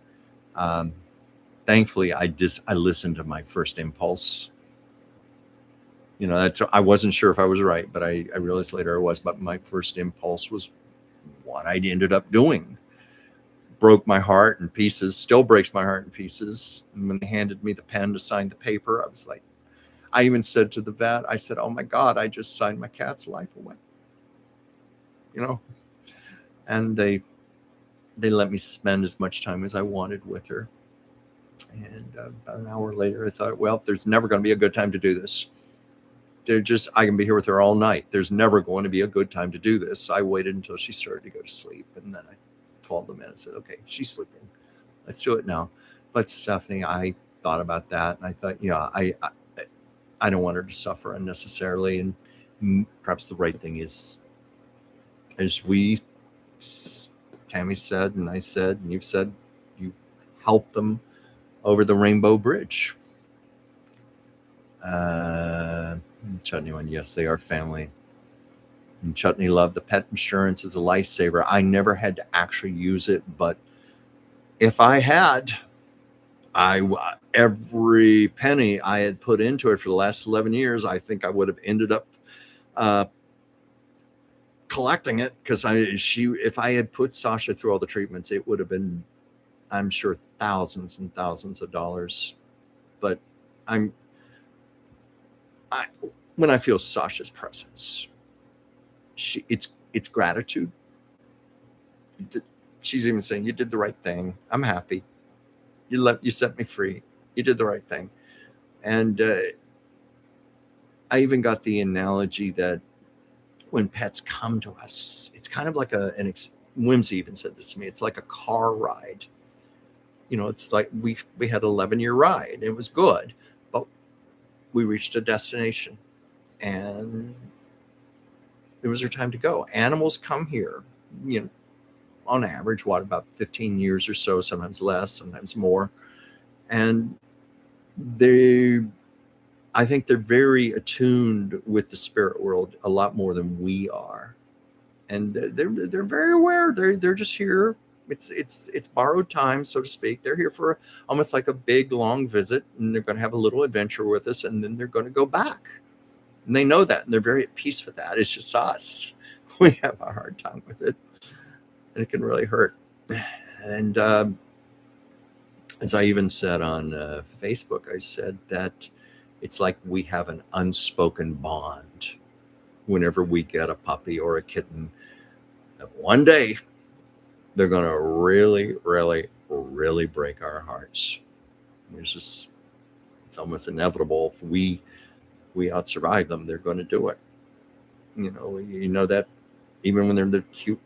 Thankfully, I listened to my first impulse. I wasn't sure if I was right, but I realized later I was. But my first impulse was what I ended up doing. Broke my heart in pieces, still breaks my heart in pieces. And when they handed me the pen to sign the paper, I was like, I even said to the vet, I said, oh my God, I just signed my cat's life away. And they let me spend as much time as I wanted with her. And about an hour later, I thought, well, there's never going to be a good time to do this. I can be here with her all night. There's never going to be a good time to do this. I waited until she started to go to sleep. And then I called them in and said, okay, she's sleeping. Let's do it now. But Stephanie, I thought about that. And I thought, I don't want her to suffer unnecessarily. And perhaps the right thing is, as Tammy said, and I said, and you've said, you help them over the Rainbow Bridge. Chutney one, yes, they are family. And Chutney loved the pet insurance as a lifesaver. I never had to actually use it, but if I had, every penny I had put into it for the last 11 years, I think I would have ended up collecting it, because if I had put Sasha through all the treatments, it would have been, I'm sure, thousands and thousands of dollars. But when I feel Sasha's presence, it's gratitude. She's even saying, you did the right thing. I'm happy. You set me free. You did the right thing. And I even got the analogy that when pets come to us, it's kind of like Whimsy even said this to me. It's like a car ride. It's like we had an 11-year ride. It was good, but we reached a destination, and it was our time to go. Animals come here, on average, about 15 years or so, sometimes less, sometimes more. And I think they're very attuned with the spirit world a lot more than we are. And they're very aware. They're just here. It's borrowed time, so to speak. They're here for almost like a big, long visit, and they're going to have a little adventure with us, and then they're going to go back. And they know that, and they're very at peace with that. It's just us. We have a hard time with it, and it can really hurt. And as I even said on Facebook, I said that it's like we have an unspoken bond whenever we get a puppy or a kitten. That one day, they're going to really, really, really break our hearts. It's almost inevitable. If we out-survive them, they're going to do it. That even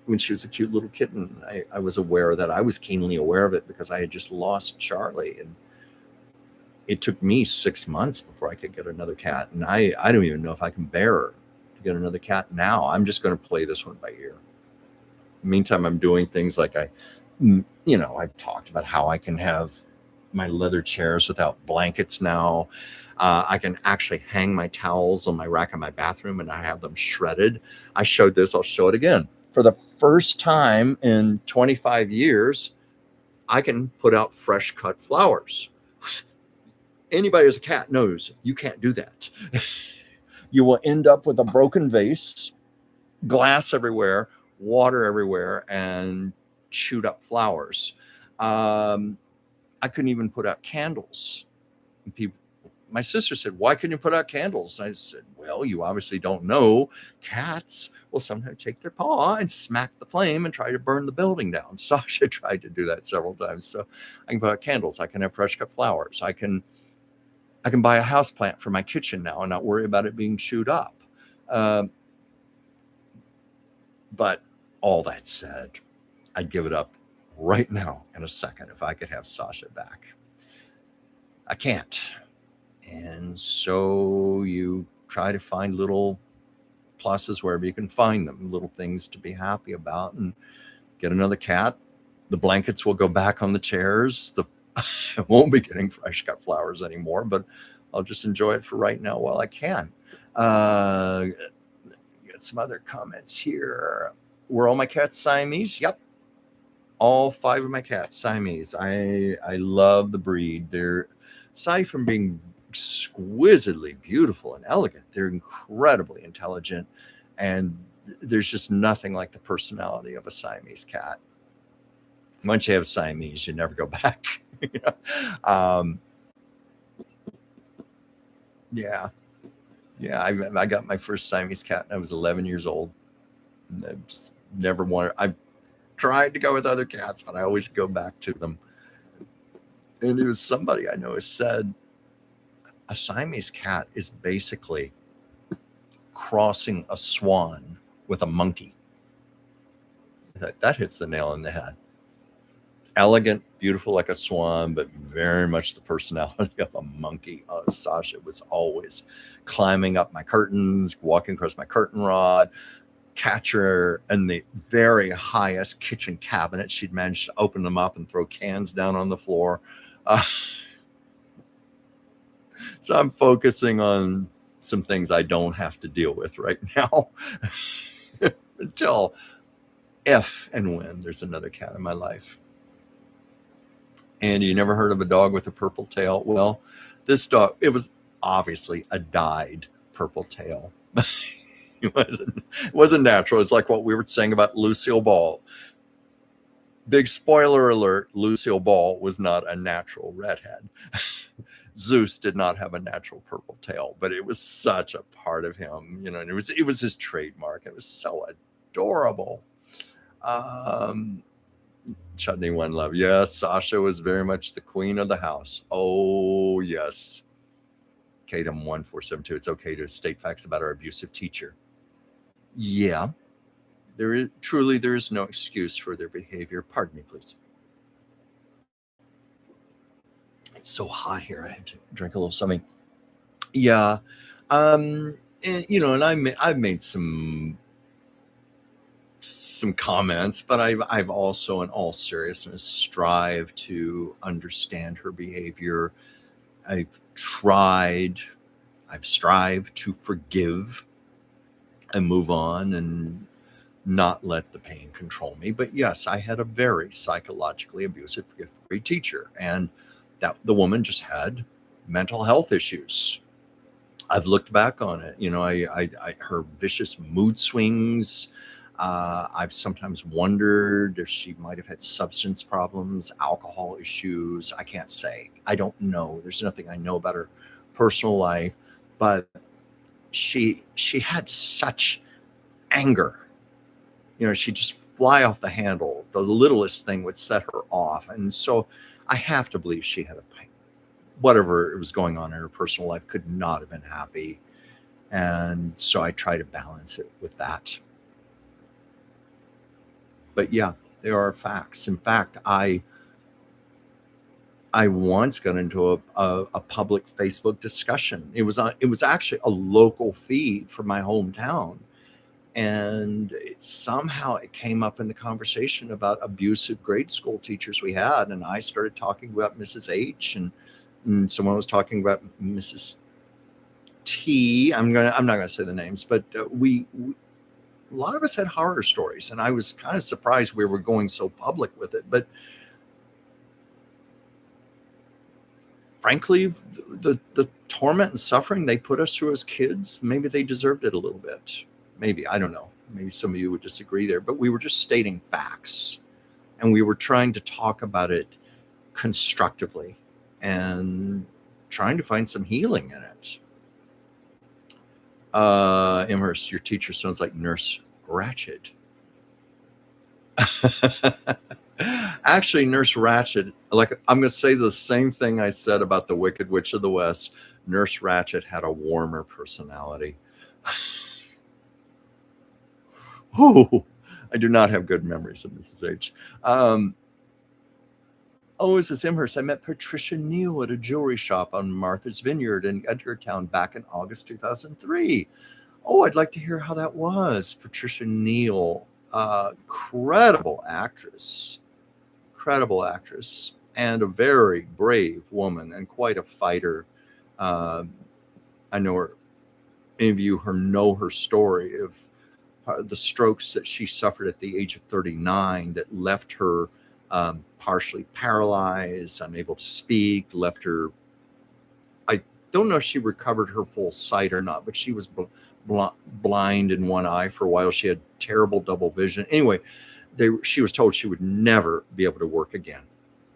when she was a cute little kitten, I was aware of that. I was keenly aware of it because I had just lost Charlie, and it took me 6 months before I could get another cat. And I don't even know if I can bear to get another cat now. I'm just going to play this one by ear. Meantime, I'm doing things like I've talked about how I can have my leather chairs without blankets now. I can actually hang my towels on my rack in my bathroom, and I have them shredded. I showed this. I'll show it again. For the first time in 25 years, I can put out fresh cut flowers. Anybody who's a cat knows you can't do that. You will end up with a broken vase, glass everywhere, water everywhere, and chewed up flowers. I couldn't even put out candles. My sister said, why couldn't you put out candles? I said, well, you obviously don't know. Cats will sometimes take their paw and smack the flame and try to burn the building down. Sasha tried to do that several times. So I can put out candles. I can have fresh cut flowers. I can buy a house plant for my kitchen now and not worry about it being chewed up. But all that said, I'd give it up right now in a second if I could have Sasha back. I can't. And so you try to find little pluses wherever you can find them, little things to be happy about, and get another cat. The blankets will go back on the chairs. I won't be getting fresh cut flowers anymore, but I'll just enjoy it for right now while I can. Get some other comments here. Were all my cats Siamese? Yep. All 5 of my cats Siamese. I love the breed. They're, aside from being exquisitely beautiful and elegant, they're incredibly intelligent, and there's just nothing like the personality of a Siamese cat. Once you have Siamese, you never go back. I got my first Siamese cat when I was 11 years old. I just never wanted. I've tried to go with other cats, but I always go back to them. And it was somebody I know has said a Siamese cat is basically crossing a swan with a monkey. That hits the nail on the head. Elegant, beautiful like a swan, but very much the personality of a monkey. Sasha was always climbing up my curtains, walking across my curtain rod, catch her in the very highest kitchen cabinet. She'd managed to open them up and throw cans down on the floor. So I'm focusing on some things I don't have to deal with right now until if and when there's another cat in my life. And you never heard of a dog with a purple tail? Well, this dog, it was obviously a dyed purple tail. It wasn't natural. It's like what we were saying about Lucille Ball. Big spoiler alert, Lucille Ball was not a natural redhead. Zeus did not have a natural purple tail, but it was such a part of him, and it was his trademark. It was so adorable. Chutney One Love. Yes, Sasha was very much the queen of the house. Oh, yes. Kadam 1472. It's okay to state facts about our abusive teacher. Yeah. There is no excuse for their behavior. Pardon me, please. It's so hot here. I have to drink a little something. Yeah. And I've made some comments, but I've also, in all seriousness, strived to understand her behavior. I've strived to forgive and move on and not let the pain control me. But yes, I had a very psychologically abusive fifth grade teacher, and that the woman just had mental health issues. I've looked back on it. Her vicious mood swings. I've sometimes wondered if she might have had substance problems, alcohol issues. I can't say. I don't know. There's nothing I know about her personal life, but she had such anger. She'd just fly off the handle. The littlest thing would set her off. And so I have to believe she had whatever was going on in her personal life could not have been happy. And so I try to balance it with that. But yeah, there are facts. In fact, I once got into a public Facebook discussion. It was actually a local feed from my hometown. And somehow it came up in the conversation about abusive grade school teachers we had. And I started talking about Mrs. H, and someone was talking about Mrs. T. I'm not going to say the names, but we a lot of us had horror stories, and I was kind of surprised we were going so public with it. But frankly, the torment and suffering they put us through as kids, maybe they deserved it a little bit. Maybe, I don't know. Maybe some of you would disagree there, but we were just stating facts, and we were trying to talk about it constructively and trying to find some healing in it. Imhurst, your teacher sounds like Nurse Ratched. Actually, Nurse Ratched, like, I'm going to say the same thing I said about the Wicked Witch of the West. Nurse Ratched had a warmer personality. Oh, I do not have good memories of Mrs. H. This is Imhurst. I met Patricia Neal at a jewelry shop on Martha's Vineyard in Edgartown back in August 2003. Oh, I'd like to hear how that was. Patricia Neal, incredible actress, and a very brave woman and quite a fighter. I know her. Any of you know her story of the strokes that she suffered at the age of 39 that left her partially paralyzed, unable to speak, left her. I don't know if she recovered her full sight or not, but she was blind in one eye for a while. She had terrible double vision. Anyway, she was told she would never be able to work again.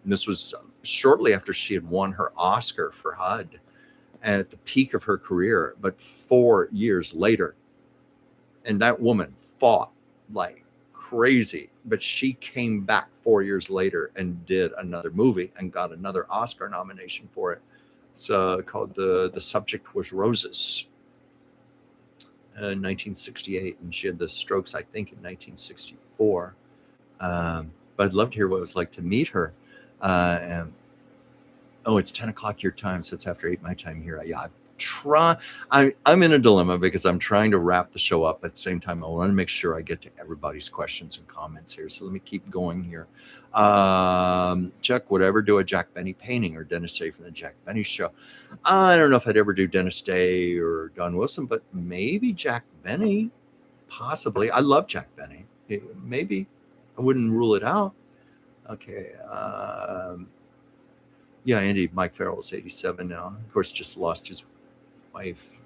And this was shortly after she had won her Oscar for HUD and at the peak of her career, but 4 years later. And that woman fought like crazy, but she came back 4 years later and did another movie and got another Oscar nomination for it. It's called The Subject Was Roses in 1968. And she had the strokes, I think, in 1964. But I'd love to hear what it was like to meet her. It's 10 o'clock your time, so it's after 8 my time here. Yeah, I'm in a dilemma because I'm trying to wrap the show up. At the same time, I want to make sure I get to everybody's questions and comments here. So let me keep going here. Chuck, would I ever do a Jack Benny painting or Dennis Day from the Jack Benny Show? I don't know if I'd ever do Dennis Day or Don Wilson, but maybe Jack Benny, possibly. I love Jack Benny. Maybe. I wouldn't rule it out. Okay. Yeah, Andy, Mike Farrell is 87 now. Of course, just lost his wife,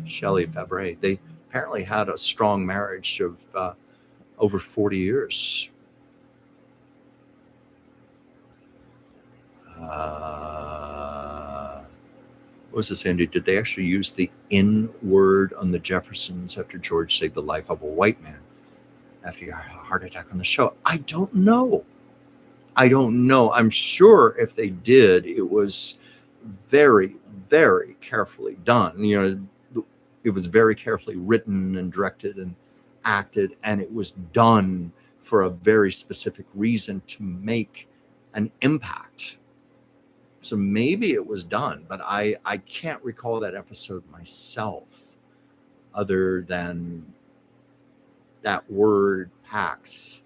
Shelley Fabre. They apparently had a strong marriage of over 40 years. What was this, Andy? Did they actually use the N word on the Jeffersons after George saved the life of a white man after he had a heart attack on the show? I don't know. I'm sure if they did, it was very, very carefully done. It was very carefully written and directed and acted, and it was done for a very specific reason to make an impact. So maybe it was done, but I can't recall that episode myself, other than that word packs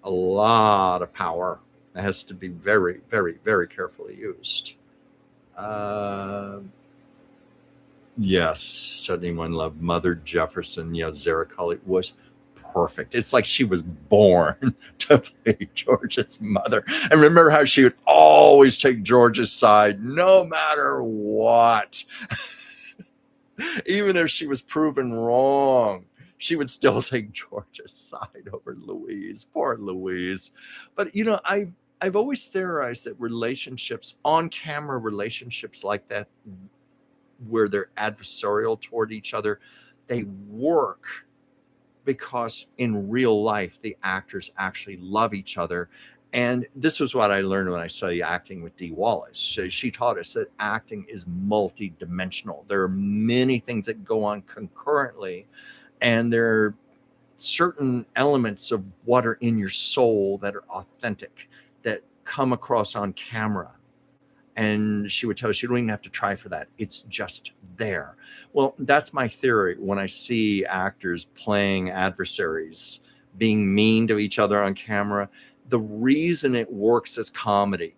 a lot of power. It has to be very, very, very carefully used. Yes, 71 Love, Mother Jefferson. Yeah, Zara Cully was perfect. It's like she was born to play George's mother. And remember how she would always take George's side, no matter what. Even if she was proven wrong, she would still take George's side over Louise. Poor Louise. But, I've always theorized that relationships, on-camera relationships like that, where they're adversarial toward each other, they work because in real life, the actors actually love each other. And this was what I learned when I studied acting with Dee Wallace. So she taught us that acting is multi-dimensional. There are many things that go on concurrently, and there are certain elements of what are in your soul that are authentic, that come across on camera. And she would tell us, you don't even have to try for that. It's just there. Well, that's my theory when I see actors playing adversaries, being mean to each other on camera. The reason it works as comedy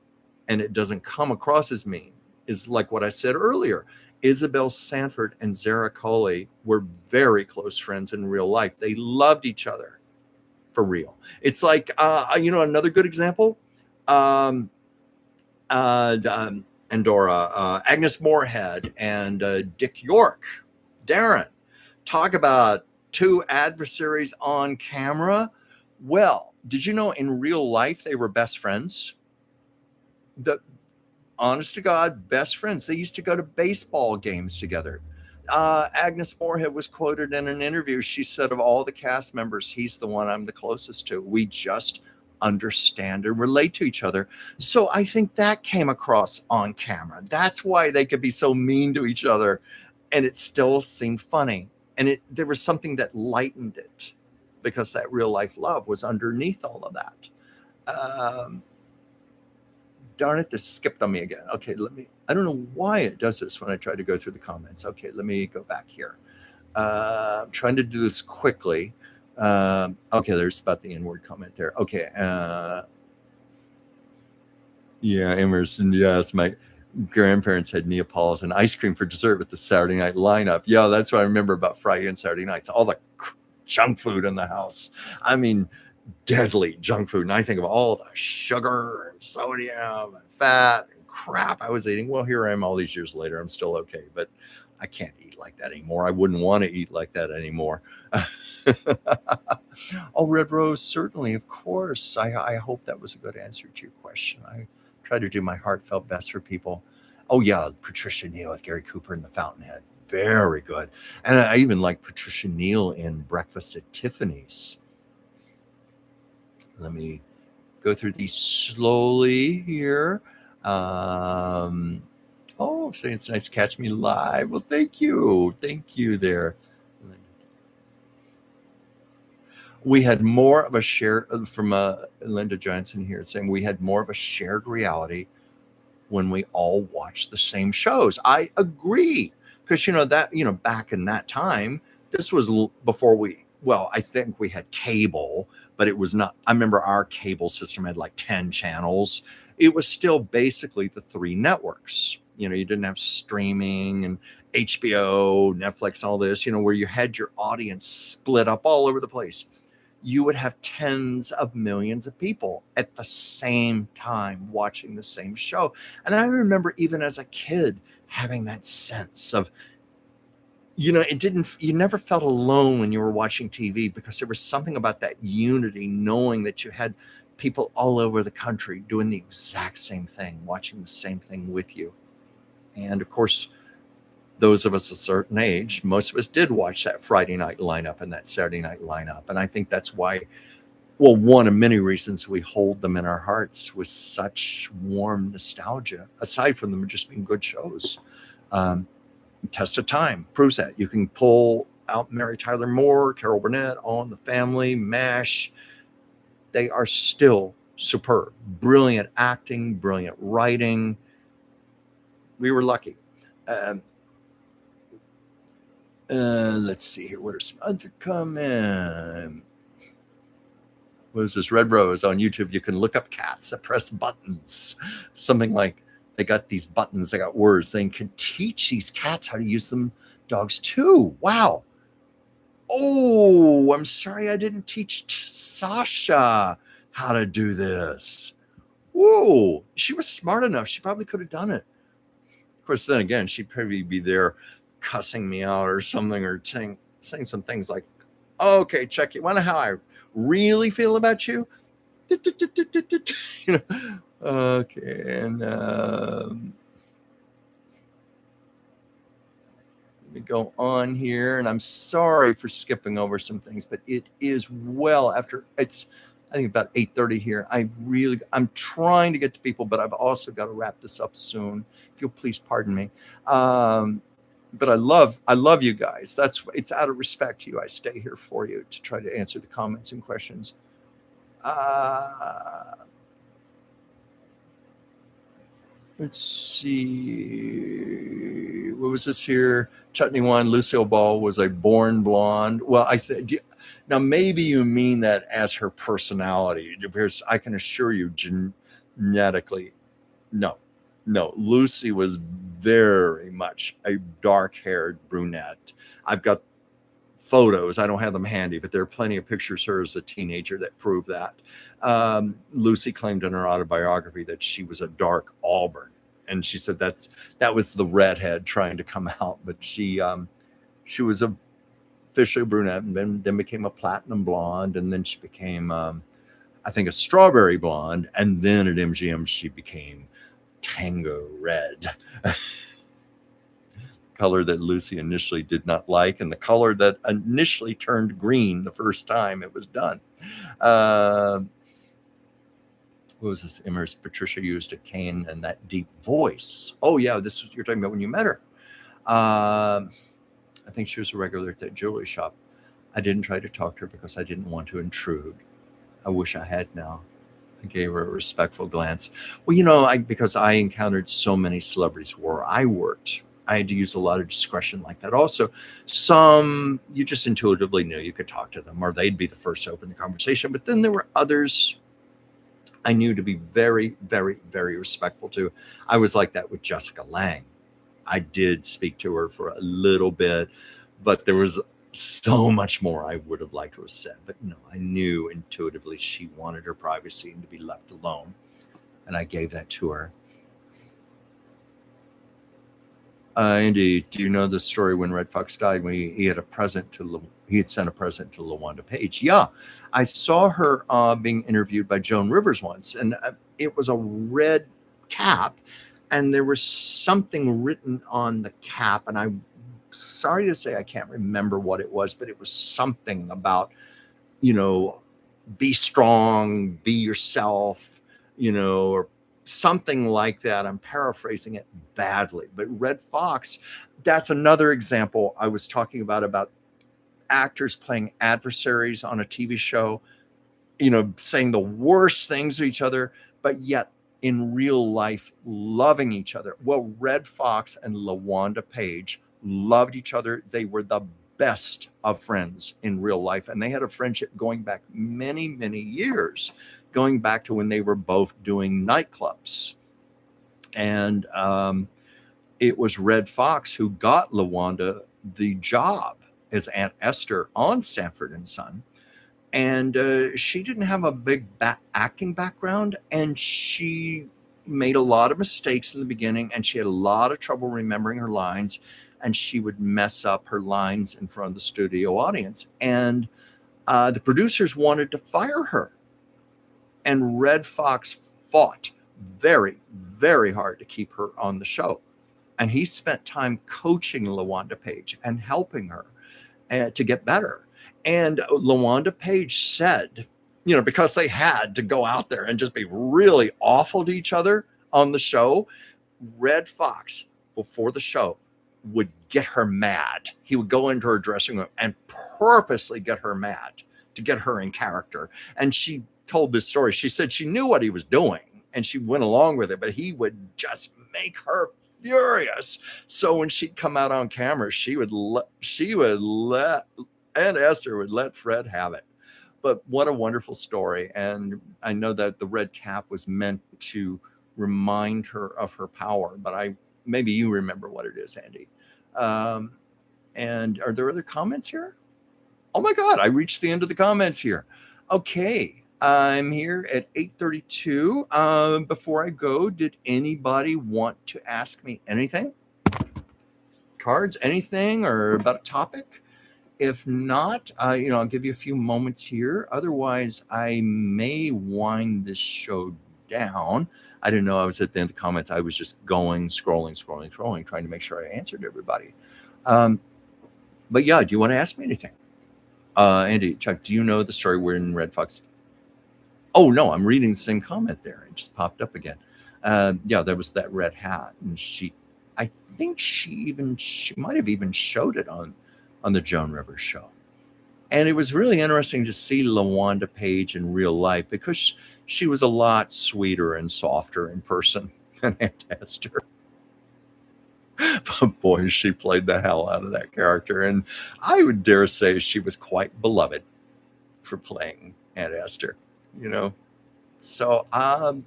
and it doesn't come across as mean is like what I said earlier. Isabel Sanford and Zara Cully were very close friends in real life. They loved each other for real. It's like, another good example, Andorra, Agnes Moorehead and Dick York, Darren. Talk about two adversaries on camera. Well, did you know in real life they were best friends? Honest to God, best friends. They used to go to baseball games together. Agnes Moorehead was quoted in an interview. She said, of all the cast members, he's the one I'm the closest to. We just understand and relate to each other. So I think that came across on camera. That's why they could be so mean to each other, and it still seemed funny. And there was something that lightened it, because that real life love was underneath all of that. Darn it, this skipped on me again. Okay, I don't know why it does this when I try to go through the comments. Okay, let me go back here. I'm trying to do this quickly. Okay, there's about the N-word comment there. Okay. Yeah, Emerson, yes, my grandparents had Neapolitan ice cream for dessert with the Saturday night lineup. Yeah, that's what I remember about Friday and Saturday nights. All the junk food in the house. I mean, deadly junk food. And I think of all the sugar and sodium and fat and crap I was eating. Well, here I am all these years later. I'm still okay, but I can't eat like that anymore. I wouldn't want to eat like that anymore. Oh, Red Rose, certainly, of course. I hope that was a good answer to your question. I try to do my heartfelt best for people. Oh, yeah, Patricia Neal with Gary Cooper and the Fountainhead. Very good. And I even like Patricia Neal in Breakfast at Tiffany's. Let me go through these slowly here. Oh, saying it's nice to catch me live. Well, thank you. Thank you there. We had more of a shared, from Linda Johnson here, saying we had more of a shared reality when we all watched the same shows. I agree, because back in that time, this was before I think we had cable, but it was not. I remember our cable system had like 10 channels. It was still basically the 3 networks. You didn't have streaming and HBO, Netflix, all this, where you had your audience split up all over the place. You would have tens of millions of people at the same time watching the same show. And I remember even as a kid having that sense of, you never felt alone when you were watching TV, because there was something about that unity, knowing that you had people all over the country doing the exact same thing, watching the same thing with you. And of course, those of us a certain age, most of us did watch that Friday night lineup and that Saturday night lineup. And I think that's why, one of many reasons we hold them in our hearts with such warm nostalgia, aside from them just being good shows. Test of Time proves that. You can pull out Mary Tyler Moore, Carol Burnett, All in the Family, MASH. They are still superb. Brilliant acting, brilliant writing. We were lucky. Let's see here. What are some other comments? What is this? Red Rose on YouTube. You can look up cats that press buttons. Something like they got these buttons, they got words. They can teach these cats how to use them, dogs too. Wow. Oh, I'm sorry I didn't teach Sasha how to do this. Whoa, she was smart enough. She probably could have done it. Of course, then again, she'd probably be there cussing me out or something, or saying some things like, okay, check it. Want to know how I really feel about you? Okay, and let me go on here. And I'm sorry for skipping over some things, but it is well after it's, I think, about 8:30 here. I'm trying to get to people, but I've also got to wrap this up soon. If you'll please pardon me. But I love you guys. It's out of respect to you. I stay here for you to try to answer the comments and questions. Let's see. What was this here? Chutney One, Lucille Ball was a born blonde. Well, now maybe you mean that as her personality, because I can assure you genetically, no. Lucy was very much a dark-haired brunette. I've got photos. I don't have them handy, but there are plenty of pictures of her as a teenager that prove that. Lucy claimed in her autobiography that she was a dark auburn, and she said that was the redhead trying to come out. But she was officially brunette, and then became a platinum blonde, and then she became, I think, a strawberry blonde, and then at MGM she became Tango Red. color that Lucy initially did not like, and the color that initially turned green the first time it was done. What was this image Patricia used at Kane and that deep voice? Oh yeah, this was, you're talking about when you met her. I think she was a regular at that jewelry shop. I didn't try to talk to her because I didn't want to intrude. I wish I had now. I gave her a respectful glance. Well, because I encountered so many celebrities where I worked, I had to use a lot of discretion like that. Also, some you just intuitively knew you could talk to them or they'd be the first to open the conversation. But then there were others I knew to be very, very, very respectful to. I was like that with Jessica Lange. I did speak to her for a little bit, but there was so much more I would have liked to have said. But no, I knew intuitively she wanted her privacy and to be left alone. And I gave that to her. Andy, do you know the story when Red Fox died? When he had he had sent a present to LaWanda Page. Yeah, I saw her being interviewed by Joan Rivers once, and it was a red cap, and there was something written on the cap, and I'm sorry to say I can't remember what it was, but it was something about, be strong, be yourself, or something like that. I'm paraphrasing it badly, but Red Fox, that's another example I was talking about actors playing adversaries on a TV show, saying the worst things to each other, but yet in real life loving each other. Well, Red Fox and LaWanda Page loved each other. They were the best of friends in real life, and they had a friendship going back many, many years, going back to when they were both doing nightclubs. And it was Red Fox who got LaWanda the job as Aunt Esther on Sanford and Son. And she didn't have a big acting background, and she made a lot of mistakes in the beginning, and she had a lot of trouble remembering her lines, and she would mess up her lines in front of the studio audience. And the producers wanted to fire her. And Red Fox fought very, very hard to keep her on the show. And he spent time coaching LaWanda Page and helping her to get better. And LaWanda Page said, because they had to go out there and just be really awful to each other on the show, Red Fox, before the show, would get her mad. He would go into her dressing room and purposely get her mad to get her in character. And she told this story. She said she knew what he was doing and she went along with it, but he would just make her furious. So when she'd come out on camera, she would let Aunt Esther would let Fred have it. But what a wonderful story. And I know that the red cap was meant to remind her of her power, but maybe you remember what it is, Andy. And are there other comments here? Oh my God, I reached the end of the comments here. Okay, I'm here at 8:32. Before I go, did anybody want to ask me anything? Cards, anything, or about a topic? If not, I'll give you a few moments here. Otherwise, I may wind this show down. I didn't know I was at the end of the comments. I was just scrolling, trying to make sure I answered everybody. But yeah, do you want to ask me anything? Andy, Chuck, do you know the story wherein Red Fox? Oh, no, I'm reading the same comment there. It just popped up again. Yeah, there was that red hat. And I think she might have even showed it on the Joan Rivers show. And it was really interesting to see LaWanda Page in real life because she was a lot sweeter and softer in person than Aunt Esther. But boy, she played the hell out of that character. And I would dare say she was quite beloved for playing Aunt Esther, So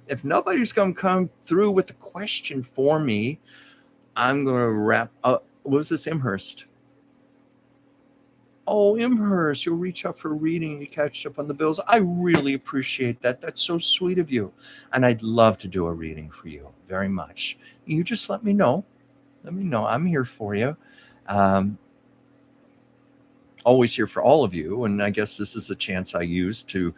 if nobody's going to come through with a question for me, I'm going to wrap up. What was this, Imhurst? Oh, Imhurst, you'll reach out for a reading and you catch up on the bills. I really appreciate that. That's so sweet of you. And I'd love to do a reading for you very much. You just let me know. I'm here for you. Always here for all of you. And I guess this is a chance I use to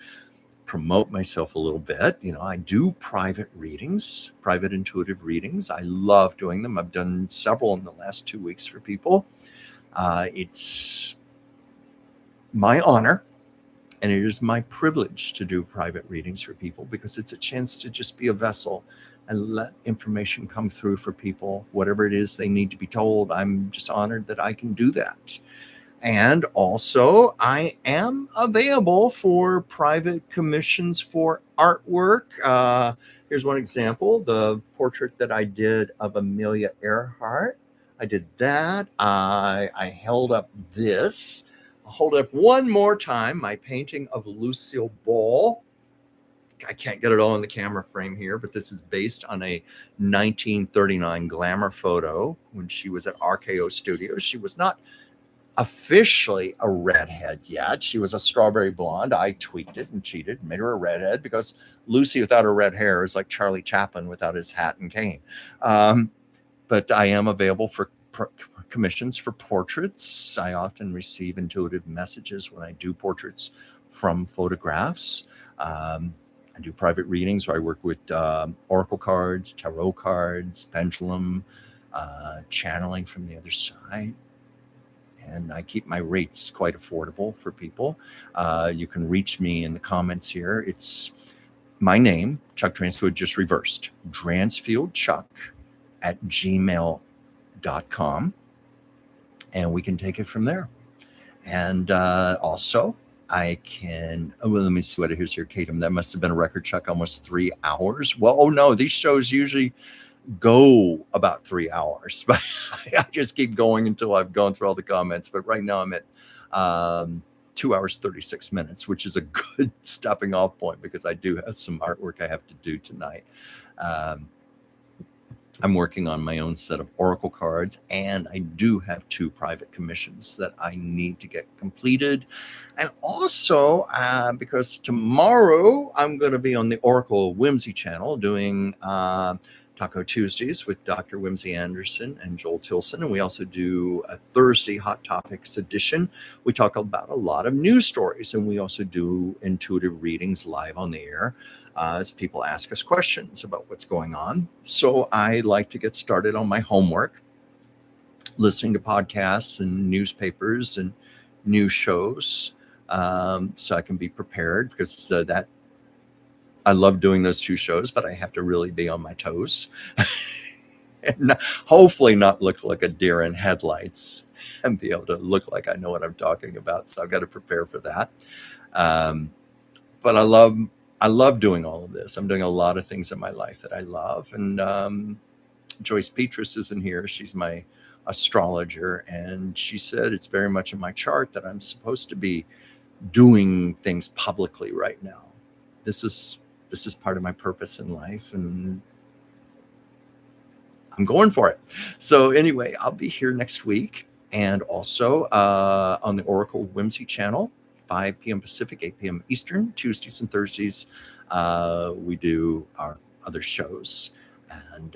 promote myself a little bit. I do private readings, private intuitive readings. I love doing them. I've done several in the last 2 weeks for people. It's my honor and it is my privilege to do private readings for people because it's a chance to just be a vessel and let information come through for people, whatever it is they need to be told. I'm just honored that I can do that. And also, I am available for private commissions for artwork. Here's one example, the portrait that I did of Amelia Earhart. I did that. I held up this. I'll hold it up one more time, my painting of Lucille Ball. I can't get it all in the camera frame here, but this is based on a 1939 glamour photo when she was at RKO Studios. She was not officially a redhead yet. She was a strawberry blonde. I tweaked it and cheated and made her a redhead because Lucy without her red hair is like Charlie Chaplin without his hat and cane. But I am available for commissions for portraits. I often receive intuitive messages when I do portraits from photographs. I do private readings where I work with oracle cards, tarot cards, pendulum, channeling from the other side. And I keep my rates quite affordable for people. You can reach me in the comments here. It's my name, Chuck Dransfield, just reversed. dransfieldchuck@gmail.com. And we can take it from there. And also, I can, let me see what it is here, Katem. That must have been a record, Chuck, almost 3 hours. Well, oh no, these shows usually go about 3 hours, but I just keep going until I've gone through all the comments. But right now I'm at 2 hours, 36 minutes, which is a good stopping off point because I do have some artwork I have to do tonight. I'm working on my own set of oracle cards, and I do have 2 private commissions that I need to get completed. And also, because tomorrow I'm going to be on the Oracle Whimsy channel doing Taco Tuesdays with Dr. Whimsy Anderson and Joel Tilson. And we also do a Thursday Hot Topics edition. We talk about a lot of news stories, and we also do intuitive readings live on the air as people ask us questions about what's going on. So I like to get started on my homework, listening to podcasts and newspapers and news shows, so I can be prepared because that I love doing those 2 shows, but I have to really be on my toes and hopefully not look like a deer in headlights and be able to look like I know what I'm talking about. So I've got to prepare for that. But I love doing all of this. I'm doing a lot of things in my life that I love. And Joyce Petrus isn't here. She's my astrologer. And she said it's very much in my chart that I'm supposed to be doing things publicly right now. This is part of my purpose in life, and I'm going for it. So anyway, I'll be here next week, and also on the Oracle Whimsy channel, 5 p.m. Pacific, 8 p.m. Eastern, Tuesdays and Thursdays. We do our other shows, and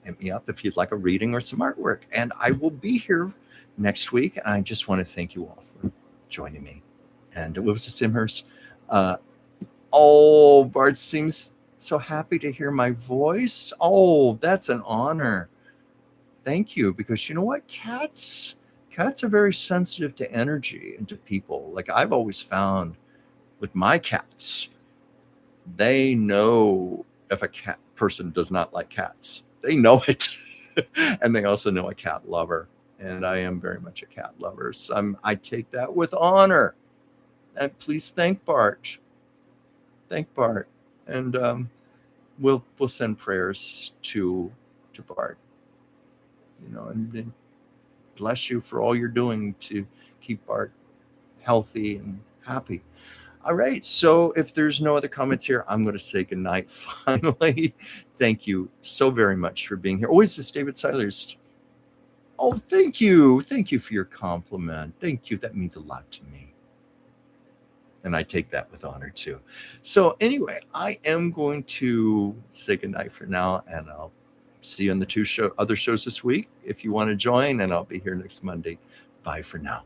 hit me up if you'd like a reading or some artwork. And I will be here next week, and I just want to thank you all for joining me. And what was the Simhurst? Oh, Bart seems so happy to hear my voice. Oh, that's an honor. Thank you. Because you know what? Cats are very sensitive to energy and to people. Like I've always found with my cats, they know if a cat person does not like cats. They know it. And they also know a cat lover. And I am very much a cat lover. So I take that with honor. And please thank Bart. Thank Bart, and we'll send prayers to Bart, and bless you for all you're doing to keep Bart healthy and happy. All right, so if there's no other comments here, I'm going to say goodnight. Finally, thank you so very much for being here. Always this David Seilers. Oh, thank you for your compliment. Thank you. That means a lot to me. And I take that with honor too. So anyway, I am going to say goodnight for now, and I'll see you on the 2 other shows this week if you want to join, and I'll be here next Monday. Bye for now.